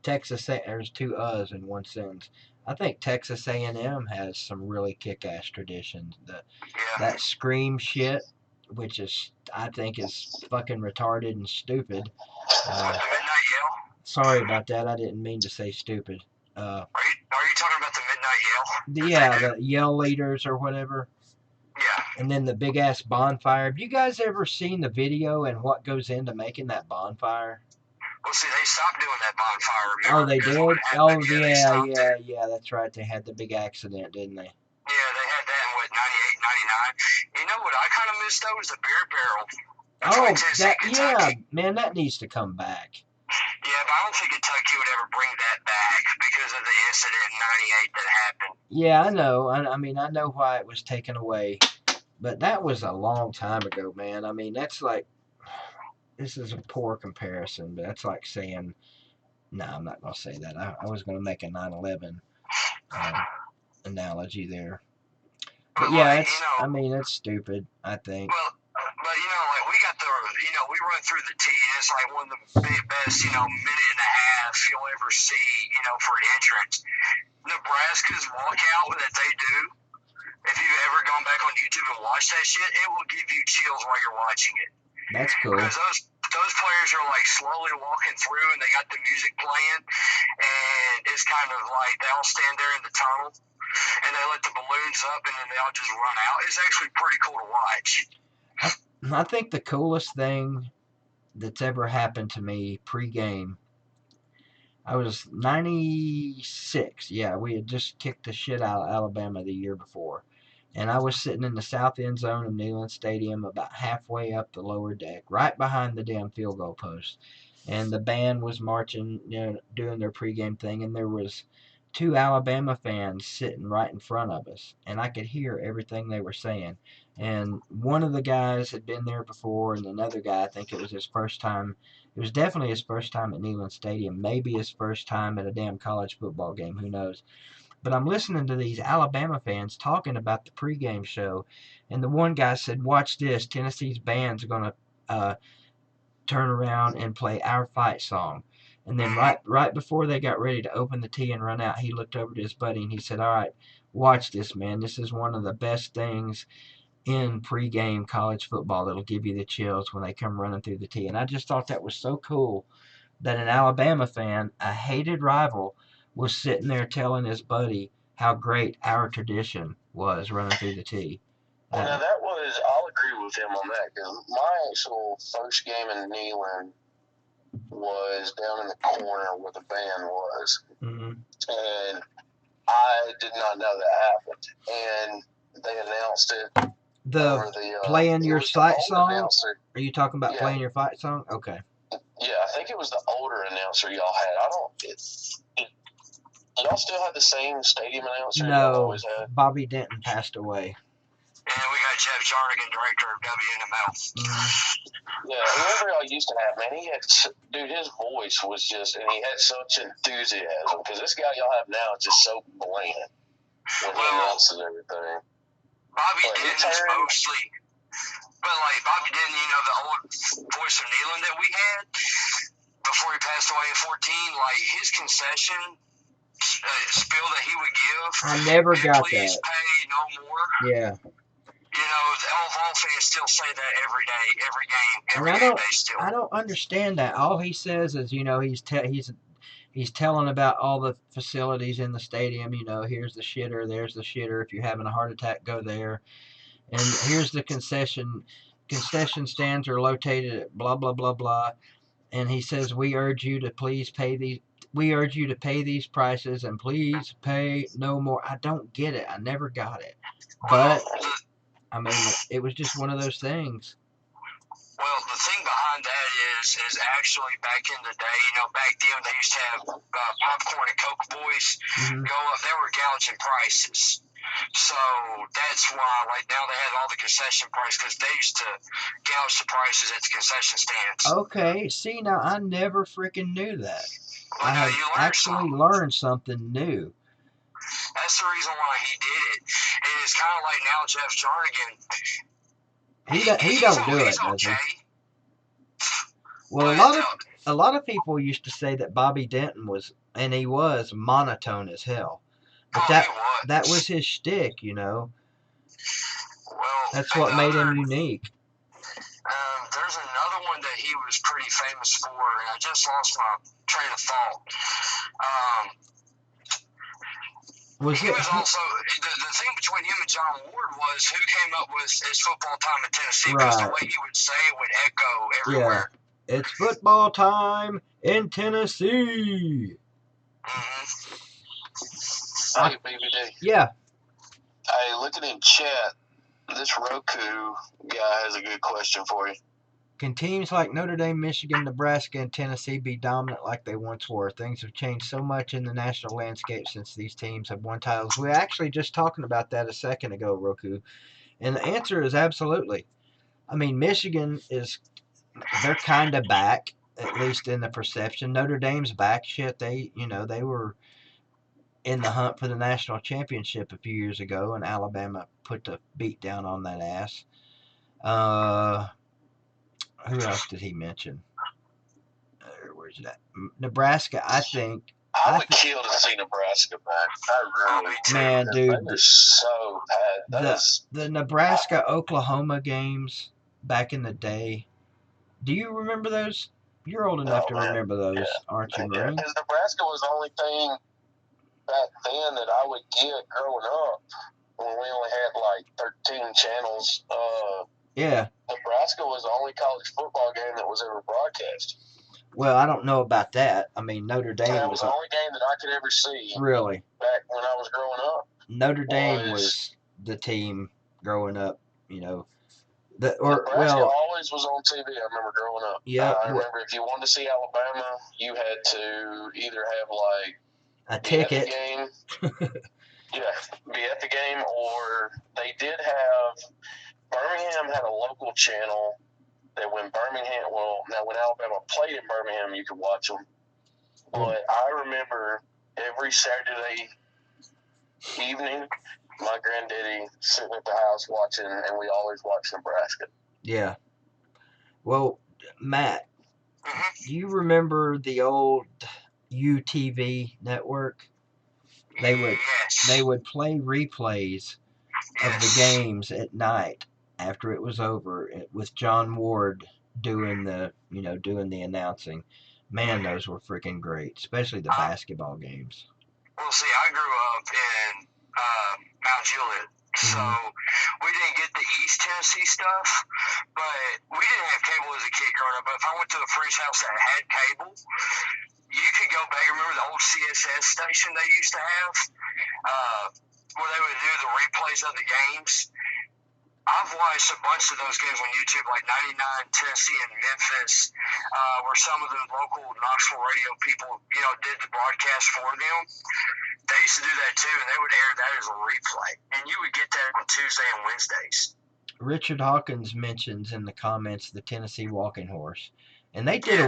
Texas. There's two "us" in one sentence. I think Texas A&M has some really kick-ass traditions. That scream shit, which I think is fucking retarded and stupid. The midnight yell. Sorry about that. I didn't mean to say stupid. Are you talking about the midnight The yell? yell leaders or whatever. Yeah. And then the big ass bonfire. Have you guys ever seen the video and what goes into making that bonfire? Well, see, they stopped doing that bonfire. Remember? Oh, they Because did? what happened, Yeah, that's right. They had the big accident, didn't they? Yeah, they had that in, 98, 99. You know what I kind of missed, though, is the beer barrel. Man, that needs to come back. Yeah, but I don't think Kentucky would ever bring that back because of the incident in 98 that happened. Yeah, I know. I mean, I know why it was taken away. But that was a long time ago, man. I mean, that's like, this is a poor comparison, but that's like saying, no, I'm not going to say that. I was going to make a 9/11 analogy there. But yeah, it's stupid, I think. Well, but like we got we run through the T, and it's like one of the best, minute and a half you'll ever see, for an entrance. Nebraska's walkout that they do, if you've ever gone back on YouTube and watched that shit, it will give you chills while you're watching it. That's cool. Because those players are like slowly walking through, and they got the music playing, and it's kind of like they all stand there in the tunnel, and they let the balloons up, and then they all just run out. It's actually pretty cool to watch. I think the coolest thing that's ever happened to me pre-game, I was 96. Yeah, we had just kicked the shit out of Alabama the year before. And I was sitting in the south end zone of Neyland Stadium about halfway up the lower deck, right behind the damn field goal post. And the band was marching, doing their pregame thing, and there was 2 Alabama fans sitting right in front of us. And I could hear everything they were saying. And one of the guys had been there before, and another guy, I think it was his first time. It was definitely his first time at Neyland Stadium, maybe his first time at a damn college football game, who knows. But I'm listening to these Alabama fans talking about the pregame show, and the one guy said, "Watch this, Tennessee's band's going to turn around and play our fight song." And then right before they got ready to open the tee and run out, he looked over to his buddy and he said, "All right, watch this, man. This is one of the best things in pregame college football that'll give you the chills when they come running through the tee." And I just thought that was so cool that an Alabama fan, a hated rival, was sitting there telling his buddy how great our tradition was running through the tee. Well, now that was, I'll agree with him on that, because my actual first game in Neyland was down in the corner where the band was. Mm-hmm. And I did not know that happened. And they announced it. Playing your fight song? Announcer. Are you talking about playing your fight song? Okay. Yeah, I think it was the older announcer y'all had. Y'all still have the same stadium announcer y'all always had? Bobby Denton passed away. And we got Jeff Jarnigan, director of WNML. Mm-hmm. Yeah, whoever y'all used to have, man, his voice was just, and he had such enthusiasm, because this guy y'all have now is just so bland when he announces everything. Bobby Denton is mostly, but like Bobby Denton, the old voice of Neyland that we had before he passed away at 14, like his concession spiel that he would give. I never got please that. Pay no more. Yeah. The VOLS fans still say that every day, every game they still. I don't understand that. All he says is, he's telling about all the facilities in the stadium. Here's the shitter, there's the shitter. If you're having a heart attack, go there. And here's the concession stands are located at blah blah blah blah. And he says, we urge you to pay these prices and please pay no more. I don't get it. I never got it. But I mean, it was just one of those things. Well, the thing behind that is actually back in the day, back then they used to have popcorn and Coke boys go up. They were gouging prices. So that's why, like, now they have all the concession price, because they used to gouge the prices at the concession stands. Okay, see, now I never freaking knew that. Well, I have actually learned something new. That's the reason why he did it. And it's kind of like now Jeff Jarnigan. He don't do it, does he? Well, a lot of people used to say that Bobby Denton was, and he was, monotone as hell. But that was his shtick, you know. Well, that's what made him unique. There's another one that he was pretty famous for, and I just lost my train of thought. He was also the thing between him and John Ward was who came up with his football time in Tennessee, because the way he would say it would echo everywhere. Yeah, it's football time in Tennessee. Hey, BBD. Yeah. Hey, looking in chat, this Roku guy has a good question for you. Can teams like Notre Dame, Michigan, Nebraska, and Tennessee be dominant like they once were? Things have changed so much in the national landscape since these teams have won titles. We were actually just talking about that a second ago, Roku. And the answer is absolutely. I mean, Michigan they're kind of back, at least in the perception. Notre Dame's back. Shit, they were in the hunt for the national championship a few years ago, and Alabama put the beat down on that ass. Who else did he mention? Where's that? Nebraska, I think. I would kill to see Nebraska back. I really do. Man, dude. They were so bad. The Nebraska-Oklahoma games back in the day. Do you remember those? You're old enough to remember those, aren't you, Marine? Because Nebraska was the only thing back then that I would get growing up when we only had like 13 channels. Yeah. Nebraska was the only college football game that was ever broadcast. Well, I don't know about that. I mean, Notre Dame was the only game that I could ever see. Really? Back when I was growing up. Notre Dame was the team growing up, you know. Nebraska always was on TV, I remember growing up. Yeah. I remember if you wanted to see Alabama, you had to either have like a ticket. At the game. Yeah, be at the game, or they did have Birmingham had a local channel that when Alabama played in Birmingham, you could watch them. But I remember every Saturday evening, my granddaddy sitting at the house watching, and we always watched Nebraska. Yeah. Well, Matt, do you remember the old UTV network? They would play replays of the games at night after it was over with John Ward doing the announcing. Man, those were freaking great, especially the basketball games. Well, see, I grew up in Mount Juliet, so we didn't get the East Tennessee stuff, but we didn't have cable as a kid growing up. But if I went to a friend's house that had cable, you could go back. Remember the old CSS station they used to have, where they would do the replays of the games? I've watched a bunch of those games on YouTube, like 99 Tennessee and Memphis, where some of the local Knoxville radio people, did the broadcast for them. They used to do that too, and they would air that as a replay, and you would get that on Tuesday and Wednesdays. Richard Hawkins mentions in the comments the Tennessee walking horse, and they did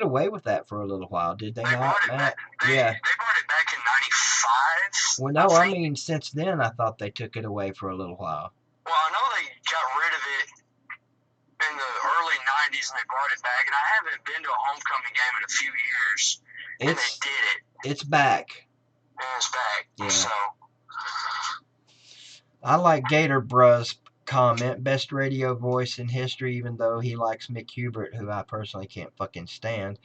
away with that for a little while, did they not, Matt? They brought it back in '95. Well, no, I mean since then I thought they took it away for a little while. Well, I know they got rid of it in the early '90s, and they brought it back. And I haven't been to a homecoming game in a few years, and they did it. It's back. And it's back. Yeah. So I like Gator Bruh's comment, best radio voice in history, even though he likes Mick Hubert, who I personally can't fucking stand,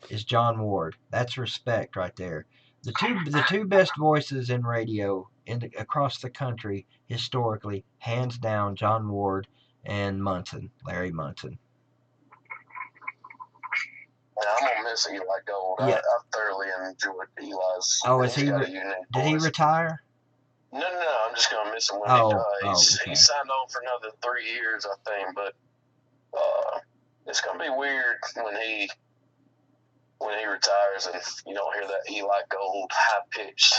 is John Ward. That's respect right there. The two best voices in radio across the country historically, hands down, John Ward and Larry Munson. Yeah, I'm gonna miss Eli Gold. Yeah. I thoroughly enjoyed Eli's. Oh, did he retire? No. I'm just gonna miss him when he dies. He signed on for another 3 years, I think. But it's gonna be weird when he retires and you don't hear that Eli Gold high pitched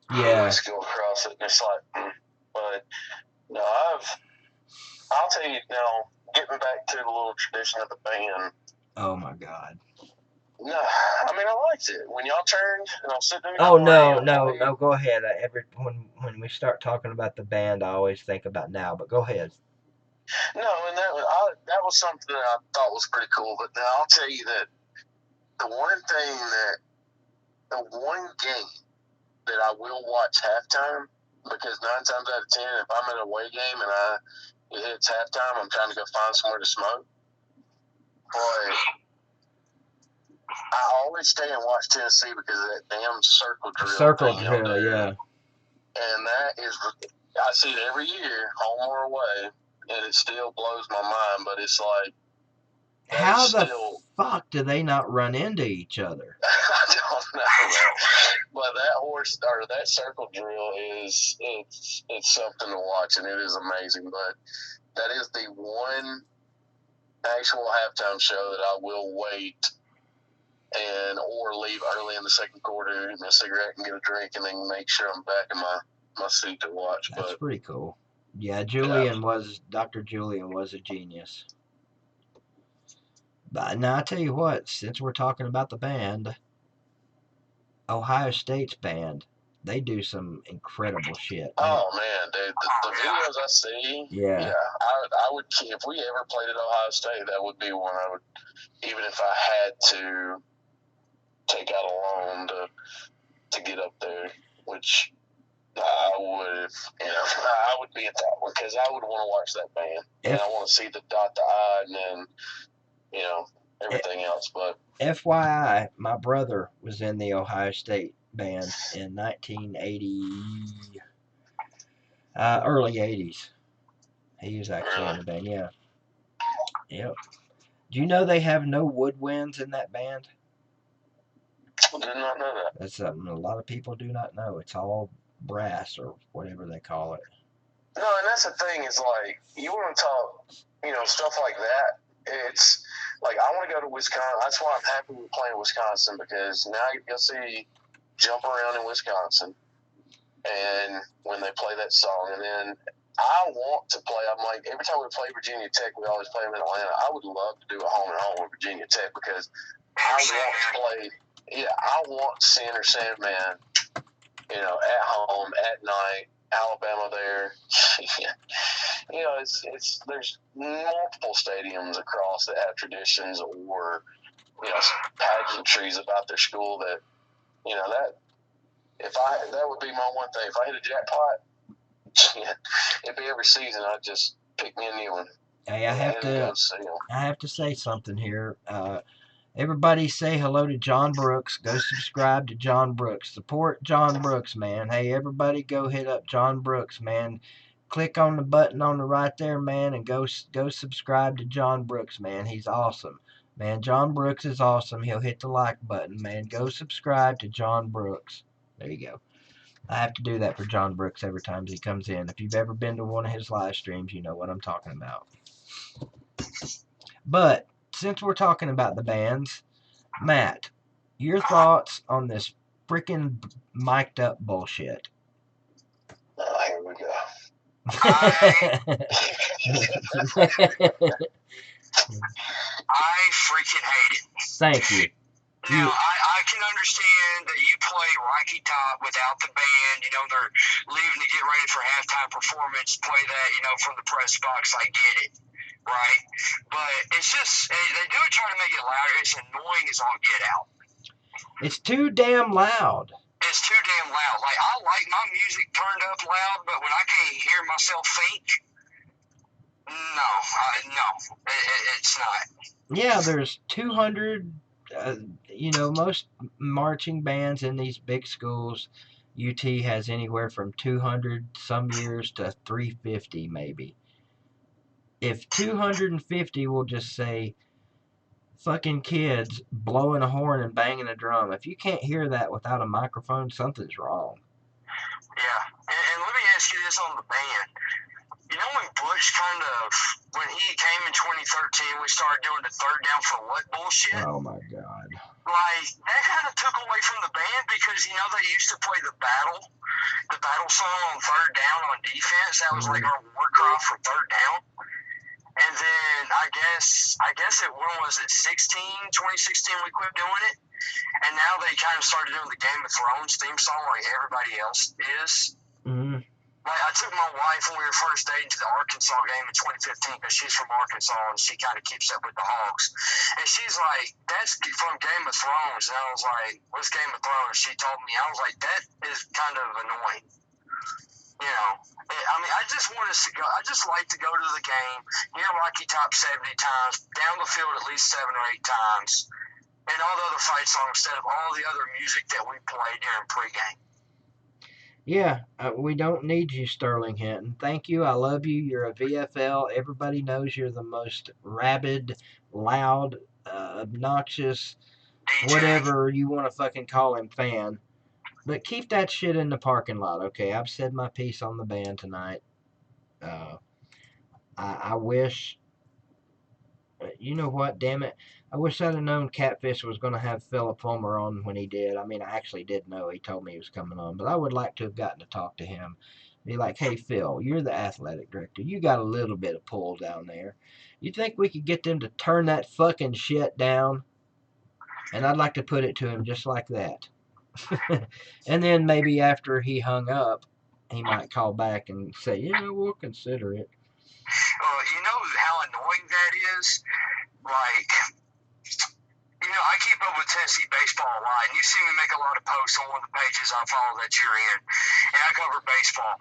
voice go across it. And it's like, but no, I'll tell you now. Getting back to the little tradition of the band. Oh my God. No, I mean I liked it when y'all turned and I'm sitting there. Oh no, go ahead. When we start talking about the band, I always think about now, but go ahead. No, and that was something that I thought was pretty cool. But now I'll tell you that the one game that I will watch halftime, because 9 times out of 10, if I'm at a away game and it hits halftime, I'm trying to go find somewhere to smoke. But I always stay and watch Tennessee because of that damn circle drill. Yeah. And that is, I see it every year, home or away, and it still blows my mind. But it's like, how the fuck do they not run into each other? I don't know. But that circle drill it's something to watch, and it is amazing. But that is the one actual halftime show that I will wait or leave early in the second quarter, get a cigarette and get a drink, and then make sure I'm back in my seat to watch. That's but pretty cool. Yeah, Dr. Julian was a genius. But now I tell you what, since we're talking about the band, Ohio State's band, they do some incredible shit. Oh man, dude, the videos I see, yeah, I would, if we ever played at Ohio State, that would be one I would, even if I had to take out a loan to get up there, which I would, I would be at that one because I would want to watch that band, and I want to see the dot the I and then, everything else. But FYI, my brother was in the Ohio State band in 1980, early 80s. He was actually in the band, yeah. Yep. Do you know they have no woodwinds in that band? I did not know that. That's something a lot of people do not know. It's all brass or whatever they call it. No, and that's the thing is like, you want to talk, stuff like that. It's like, I want to go to Wisconsin. That's why I'm happy we're playing Wisconsin, because now you'll see Jump Around in Wisconsin, and when they play that song, and then I want to play. I'm like, every time we play Virginia Tech, we always play them in Atlanta. I would love to do a home and home with Virginia Tech because I want to play. Yeah, I want Sin or Sandman, at home at night. Alabama there. It's there's multiple stadiums across that have traditions or pageantries about their school that that would be my one thing. If I hit a jackpot, it'd be every season. I'd just pick me a new one. Hey, I have to say something here. Everybody say hello to John Brooks. Go subscribe to John Brooks. Support John Brooks, man. Hey, everybody go hit up John Brooks, man. Click on the button on the right there, man, and go subscribe to John Brooks, man. He's awesome. Man, John Brooks is awesome. He'll hit the like button, man. Go subscribe to John Brooks. There you go. I have to do that for John Brooks every time he comes in. If you've ever been to one of his live streams, you know what I'm talking about. But since we're talking about the bands, Matt, your thoughts on this freaking mic'd up bullshit? Oh, here we go. I freaking hate it. Thank you. Now, I can understand that you play Rocky Top without the band. They're leaving to get ready for halftime performance, play that, from the press box. I get it, right? But it's just, they do it trying to make it louder. It's annoying as all get out. It's too damn loud. It's too damn loud. Like, I like my music turned up loud, but when I can't hear myself think, no, it's not. Yeah, there's 200, most marching bands in these big schools, UT has anywhere from 200 some years to 350 maybe. If 250 will just say fucking kids blowing a horn and banging a drum, if you can't hear that without a microphone, something's wrong. Yeah, and let me ask you this on the band. When Bush when he came in 2013, we started doing the third down for what bullshit? Oh my God. Like, that kind of took away from the band because, they used to play the battle song on third down on defense. That was like our war cry for third down. And then I guess when was it, 2016 we quit doing it. And now they kind of started doing the Game of Thrones theme song like everybody else is. Mm-hmm. Like, I took my wife when we were first dating to the Arkansas game in 2015 because she's from Arkansas and she kind of keeps up with the Hogs. And she's like, that's from Game of Thrones. And I was like, what's Game of Thrones? She told me. I was like, that is kind of annoying. You know, I mean, I just want us to go. I just like to go to the game, hear Rocky Top 70 times, down the field at least 7 or 8 times, and all the other fight songs instead of all the other music that we play during pregame. Yeah, we don't need you, Sterling Hinton. Thank you. I love you. You're a VFL. Everybody knows you're the most rabid, loud, obnoxious, DJ. whatever you want to fucking call him fan. But keep that shit in the parking lot, okay? I've said my piece on the band tonight. I wish, you know what, damn it. I wish I'd have known Catfish was going to have Philip Homer on when he did. I mean, I actually did know. He told me he was coming on. But I would like to have gotten to talk to him. Be like, hey, Phil, you're the athletic director. You got a little bit of pull down there. You think we could get them to turn that fucking shit down? And I'd like to put it to him just like that. And then maybe after he hung up, he might call back and say, yeah, we'll consider it. You know how annoying that is? Like, you know, I keep up with Tennessee baseball a lot, and you see me make a lot of posts on one of the pages I follow that you're in, and I cover baseball.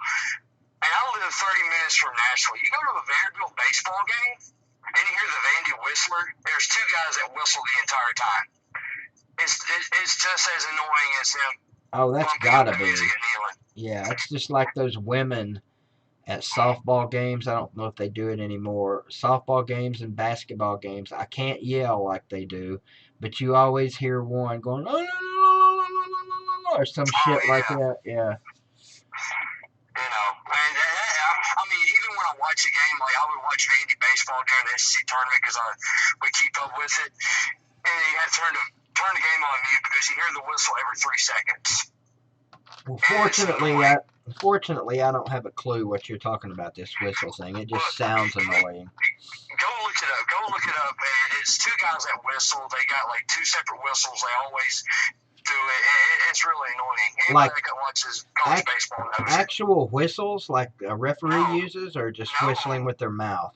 And I live 30 minutes from Nashville. You go to a Vanderbilt baseball game, and you hear the Vandy Whistler. There's 2 guys that whistle the entire time. It's just as annoying as them. Oh, that's gotta be. Music and kneeling. Yeah, it's just like those women at softball games. I don't know if they do it anymore. Softball games and basketball games, I can't yell like they do, but you always hear one going, oh, or some shit like that. Yeah. You know, and I mean, even when I watch a game, like I would watch Vandy baseball during the SEC tournament because we keep up with it, and you have to turn the game on mute because you hear the whistle every 3 seconds. Well, fortunately, I don't have a clue what you're talking about, this whistle thing. It just sounds annoying. Go look it up. It's 2 guys that whistle. They got like 2 separate whistles. They always do it. It's really annoying. Anybody that watches college baseball knows actual whistles like a referee uses, or just whistling with their mouth?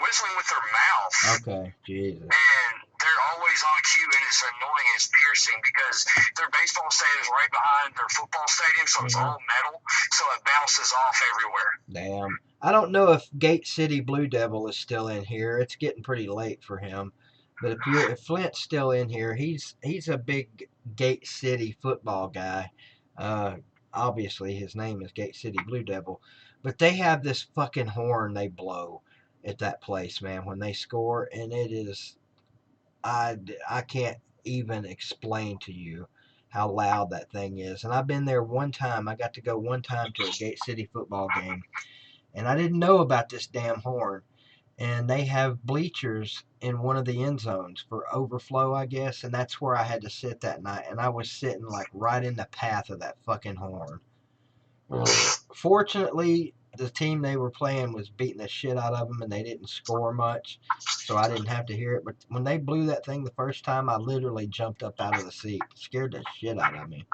Whistling with their mouth. Okay, Jesus. And they're always on cue, and it's annoying and it's piercing because their baseball stadium is right behind their football stadium, so it's all metal, so it bounces off everywhere. Damn. I don't know if Gate City Blue Devil is still in here. It's getting pretty late for him. But if Flint's still in here, he's a big Gate City football guy. Obviously, his name is Gate City Blue Devil. But they have this fucking horn they blow at that place, man, when they score, and it is, I can't even explain to you how loud that thing is. And I've been there one time. I got to go one time to a Gate City football game, and I didn't know about this damn horn. And they have bleachers in one of the end zones for overflow, I guess, and that's where I had to sit that night. And I was sitting like right in the path of that fucking horn. Fortunately, the team they were playing was beating the shit out of them, and they didn't score much, so I didn't have to hear it. But when they blew that thing the first time, I literally jumped up out of the seat. It scared the shit out of me.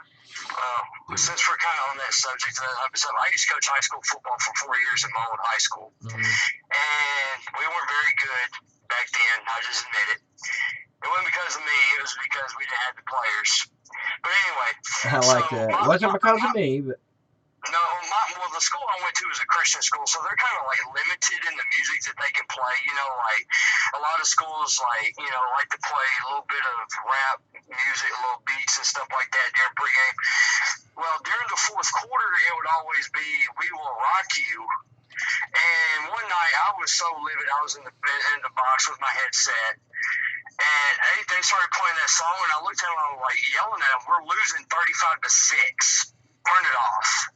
Since we're kind of on that subject of that episode, I used to coach high school football for 4 years in Mullen High School. And we weren't very good back then, I'll just admit it. It wasn't because of me, it was because we didn't have the players. But anyway. I like that. It wasn't because of me, but... No, the school I went to is a Christian school, so they're kind of like limited in the music that they can play. You know, like a lot of schools, like to play a little bit of rap music, little beats and stuff like that during pregame. Well, during the fourth quarter, it would always be "We Will Rock You." And one night, I was so livid. I was in the box with my headset, and they started playing that song, and I looked at them, and I was like yelling at them, "We're losing 35-6. Turn it off."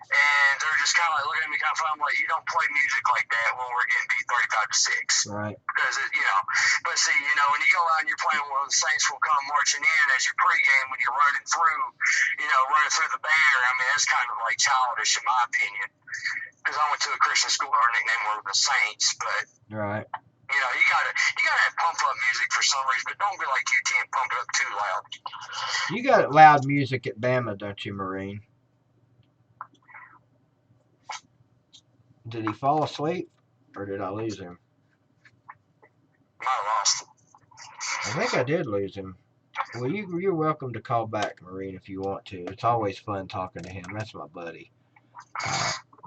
And they're just kind of like looking at me kind of funny. I'm like, you don't play music like that when we're getting beat 35-6. Right. Because, but see, when you go out and you're playing one of the Saints will come marching in as your pregame when you're running through the banner. I mean, that's kind of like childish in my opinion. Because I went to a Christian school, our nickname were the Saints, but. Right. You gotta have pump up music for some reason, but don't be like UT and pump it up too loud. You got loud music at Bama, don't you, Marine? Did he fall asleep, or did I lose him? Might have lost him. I think I did lose him. Well, you're welcome to call back, Marine, if you want to. It's always fun talking to him. That's my buddy.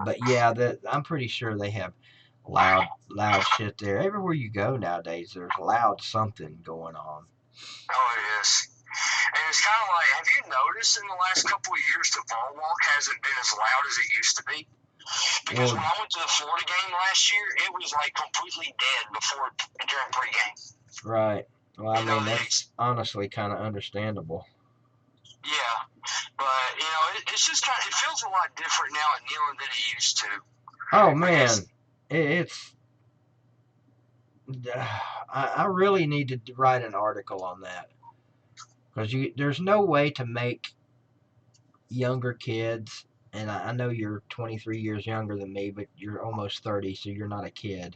But yeah, I'm pretty sure they have loud shit there. Everywhere you go nowadays, there's loud something going on. Oh, it is. And it's kind of like, have you noticed in the last couple of years the ball walk hasn't been as loud as it used to be? Because when I went to the Florida game last year, it was like completely dead during pregame. Right. Well, I mean, that's honestly kind of understandable. Yeah, but it's just kind of, it feels a lot different now at Neyland than it used to. Oh man, it's. I really need to write an article on that, because there's no way to make younger kids, and I know you're 23 years younger than me, but you're almost 30, so you're not a kid.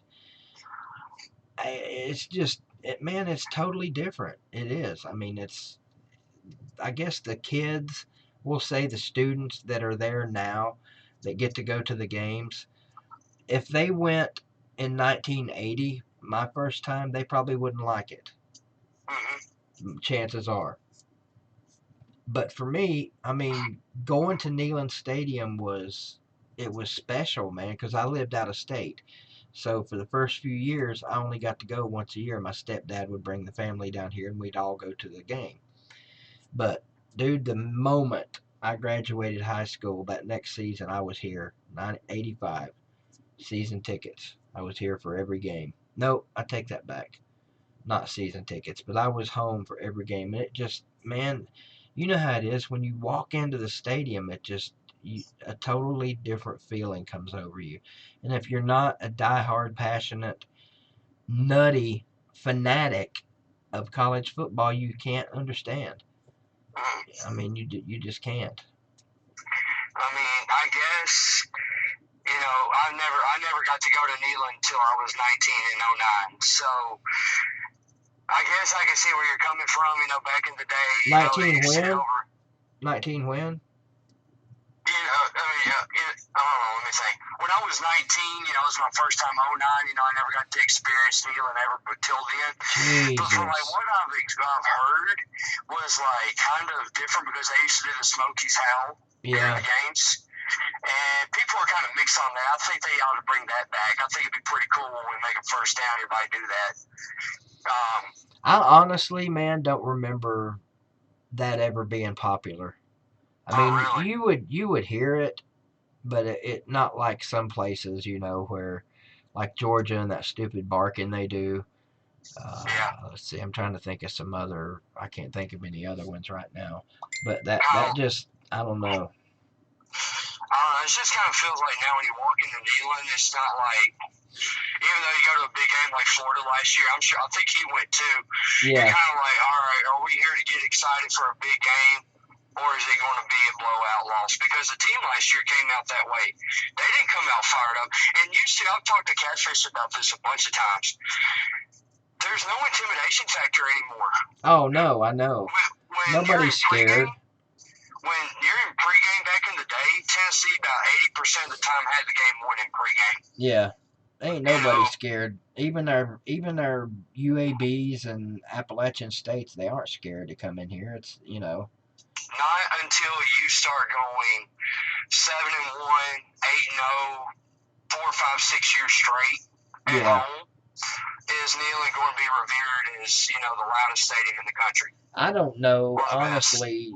It's just, man, it's totally different. It is. I mean, I guess the kids, we'll say the students that are there now that get to go to the games, if they went in 1980, my first time, they probably wouldn't like it. Mm-hmm. Chances are. But for me, I mean, going to Neyland Stadium was special, man, because I lived out of state. So for the first few years, I only got to go once a year. My stepdad would bring the family down here, and we'd all go to the game. But dude, the moment I graduated high school, that next season, I was here. 1985 season tickets. I was here for every game. No, I take that back. Not season tickets, but I was home for every game. And it just, man, you know how it is when you walk into the stadium. It just, a totally different feeling comes over you. And if you're not a diehard, passionate, nutty fanatic of college football, you can't understand. I mean, you just can't. I mean, I guess I never got to go to Neyland until I was 19 in 09. So I guess I can see where you're coming from. Back in the day, 19 when? 19 when? I don't know, let me think. When I was 19, it was my first time 09, I never got to experience Neyland ever until then. Jesus. But from what I've heard was kind of different because they used to do the Smokies Howl during the games. And people are kind of mixed on that. I think they ought to bring that back. I think it'd be pretty cool when we make a first down, everybody do that. I honestly, man, don't remember that ever being popular. I mean, really? you would hear it, but it not like some places, where like Georgia and that stupid barking they do. Let's see, I'm trying to think of some other. I can't think of any other ones right now. But that just, I don't know. It just kind of feels like now when you walk into Neyland, it's not like, even though you go to a big game like Florida last year, I think he went too. Yeah. You're kind of like, all right, are we here to get excited for a big game, or is it going to be a blowout loss? Because the team last year came out that way. They didn't come out fired up. And I've talked to Catfish about this a bunch of times. There's no intimidation factor anymore. Oh, no, I know. When nobody's scared. When you're in pregame back in the day, Tennessee about 80% of the time had the game won in pregame. Yeah. Ain't nobody scared. Even our UABs and Appalachian states, they aren't scared to come in here. It's Not until you start going 7-1, 8-0, 4, 5, 6 years straight at home is Neyland going to be revered as the loudest stadium in the country. I don't know honestly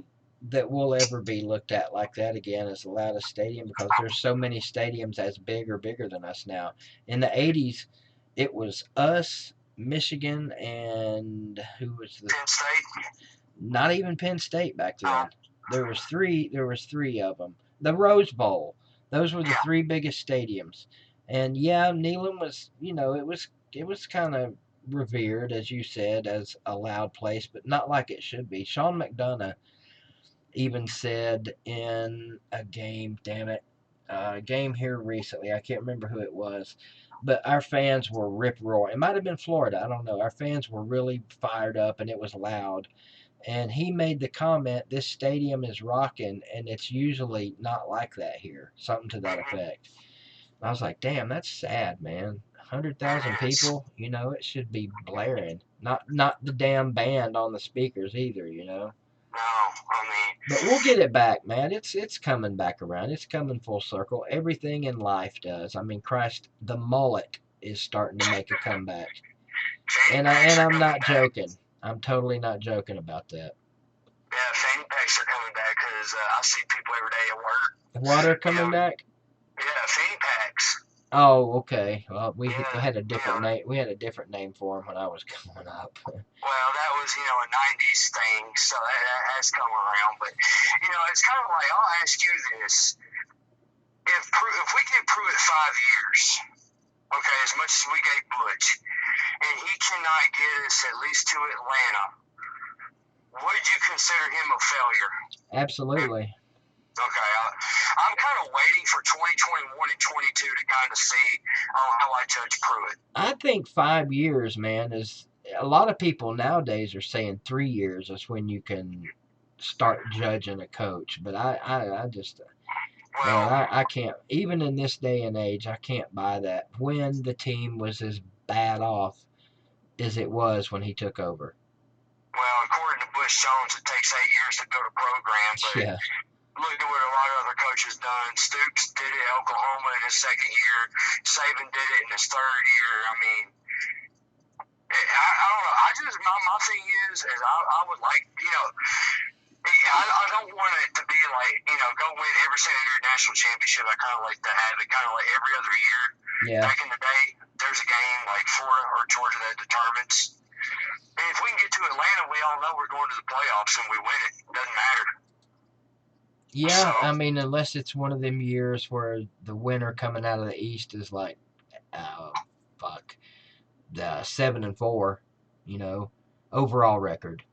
that we'll ever be looked at like that again as the loudest stadium, because there's so many stadiums as big or bigger than us now. In the 80s, it was us, Michigan, and who was the Penn State? Not even Penn State back then. There was three of them. The Rose Bowl. Those were the three biggest stadiums. And yeah, Neyland was, it was kind of revered, as you said, as a loud place, but not like it should be. Sean McDonough even said in a game, a game here recently, I can't remember who it was, but our fans were rip-roaring. It might have been Florida, I don't know. Our fans were really fired up, and it was loud. And he made the comment, this stadium is rocking, and it's usually not like that here. Something to that effect. I was like, damn, that's sad, man. 100,000 people, it should be blaring. Not the damn band on the speakers either, No, I mean. But we'll get it back, man. It's coming back around. It's coming full circle. Everything in life does. I mean, Christ, the mullet is starting to make a comeback. And I'm not joking. I'm totally not joking about that. Yeah, fanny packs are coming back because I see people every day at work. What are coming back? Yeah, fanny packs. Oh, okay. Well, we had a different name. We had a different name for them when I was coming up. Well, that was a '90s thing, so that has come around. But it's kind of like, I'll ask you this: if we give Pruitt 5 years, okay, as much as we gave Butch, and he cannot get us at least to Atlanta, would you consider him a failure? Absolutely. Okay, I'm kind of waiting for 2021 and 22 to kind of see how I judge Pruitt. I think 5 years, man, is a lot of people nowadays are saying 3 years is when you can start judging a coach. But I just, man, I can't, even in this day and age, I can't buy that when the team was as bad off as it was when he took over. Well, according to Bush Jones, it takes 8 years to build a program, but yeah. Look at what a lot of other coaches done. Stoops did it at Oklahoma in his second year. Saban did it in his third year. I mean, I don't know. My thing is I would like, I don't want it to be like, go win every single national championship. I kind of like to have it kind of like every other year. Yeah. Back in the day, there's a game like Florida or Georgia that determines. And if we can get to Atlanta, we all know we're going to the playoffs and we win it. It doesn't matter. Yeah, I mean, unless it's one of them years where the winner coming out of the East is like, the 7-4, overall record.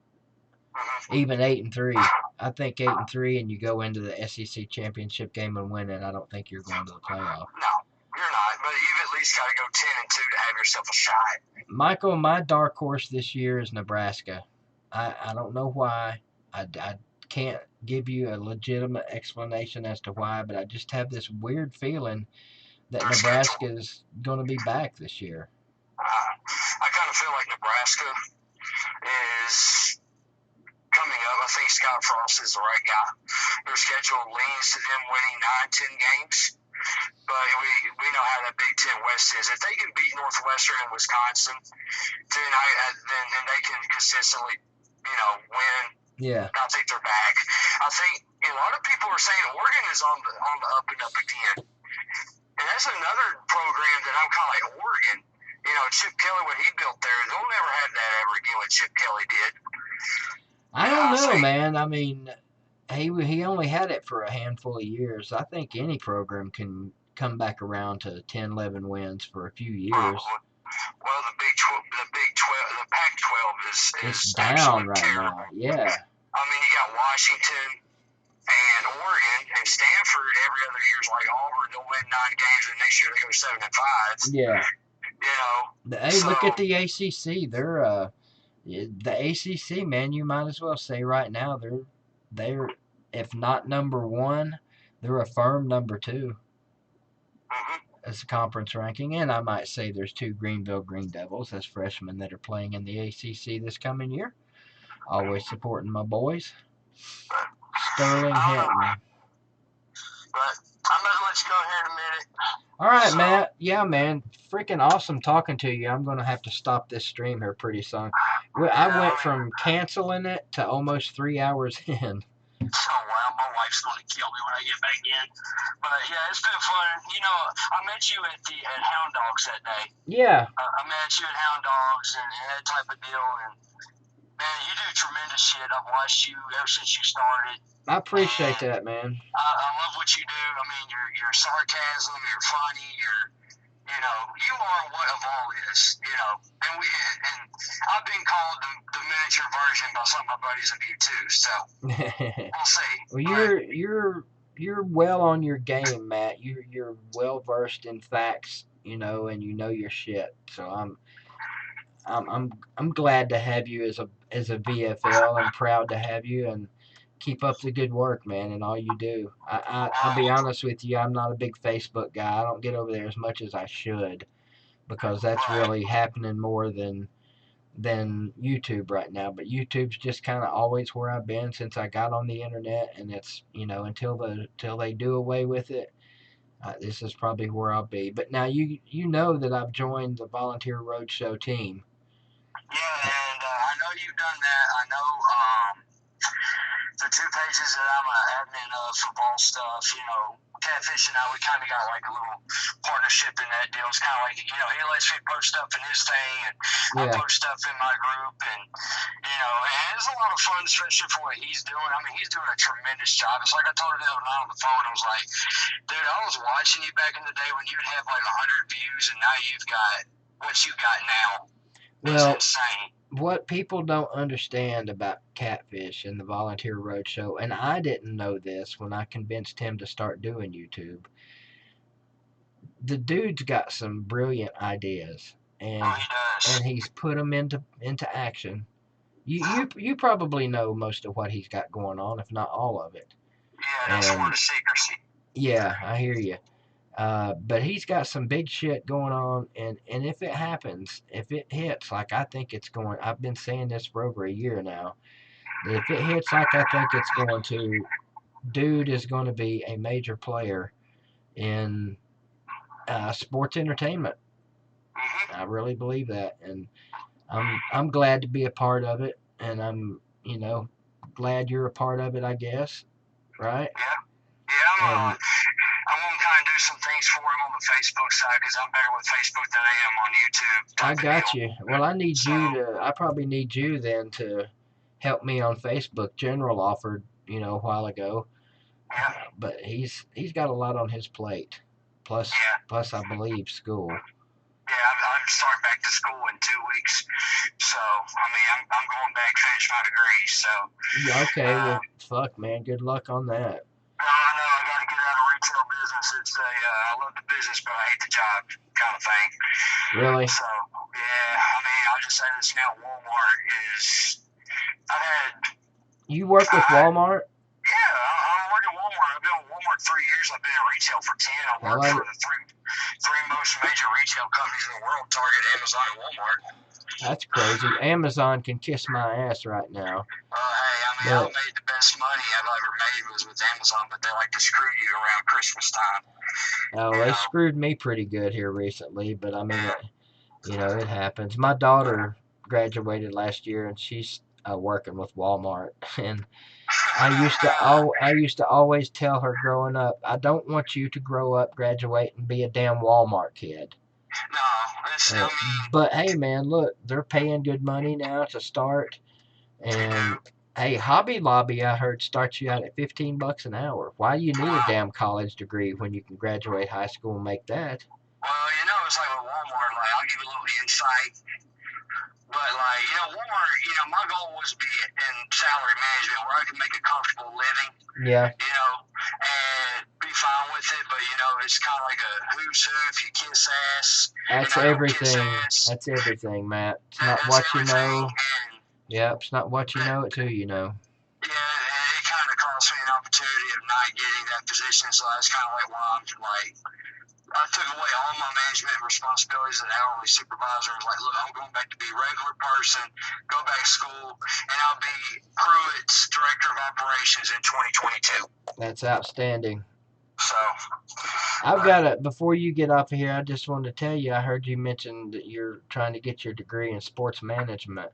Even 8-3. I think 8-3, and you go into the SEC championship game and win it. I don't think you're going to the playoff. No, you're not. But you've at least got to go 10-2 to have yourself a shot. Michael, my dark horse this year is Nebraska. I don't know why. I can't give you a legitimate explanation as to why, but I just have this weird feeling that Nebraska is going to be back this year. I kind of feel like Nebraska is coming up. I think Scott Frost is the right guy. Their schedule leans to them winning 9-10 games, but we know how that Big Ten West is. If they can beat Northwestern and Wisconsin, then they can consistently, win. Yeah. I think they're back. I think a lot of people are saying Oregon is on the up and up again. And that's another program that I'm kind of like, Oregon. Chip Kelly, what he built there, they'll never have that ever again what Chip Kelly did. I don't know, man. I mean, he only had it for a handful of years. I think any program can come back around to 10, 11 wins for a few years. Well, the Big 12, the Pac-12 is down right terrible. now. Yeah. I mean, you got Washington and Oregon and Stanford every other year is like Auburn. They'll win 9 games, and next year they go 7-5. Yeah. Hey, look at the ACC. They're the ACC, man. You might as well say right now they're if not number 1, they're a firm number 2 as a conference ranking. And I might say there's 2 Greenville Green Devils as freshmen that are playing in the ACC this coming year. Always supporting my boys. Sterling Hinton. But I'm going to let you go here in a minute. All right, Matt. Yeah, man. Freaking awesome talking to you. I'm going to have to stop this stream here pretty soon. I went from canceling it to almost 3 hours in. Oh, wow. My wife's going to kill me when I get back in. But, yeah, it's been fun. I met you at Hound Dogs that day. Yeah. I met you at Hound Dogs and that type of deal. And, man, you do tremendous shit. I've watched you ever since you started. I appreciate that, man. I love what you do. I mean, your sarcasm, you're funny, you are what a VOL is, And I've been called the miniature version by some of my buddies of you too. So we'll see. Well, you're well on your game, Matt. You're well versed in facts, and you know your shit. So I'm glad to have you as a VFL. I'm proud to have you and keep up the good work, man, and all you do. I'll be honest with you, I'm not a big Facebook guy. I don't get over there as much as I should because that's really happening more than YouTube right now. But YouTube's just kind of always where I've been since I got on the internet, and it's until they do away with it. This is probably where I'll be. But now you know that I've joined the Volunteer Roadshow team. Yeah, and I know you've done that. I know the two pages that I'm an admin of for VOLS stuff, Catfish and I, we kind of got like a little partnership in that deal. It's kind of like, he lets me post stuff in his thing, and I post stuff in my group, and it's a lot of fun, especially for what he's doing. I mean, he's doing a tremendous job. It's like I told him the other night on the phone, I was like, dude, I was watching you back in the day when you'd have like 100 views, and now you've got what you got now. Well, it's insane. What people don't understand about Catfish and the Volunteer Roadshow, and I didn't know this when I convinced him to start doing YouTube, the dude's got some brilliant ideas, and he's put them into action. You probably know most of what he's got going on, if not all of it. Yeah, that's more the secrecy. Yeah, I hear you. But he's got some big shit going on, and if it happens, if it hits like I think it's going, I've been saying this for over a year now, that if it hits like I think it's going to, dude is going to be a major player in sports entertainment. I really believe that, and I'm glad to be a part of it, and I'm glad you're a part of it, I guess, right? Yeah, I'm going to kind of do some things for him on the Facebook side because I'm better with Facebook than I am on YouTube. I got you. Well, I probably need you then to help me on Facebook. General offered, a while ago. Yeah. But he's got a lot on his plate. Plus, I believe school. Yeah, I'm starting back to school in 2 weeks. So, I mean, I'm going back to finish my degree. So. Yeah, okay. Well, fuck, man. Good luck on that. No, I know. I got to get out of retail business. It's I love the business, but I hate the job kind of thing. Really? So, yeah. I mean, I'll just say this now. Walmart is. I've had. You work with Walmart? Yeah, I'm working at Walmart. I've been with Walmart 3 years. I've been in retail for 10. I work for the three most major retail companies in the world: Target, Amazon, and Walmart. That's crazy. Amazon can kiss my ass right now. Hey, I made the best money I've ever made was with Amazon, but they like to screw you around Christmas time. Oh, they screwed me pretty good here recently, but I mean, it happens. My daughter graduated last year, and she's working with Walmart, and I used to always tell her growing up, I don't want you to grow up, graduate, and be a damn Walmart kid. No, but hey, man, look, they're paying good money now to start, and hey, Hobby Lobby, I heard, starts you out at $15 an hour. Why do you need a damn college degree when you can graduate high school and make that? Well, it's like with Walmart. Like, I'll give you a little insight. But, like, Walmart, my goal was to be in salary management where I can make a comfortable living. Yeah. And be fine with it. But, it's kind of like a who's who if you kiss ass. That's everything. That's everything, Matt. It's not what you know. Yeah, it's not what you know, it's who you know. Yeah, and it kind of cost me an opportunity of not getting that position. So that's kind of like why I'm like, I took away all my management responsibilities as an hourly supervisor. I was like, look, I'm going back to be a regular person, go back to school, and I'll be Pruitt's Director of Operations in 2022. That's outstanding. So. I've got it. Before you get off of here, I just wanted to tell you, I heard you mention that you're trying to get your degree in sports management.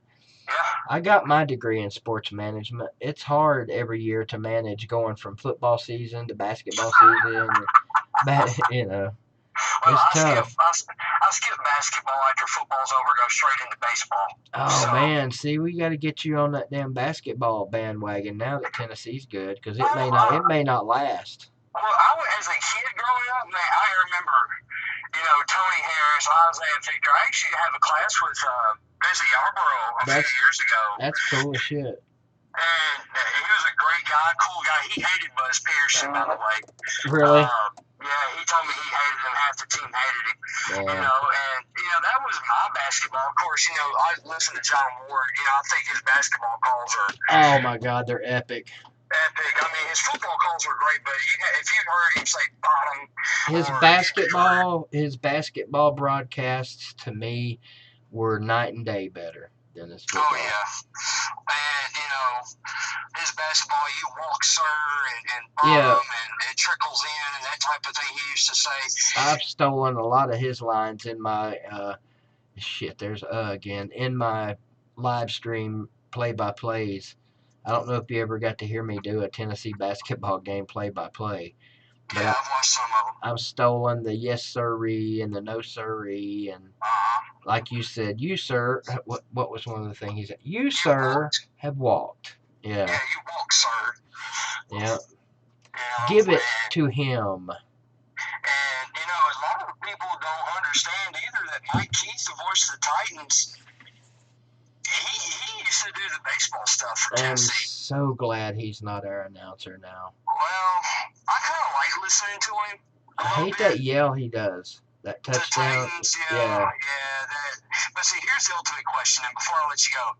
Yeah. I got my degree in sports management. It's hard every year to manage going from football season to basketball season. It's tough. I skip basketball after football's over, go straight into baseball. Oh, man. See, we got to get you on that damn basketball bandwagon now that Tennessee's good, because it may not last. Well, as a kid growing up, man, I remember, Tony Harris, Isaiah Victor. I actually have a class with Busy Yarborough a few years ago. That's cool as shit. And he was a great guy, cool guy. He hated Buzz Pearson, by the way. Really? Yeah, he told me he hated him. Half the team hated him. Yeah. And that was my basketball. Of course, I listen to John Ward. I think his basketball calls are. Oh my God, they're epic. terrific. I mean, his football calls were great, but if you heard him say bottom, his basketball broadcasts to me were night and day better than his football. Oh yeah, and his basketball, you walk, sir, and bottom, and it trickles in, and that type of thing he used to say. I've stolen a lot of his lines in my there's again in my live stream play-by-plays. I don't know if you ever got to hear me do a Tennessee basketball game play-by-play. But yeah, I've watched some of them. I've stolen the yes sirree and the no sirree, and like you said, you sir. What was one of the things he said? You sir have walked. Yeah. Yeah, you walk, sir. Yeah. Give it to him. And a lot of people don't understand either that Mike Keith, the voice of the Titans, he used to do the baseball stuff for Tennessee. I'm so glad he's not our announcer now. Well, I kind of like listening to him. I hate that yell he does. That touchdown. The Titans, yeah. But see, here's the ultimate question, and before I let you go,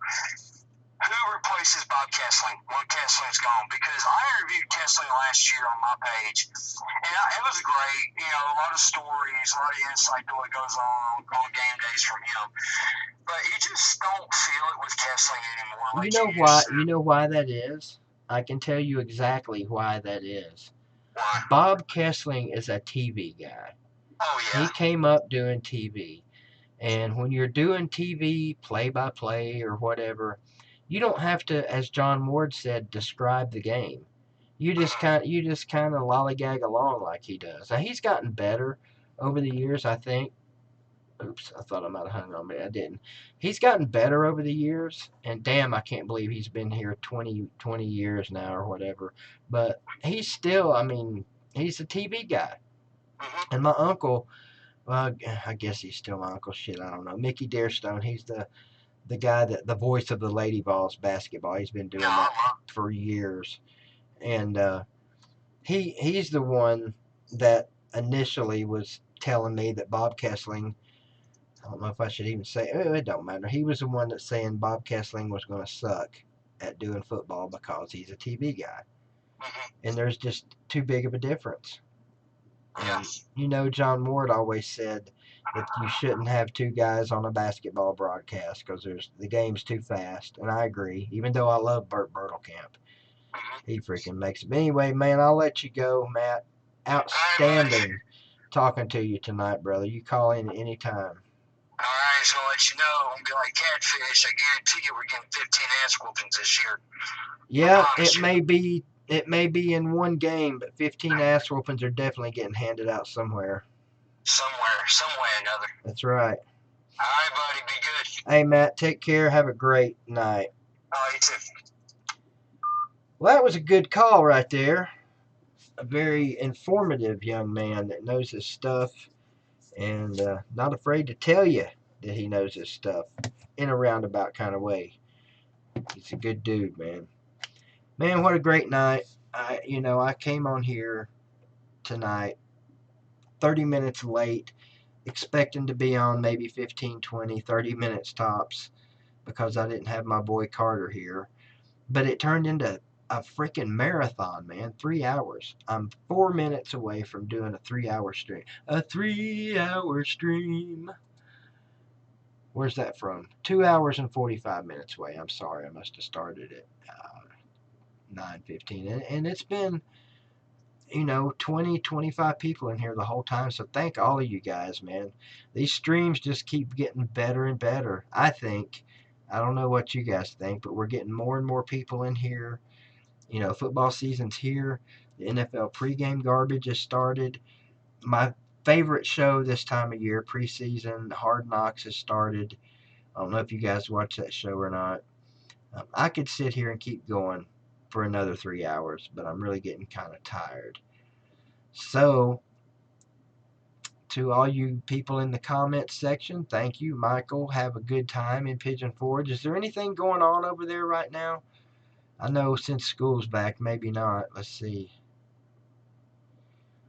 who replaces Bob Kessling when Kessling's gone? Because I interviewed Kessling last year on my page, and it was great. A lot of stories, a lot of insight to what goes on game days from him. But you just don't feel it with Kessling anymore. Like you know why? You know why that is? I can tell you exactly why that is. Why? Bob Kessling is a TV guy. Oh yeah. He came up doing TV, and when you're doing TV play-by-play or whatever, you don't have to, as John Ward said, describe the game. You just kind of lollygag along like he does. Now he's gotten better over the years, I think. Oops, I thought I might have hung on, but I didn't. He's gotten better over the years, and damn, I can't believe he's been here 20 years now or whatever. But he's still, he's a TV guy. And my uncle, well, I guess he's still my uncle. Shit, I don't know. Mickey Darestone, he's the guy the voice of the Lady VOLS basketball. He's been doing that for years, and he's the one that initially was telling me that Bob Kessling. I don't know if I should even say it don't matter. He was the one that's saying Bob Kessling was going to suck at doing football because he's a TV guy, and there's just too big of a difference. And John Ward always said that you shouldn't have two guys on a basketball broadcast because the game's too fast. And I agree, even though I love Burt Bertelkamp. He freaking makes it. But anyway, man, I'll let you go, Matt. Outstanding talking to you tonight, brother. You call in any time. All right, so I'll let you know. I'm going to be like Catfish. I guarantee you we're getting 15 ass whoopings this year. Yeah, it may be in one game, but 15 ass whoopings are definitely getting handed out somewhere. Somewhere, some way or another. That's right. All right, buddy. Be good. Hey, Matt, take care. Have a great night. Oh, you too. Well, that was a good call right there. A very informative young man that knows his stuff and not afraid to tell you that he knows his stuff in a roundabout kind of way. He's a good dude, man. Man, what a great night. I came on here tonight 30 minutes late, expecting to be on maybe 15, 20, 30 minutes tops because I didn't have my boy Carter here. But it turned into a freaking marathon, man. 3 hours. I'm 4 minutes away from doing a 3-hour stream. A 3-hour stream. Where's that from? 2 hours and 45 minutes away. I'm sorry. I must have started at 9:15. And it's been, 20, 25 people in here the whole time. So thank all of you guys, man. These streams just keep getting better and better, I think. I don't know what you guys think, but we're getting more and more people in here. Football season's here. The NFL pregame garbage has started. My favorite show this time of year, preseason, Hard Knocks, has started. I don't know if you guys watch that show or not. I could sit here and keep going for another 3 hours, but I'm really getting kind of tired. So, to all you people in the comments section, thank you, Michael. Have a good time in Pigeon Forge. Is there anything going on over there right now? I know since school's back, maybe not. Let's see.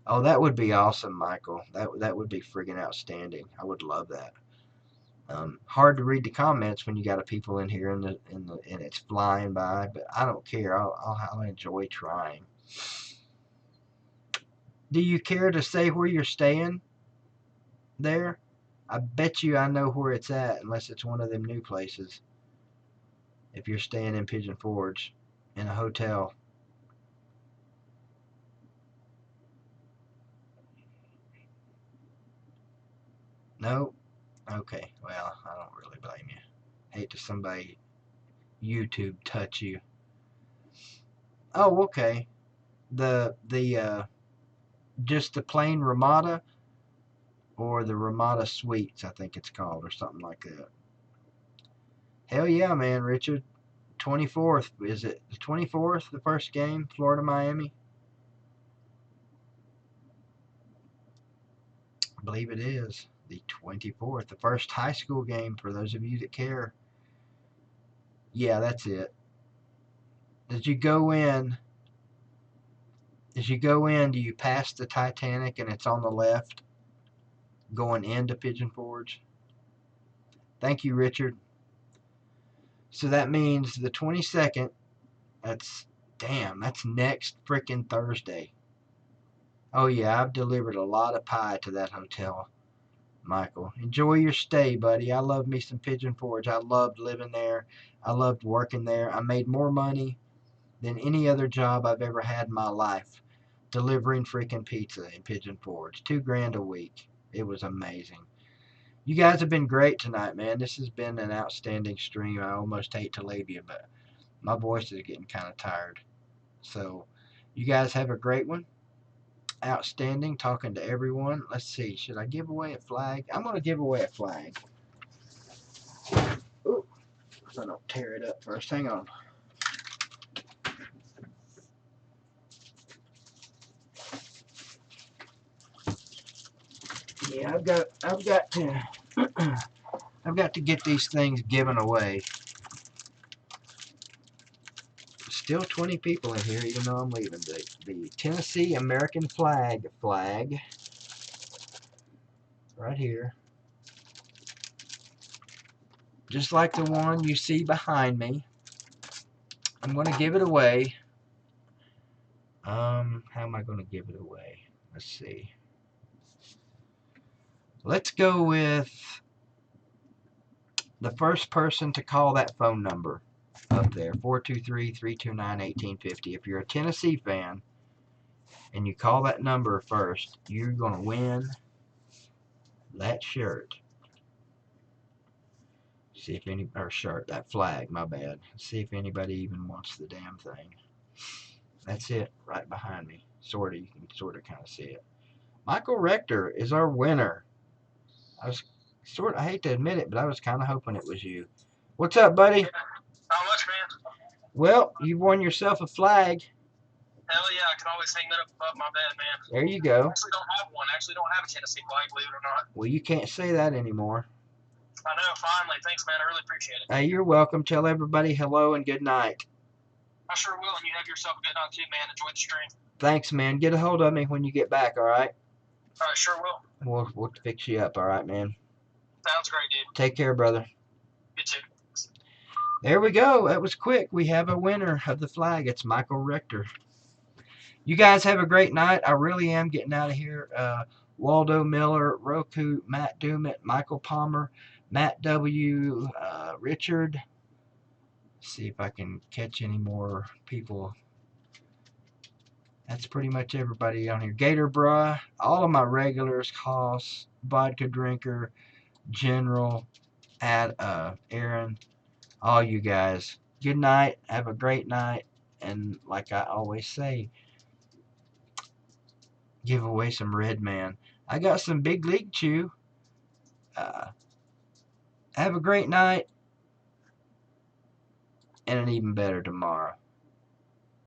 Oh, that would be awesome, Michael. That would be friggin' outstanding. I would love that. Hard to read the comments when you got people in here and it's flying by, but I don't care. I'll enjoy trying. Do you care to say where you're staying there? I bet you I know where it's at, unless it's one of them new places. If you're staying in Pigeon Forge in a hotel. No? Okay, well, I don't really blame you. Hate to somebody YouTube touch you. Oh, okay. Just the plain Ramada, or the Ramada Suites, I think it's called, or something like that. Hell yeah, man, Richard. 24th, is it the 24th, the first game, Florida, Miami? I believe it is the 24th, the first high school game for those of you that care. Yeah, that's it. As you go in, do you pass the Titanic and it's on the left going into Pigeon Forge? Thank you, Richard. So that means the 22nd, that's next freaking Thursday. Oh yeah, I've delivered a lot of pie to that hotel, Michael. Enjoy your stay, buddy. I love me some Pigeon Forge. I loved living there. I loved working there. I made more money than any other job I've ever had in my life, delivering freaking pizza in Pigeon Forge. $2,000 a week. It was amazing. You guys have been great tonight, man. This has been an outstanding stream. I almost hate to leave you, but my voice is getting kind of tired. So you guys have a great one. Outstanding talking to everyone. Let's see. Should I give away a flag? I'm going to give away a flag. Ooh, so I don't tear it up first. Hang on. Yeah, I've got to get these things given away. Still 20 people in here, even though I'm leaving. The Tennessee American flag right here, just like the one you see behind me. I'm going to give it away. How am I going to give it away? Let's see. Let's go with the first person to call that phone number up there, 423-329-1850. If you're a Tennessee fan and you call that number first, you're going to win that shirt. See if any, or shirt, that flag, my bad. See if anybody even wants the damn thing. That's it, right behind me. Sort of, you can sort of kind of see it. Michael Rector is our winner. I hate to admit it, but I was kind of hoping it was you. What's up, buddy? Not much, man. Well, you won yourself a flag. Hell yeah, I can always hang that up above my bed, man. There you go. I actually don't have one. I actually don't have a Tennessee flag, believe it or not. Well, you can't say that anymore. I know, finally. Thanks, man. I really appreciate it. Hey, you're welcome. Tell everybody hello and good night. I sure will, and you have yourself a good night too, man. Enjoy the stream. Thanks, man. Get a hold of me when you get back, all right? I sure will. We'll fix you up, all right, man? Sounds great, dude. Take care, brother. You too. There we go. That was quick. We have a winner of the flag. It's Michael Rector. You guys have a great night. I really am getting out of here. Waldo Miller, Roku, Matt Dumit, Michael Palmer, Matt W., Richard. See if I can catch any more people. That's pretty much everybody on here. Gator Bra, all of my regulars, Hoss, Vodka Drinker, General, Aaron, all you guys. Good night. Have a great night. And like I always say, give away some Red Man. I got some Big League Chew. Have a great night and an even better tomorrow.